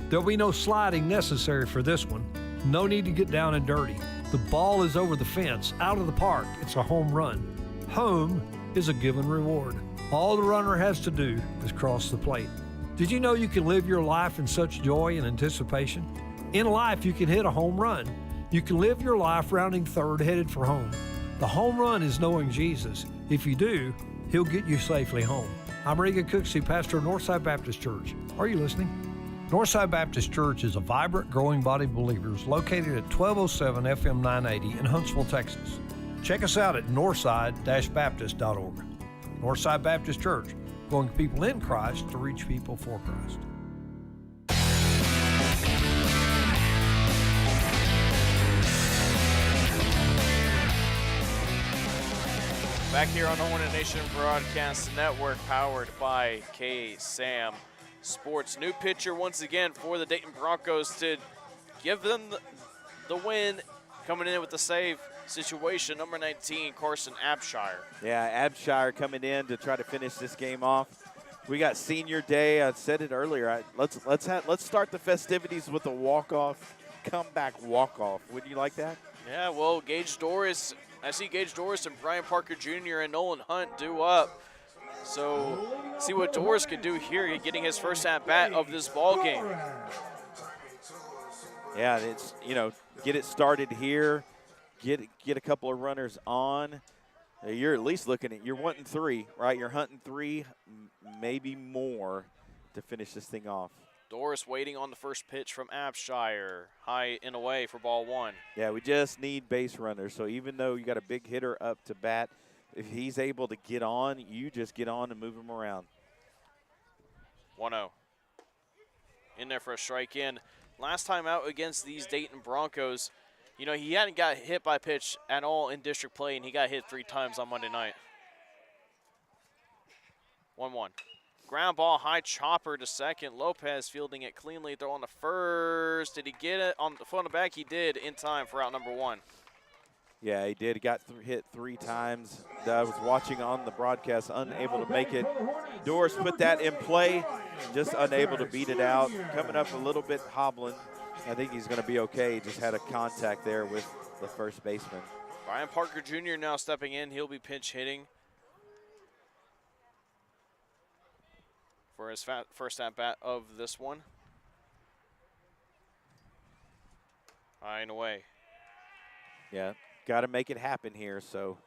There'll be no sliding necessary for this one. No need to get down and dirty. The ball is over the fence, out of the park. It's a home run. Home is a given reward. All the runner has to do is cross the plate. Did you know you can live your life in such joy and anticipation? In life, you can hit a home run. You can live your life rounding third headed for home. The home run is knowing Jesus. If you do, he'll get you safely home. I'm Reagan Cooksey, pastor of Northside Baptist Church. Are you listening? Northside Baptist Church is a vibrant, growing body of believers located at 1207 FM 980 in Huntsville, Texas. Check us out at northside-baptist.org. Northside Baptist Church, going people in Christ to reach people for Christ. Back here on the Hornet Nation Broadcast Network, powered by KSAM Sports. New pitcher once again for the Dayton Broncos to give them the win, coming in with the save situation, number 19, Carson Abshire. Yeah, Abshire coming in to try to finish this game off. We got senior day. I said it earlier. Let's start the festivities with a walk-off, comeback walk-off. Wouldn't you like that? Yeah, well, Gage Doris, I see Gage Doris and Brian Parker Jr. and Nolan Hunt due up. So see what Doris could do here, getting his first at-bat of this ball game. Yeah, it's, get it started here. Get a couple of runners on. You're at least looking at, you're wanting 3, right? You're hunting 3, maybe more to finish this thing off. Doris waiting on the first pitch from Abshire. High and away for ball 1. Yeah, we just need base runners. So even though you got a big hitter up to bat, if he's able to get on, you just get on and move him around. 1-0. In there for a strike in. Last time out against these Dayton Broncos, he hadn't got hit by pitch at all in district play, and he got hit 3 times on Monday night. 1-1. Ground ball, high chopper to second. Lopez fielding it cleanly. Throw on the first. Did he get it on the foot on the back? He did in time for out number 1. Yeah, he did. He got hit 3 times. I was watching on the broadcast, unable to make it. Doris put that in play, just unable to beat it out. Coming up a little bit hobbling. I think he's going to be okay. He just had a contact there with the first baseman. Brian Parker Jr. now stepping in. He'll be pinch hitting for his first at-bat of this one. High and away. Yeah, got to make it happen here. So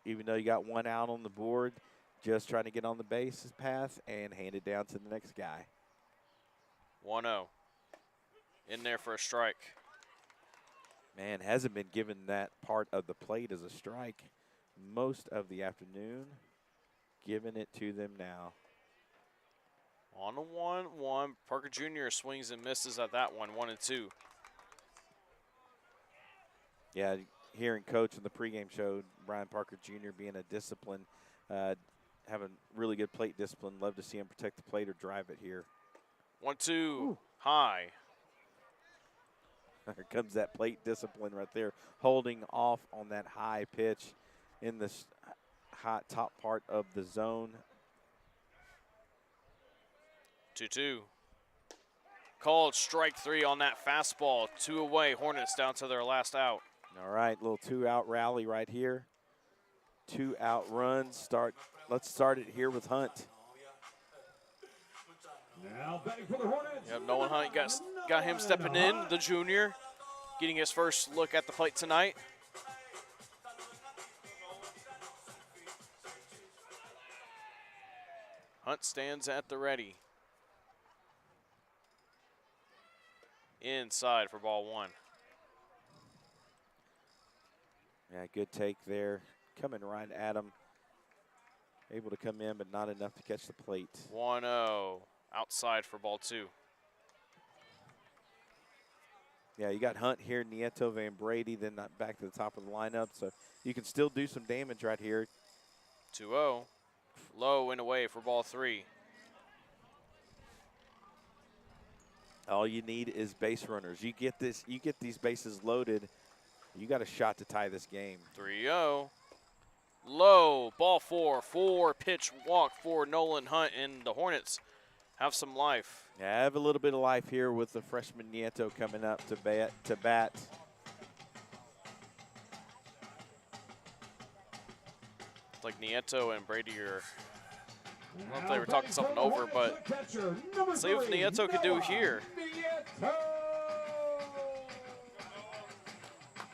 even though you got 1 out on the board, just trying to get on the base path and hand it down to the next guy. 1-0. In there for a strike. Man, hasn't been given that part of the plate as a strike most of the afternoon. Giving it to them now. On a 1-1. Parker Jr. swings and misses at that one. 1-2. Yeah, hearing Coach in the pregame show, Brian Parker Jr. being a discipline, having really good plate discipline. Love to see him protect the plate or drive it here. 1-2. High. Here comes that plate discipline right there, holding off on that high pitch in the hot top part of the zone. 2-2. Called strike 3 on that fastball. 2 away. Hornets down to their last out. All right, little 2-out rally right here. 2-out runs. Let's start it here with Hunt. Now batting for the Hornets. Yep, Nolan Hunt got him stepping in, the junior, getting his first look at the plate tonight. Hunt stands at the ready. Inside for ball 1. Yeah, good take there. Coming right at him. Able to come in, but not enough to catch the plate. 1-0. Outside for ball 2. Yeah, you got Hunt here, Nieto, Van Brady, then not back to the top of the lineup. So you can still do some damage right here. 2-0. Low and away for ball 3. All you need is base runners. You get these bases loaded, you got a shot to tie this game. 3-0. Low, ball 4. 4-pitch walk for Nolan Hunt, and the Hornets have some life. Yeah, I have a little bit of life here with the freshman Nieto coming up to bat. It's like Nieto and Brady are, I don't know if they were talking something over, but see if Nieto could do here.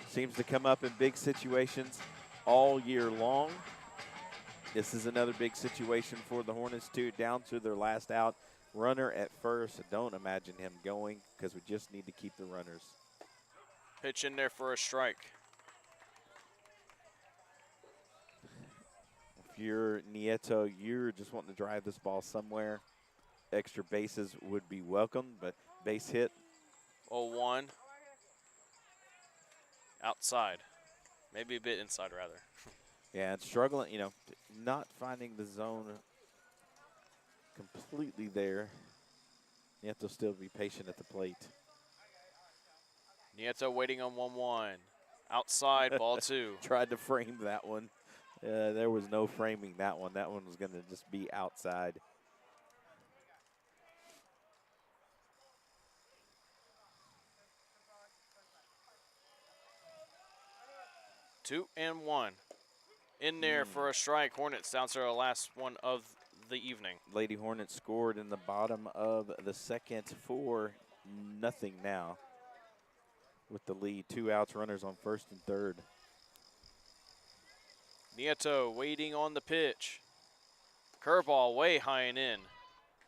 Seems to come up in big situations all year long. This is another big situation for the Hornets too, down to their last out. Runner at first. I don't imagine him going because we just need to keep the runners. Pitch in there for a strike. If you're Nieto, you're just wanting to drive this ball somewhere. Extra bases would be welcome, but base hit. 0-1. Outside. Maybe a bit inside, rather. Yeah, and struggling, not finding the zone completely there. You have to still be patient at the plate. Nieto waiting on 1-1. Outside, ball 2. Tried to frame that one. There was no framing that one. That one was going to just be outside. Two and 1. In there for a strike. Hornets down to our last one of the evening. Lady Hornets scored in the bottom of the second for nothing now with the lead. 2 outs, runners on first and third. Nieto waiting on the pitch. Curveball way high and in.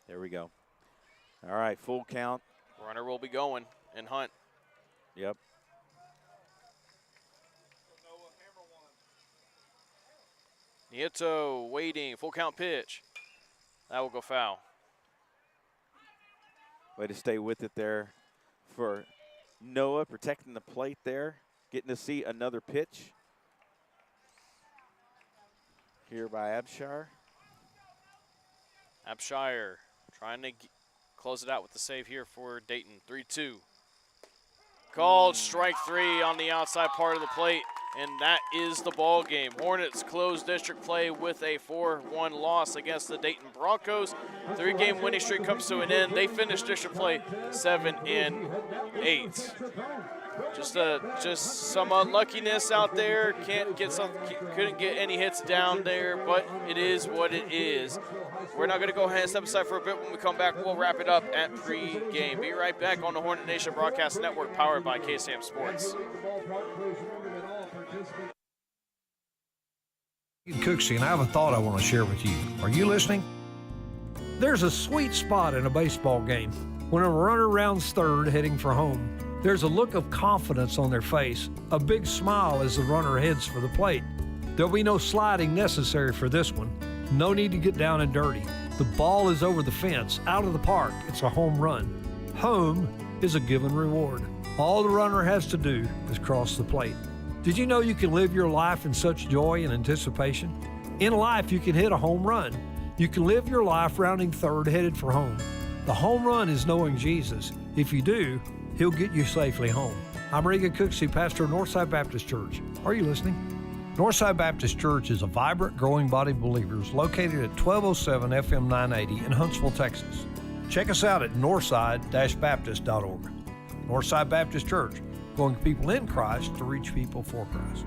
There we go. All right, full count. Runner will be going, and Hunt. Yep. Nieto waiting, full count pitch. That will go foul. Way to stay with it there for Noah, protecting the plate there. Getting to see another pitch here by Abshire. Abshire trying to close it out with the save here for Dayton. 3-2. Called strike 3 on the outside part of the plate, and that is the ball game. Hornets close district play with a 4-1 loss against the Dayton Broncos. 3-game winning streak comes to an end. They finished district play 7-8. Just some unluckiness out there. Couldn't get any hits down there, but it is what it is. We're not going to go ahead and step aside for a bit. When we come back, we'll wrap it up at pre-game. Be right back on the Hornet Nation Broadcast Network, powered by KSAM Sports. Cooksey, and I have a thought I want to share with you. Are you listening? There's a sweet spot in a baseball game when a runner rounds third heading for home. There's a look of confidence on their face, a big smile as the runner heads for the plate. There'll be no sliding necessary for this one. No need to get down and dirty. The ball is over the fence, out of the park. It's a home run. Home is a given reward. All the runner has to do is cross the plate. Did you know you can live your life in such joy and anticipation? In life, you can hit a home run. You can live your life rounding third headed for home. The home run is knowing Jesus. If you do, He'll get you safely home. I'm Regan Cooksey, pastor of Northside Baptist Church. Are you listening? Northside Baptist Church is a vibrant, growing body of believers located at 1207 FM 980 in Huntsville, Texas. Check us out at northside-baptist.org. Northside Baptist Church, going people in Christ to reach people for Christ.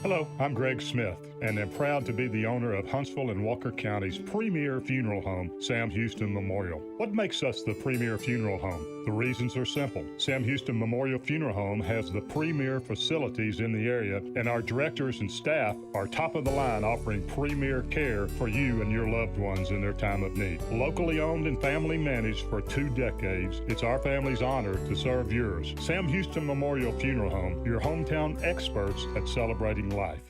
Hello, I'm Greg Smith, and am proud to be the owner of Huntsville and Walker County's premier funeral home, Sam Houston Memorial. What makes us the premier funeral home? The reasons are simple. Sam Houston Memorial Funeral Home has the premier facilities in the area, and our directors and staff are top of the line, offering premier care for you and your loved ones in their time of need. Locally owned and family managed for 2 decades, it's our family's honor to serve yours. Sam Houston Memorial Funeral Home, your hometown experts at celebrating life.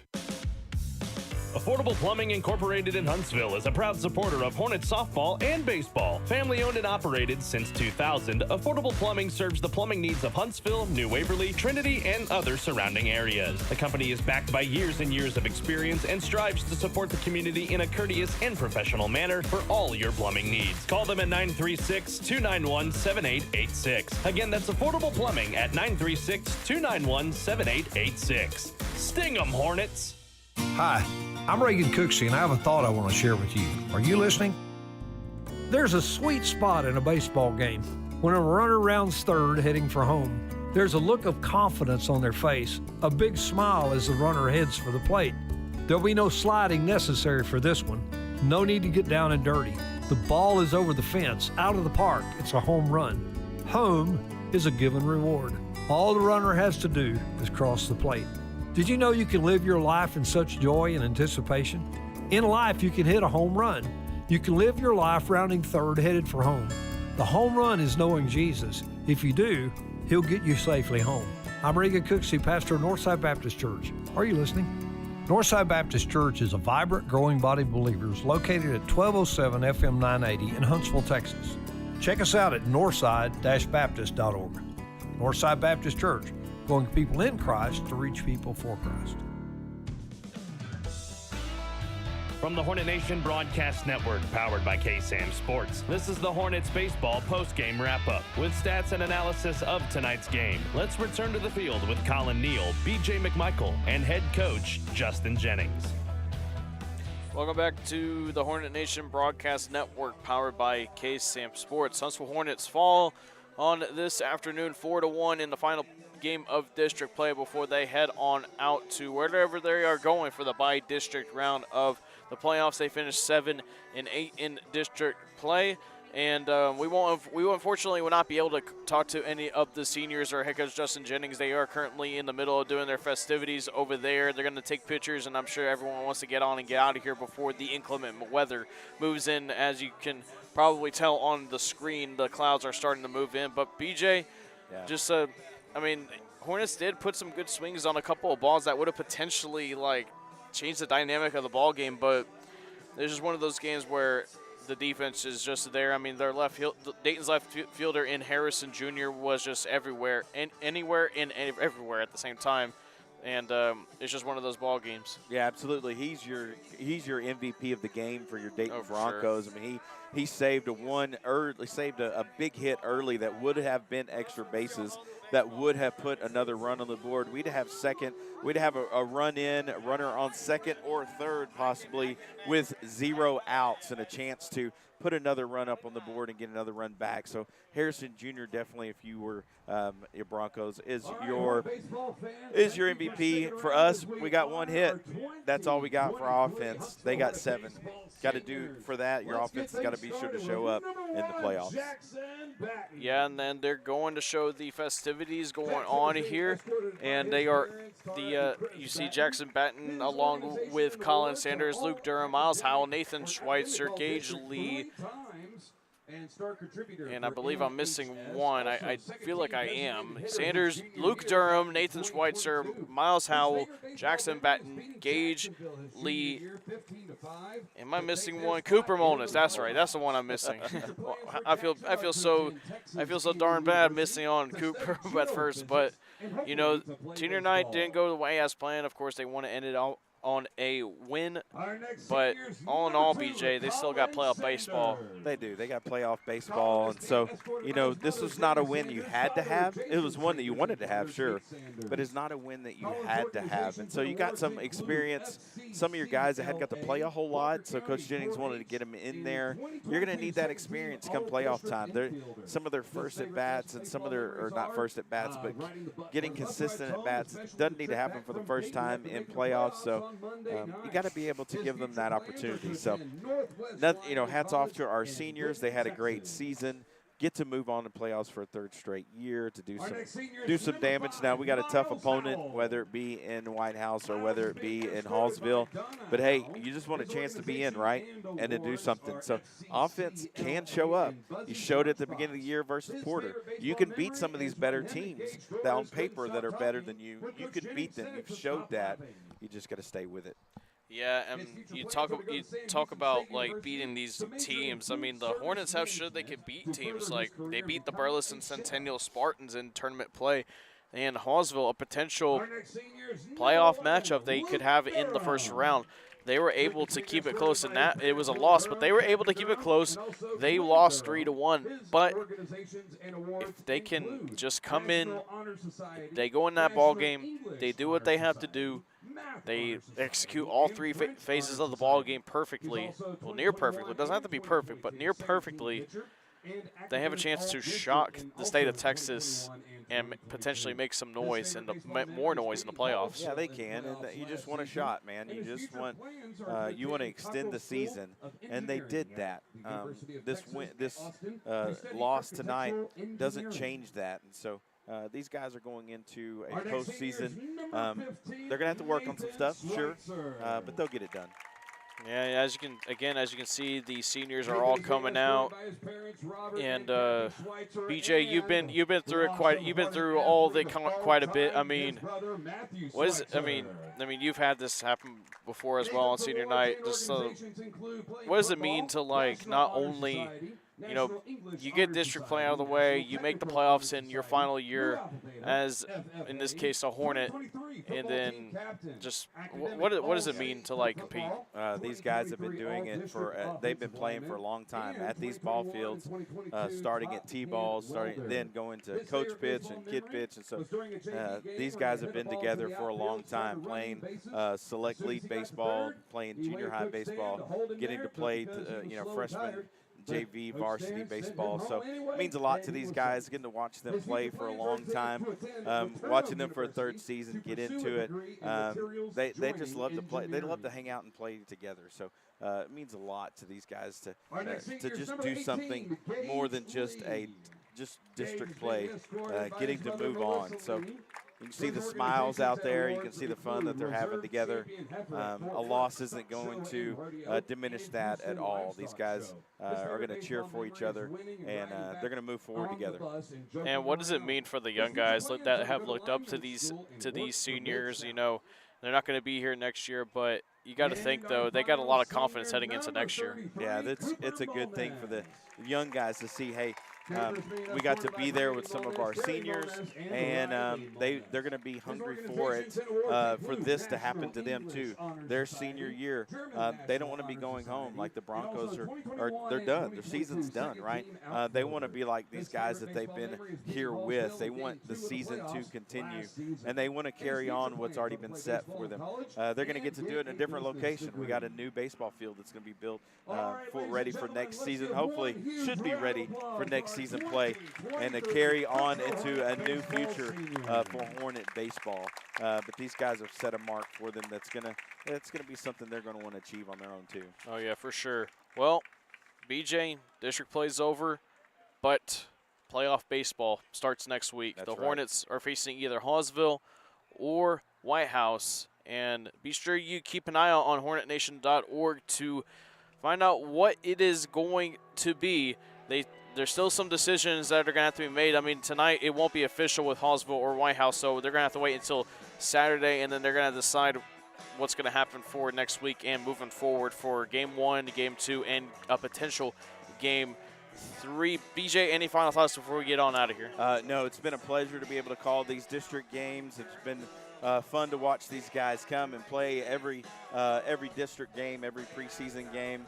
Affordable Plumbing Incorporated in Huntsville is a proud supporter of Hornet softball and baseball. Family owned and operated since 2000, Affordable Plumbing serves the plumbing needs of Huntsville, New Waverly, Trinity, and other surrounding areas. The company is backed by years and years of experience and strives to support the community in a courteous and professional manner for all your plumbing needs. Call them at 936-291-7886. Again, that's Affordable Plumbing at 936-291-7886. Sting 'em, Hornets! Hi, I'm Regan Cooksey, and I have a thought I want to share with you. Are you listening? There's a sweet spot in a baseball game when a runner rounds third heading for home. There's a look of confidence on their face, a big smile as the runner heads for the plate. There'll be no sliding necessary for this one. No need to get down and dirty. The ball is over the fence, out of the park. It's a home run. Home is a given reward. All the runner has to do is cross the plate. Did you know you can live your life in such joy and anticipation? In life, you can hit a home run. You can live your life rounding third headed for home. The home run is knowing Jesus. If you do, He'll get you safely home. I'm Regan Cooksey, pastor of Northside Baptist Church. Are you listening? Northside Baptist Church is a vibrant, growing body of believers located at 1207 FM 980 in Huntsville, Texas. Check us out at northside-baptist.org. Northside Baptist Church, going people in Christ to reach people for Christ. From the Hornet Nation Broadcast Network, powered by KSAM Sports, this is the Hornets baseball post-game wrap-up. With stats and analysis of tonight's game, let's return to the field with Collin, Neill, BJ McMichael, and head coach Justin Jennings. Welcome back to the Hornet Nation Broadcast Network, powered by KSAM Sports. Huntsville Hornets fall on this afternoon 4-1 in the final game of district play before they head on out to wherever they are going for the bi-district round of the playoffs. They finished 7-8 in district play, and we unfortunately will not be able to talk to any of the seniors or head coach Justin Jennings. They are currently in the middle of doing their festivities over there. They're going to take pictures, and I'm sure everyone wants to get on and get out of here before the inclement weather moves in. As you can probably tell on the screen, the clouds are starting to move in. But BJ, just Hornets did put some good swings on a couple of balls that would have potentially changed the dynamic of the ball game, but it's just one of those games where the defense is just there. I mean, their Dayton's left fielder in Harrison Jr. was just everywhere and anywhere and everywhere at the same time, and it's just one of those ball games. Yeah, absolutely. He's your MVP of the game for your Dayton Broncos. Sure. I mean, he saved a big hit early that would have been extra bases that would have put another run on the board. We'd have second. We'd have a run in, a runner on second or third possibly with 0 outs and a chance to put another run up on the board and get another run back. So Harrison Jr. definitely, if you were your Broncos, is your MVP. For us, we got 1 hit. That's all we got for offense. They got 7. Got to do for that. Your offense has got to be sure to show up in the playoffs. Yeah, and then they're going to show the festivities going on here, and they are you see Jackson Batten along with Collin Sanders, Luke Durham, Miles Howell, Nathan Schweitzer, Gage Lee, and I believe I'm missing one. I feel like I am. Sanders, Luke Durham, Nathan Schweitzer, Miles Howell, Jackson Batten, Gage Lee. Am I missing one? Cooper Molness. That's right. That's the one I'm missing. I feel so darn bad missing on Cooper at first, but you know, senior night didn't go the way as planned. Of course, they want to end it out on a win, but all in all, BJ, they still got playoff baseball. They do. They got playoff baseball, and so, you know, this was not a win you had to have. It was one that you wanted to have, sure, but it's not a win that you had to have. And so you got some experience. Some of your guys that had got to play a whole lot, so Coach Jennings wanted to get them in there. You're going to need that experience come playoff time. Some of their first at-bats and some of their, or not first at-bats, but getting consistent at-bats doesn't need to happen for the first time in playoffs, so you got to be able to give them that opportunity. So, you know, hats off to our seniors. They had a great season. Get to move on to playoffs for a 3rd straight year to do some damage. Now we got a tough opponent, whether it be in White House or whether it be in Hallsville. But hey, you just want a chance to be in, right, and to do something. So offense can show up. You showed it at the beginning of the year versus Porter. You can beat some of these better teams that on paper that are better than you. You can beat them. You've showed that. You just got to stay with it. Yeah, and you talk about like beating these teams. I mean, the Hornets have showed they could beat teams. Like they beat the Burleson Centennial Spartans in tournament play, and Hallsville, a potential playoff matchup they could have in the first round. They were able to keep it close, and that it was a loss, but they were able to keep it close. They lost 3-1, but if they can just come in, they go in that ball game, they do what they have to do. They execute all 3 phases of the ball game perfectly. Well, near perfectly. It doesn't have to be perfect, but near perfectly. They have a chance to shock the state of Texas and potentially make some noise and more noise in the playoffs. Yeah, they can, and you just want a shot, man. You just want you want to extend the season, and they did that. This loss tonight doesn't change that, and so. These guys are going into a postseason. They're going to have to work on some stuff, sure, but they'll get it done. Yeah, as you can see, the seniors are all coming out, and BJ, you've been through it quite a bit. I mean, what is it? I mean, you've had this happen before as well on senior night. Just what does it mean to like not only, you know, you get district play out of the way, you make the playoffs in your final year as, in this case, a Hornet, and then just what does it mean to, like, compete? These guys have been doing it for they've been playing for a long time at these ball fields, starting at T-balls, then going to coach pitch and kid pitch, and so these guys have been together for a long time, playing select league baseball, playing junior high baseball, getting to play, freshman JV varsity baseball. So it means a lot to these guys, getting to watch them play for a long time, watching them for a 3rd season, get into it. They just love to play. They love to hang out and play together. So it means a lot to these guys to just do something more than just district play, getting to move on. So you can see the smiles out there. You can see the fun that they're having together. A loss isn't going to diminish that at all. These guys are going to cheer for each other, and they're going to move forward together. And what does it mean for the young guys that have looked up to these seniors? You know, they're not going to be here next year, but you got to think, though, they got a lot of confidence heading into next year. Yeah, it's a good thing for the young guys to see, hey, we got to be there with some of our seniors, and they're going to be hungry for it, for this to happen to them too. Their senior year, they don't want to be going home like the Broncos they're done. Their season's done, right? They want to be like these guys that they've been here with. They want the season to continue, and they want to carry on what's already been set for them. They're going to get to do it in a different location. We got a new baseball field that's going to be built ready for next season. Hopefully, should be ready for next season play, and to carry on into a new future for Hornet baseball. But these guys have set a mark for them that's gonna be something they're going to want to achieve on their own too. Oh yeah, for sure. Well, BJ, district play's over, but playoff baseball starts next week. That's the right. Hornets are facing either Hawesville or White House, and be sure you keep an eye out on HornetNation.org to find out what it is going to be. There's still some decisions that are going to have to be made. I mean, tonight it won't be official with Hawesville or White House, so they're going to have to wait until Saturday, and then they're going to decide what's going to happen for next week and moving forward for Game 1, Game 2, and a potential Game 3. BJ, any final thoughts before we get on out of here? No, it's been a pleasure to be able to call these district games. It's been fun to watch these guys come and play every district game, every preseason game.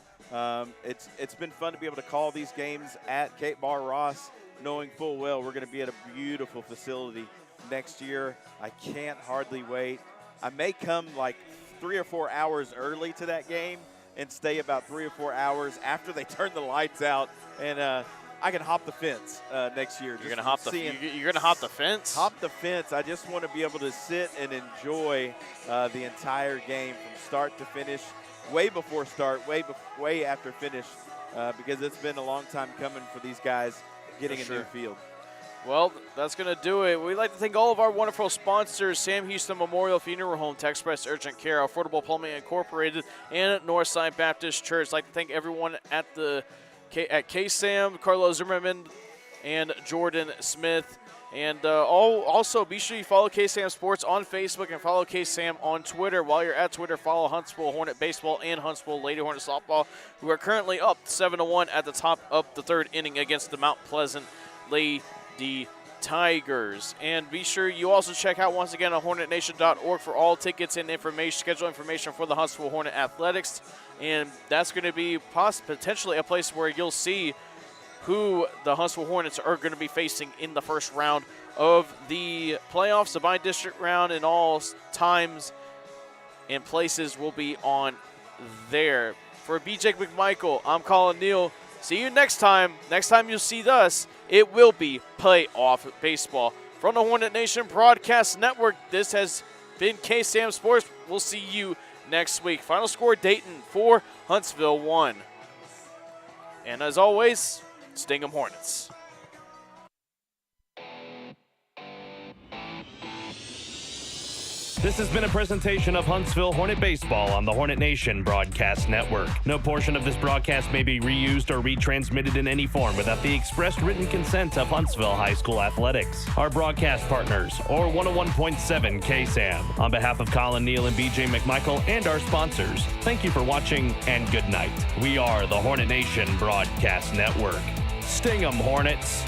It's been fun to be able to call these games at Barr Ross, knowing full well we're going to be at a beautiful facility next year. I can't hardly wait. I may come like 3 or 4 hours early to that game and stay about 3 or 4 hours after they turn the lights out, and I can hop the fence next year. You're gonna hop the fence? Hop the fence. I just want to be able to sit and enjoy the entire game from start to finish, way before start, way after finish, because it's been a long time coming for these guys getting a new field. Well, that's going to do it. We'd like to thank all of our wonderful sponsors: Sam Houston Memorial Funeral Home, Texpress Urgent Care, Affordable Plumbing Incorporated, and Northside Baptist Church. I'd like to thank everyone at KSAM, Carlos Zimmerman, and Jordan Smith. And also, be sure you follow KSAM Sports on Facebook and follow KSAM on Twitter. While you're at Twitter, follow Huntsville Hornet Baseball and Huntsville Lady Hornet Softball, who are currently up 7-1 at the top of the third inning against the Mount Pleasant Lady Tigers. And be sure you also check out once again on HornetNation.org for all tickets and information, schedule information for the Huntsville Hornet Athletics. And that's going to be potentially a place where you'll see who the Huntsville Hornets are going to be facing in the first round of the playoffs. The by-district round and all times and places will be on there. For BJ McMichael, I'm Collin Neill. See you next time. Next time you'll see us, it will be playoff baseball. From the Hornet Nation Broadcast Network, this has been KSAM Sports. We'll see you next week. Final score, Dayton 4, Huntsville 1. And as always, Sting 'em Hornets. This has been a presentation of Huntsville Hornet Baseball on the Hornet Nation Broadcast Network. No portion of this broadcast may be reused or retransmitted in any form without the expressed written consent of Huntsville High School Athletics, our broadcast partners, or 101.7 KSAM. On behalf of Collin, Neill, and BJ McMichael and our sponsors, thank you for watching and good night. We are the Hornet Nation Broadcast Network. Sting 'em, Hornets.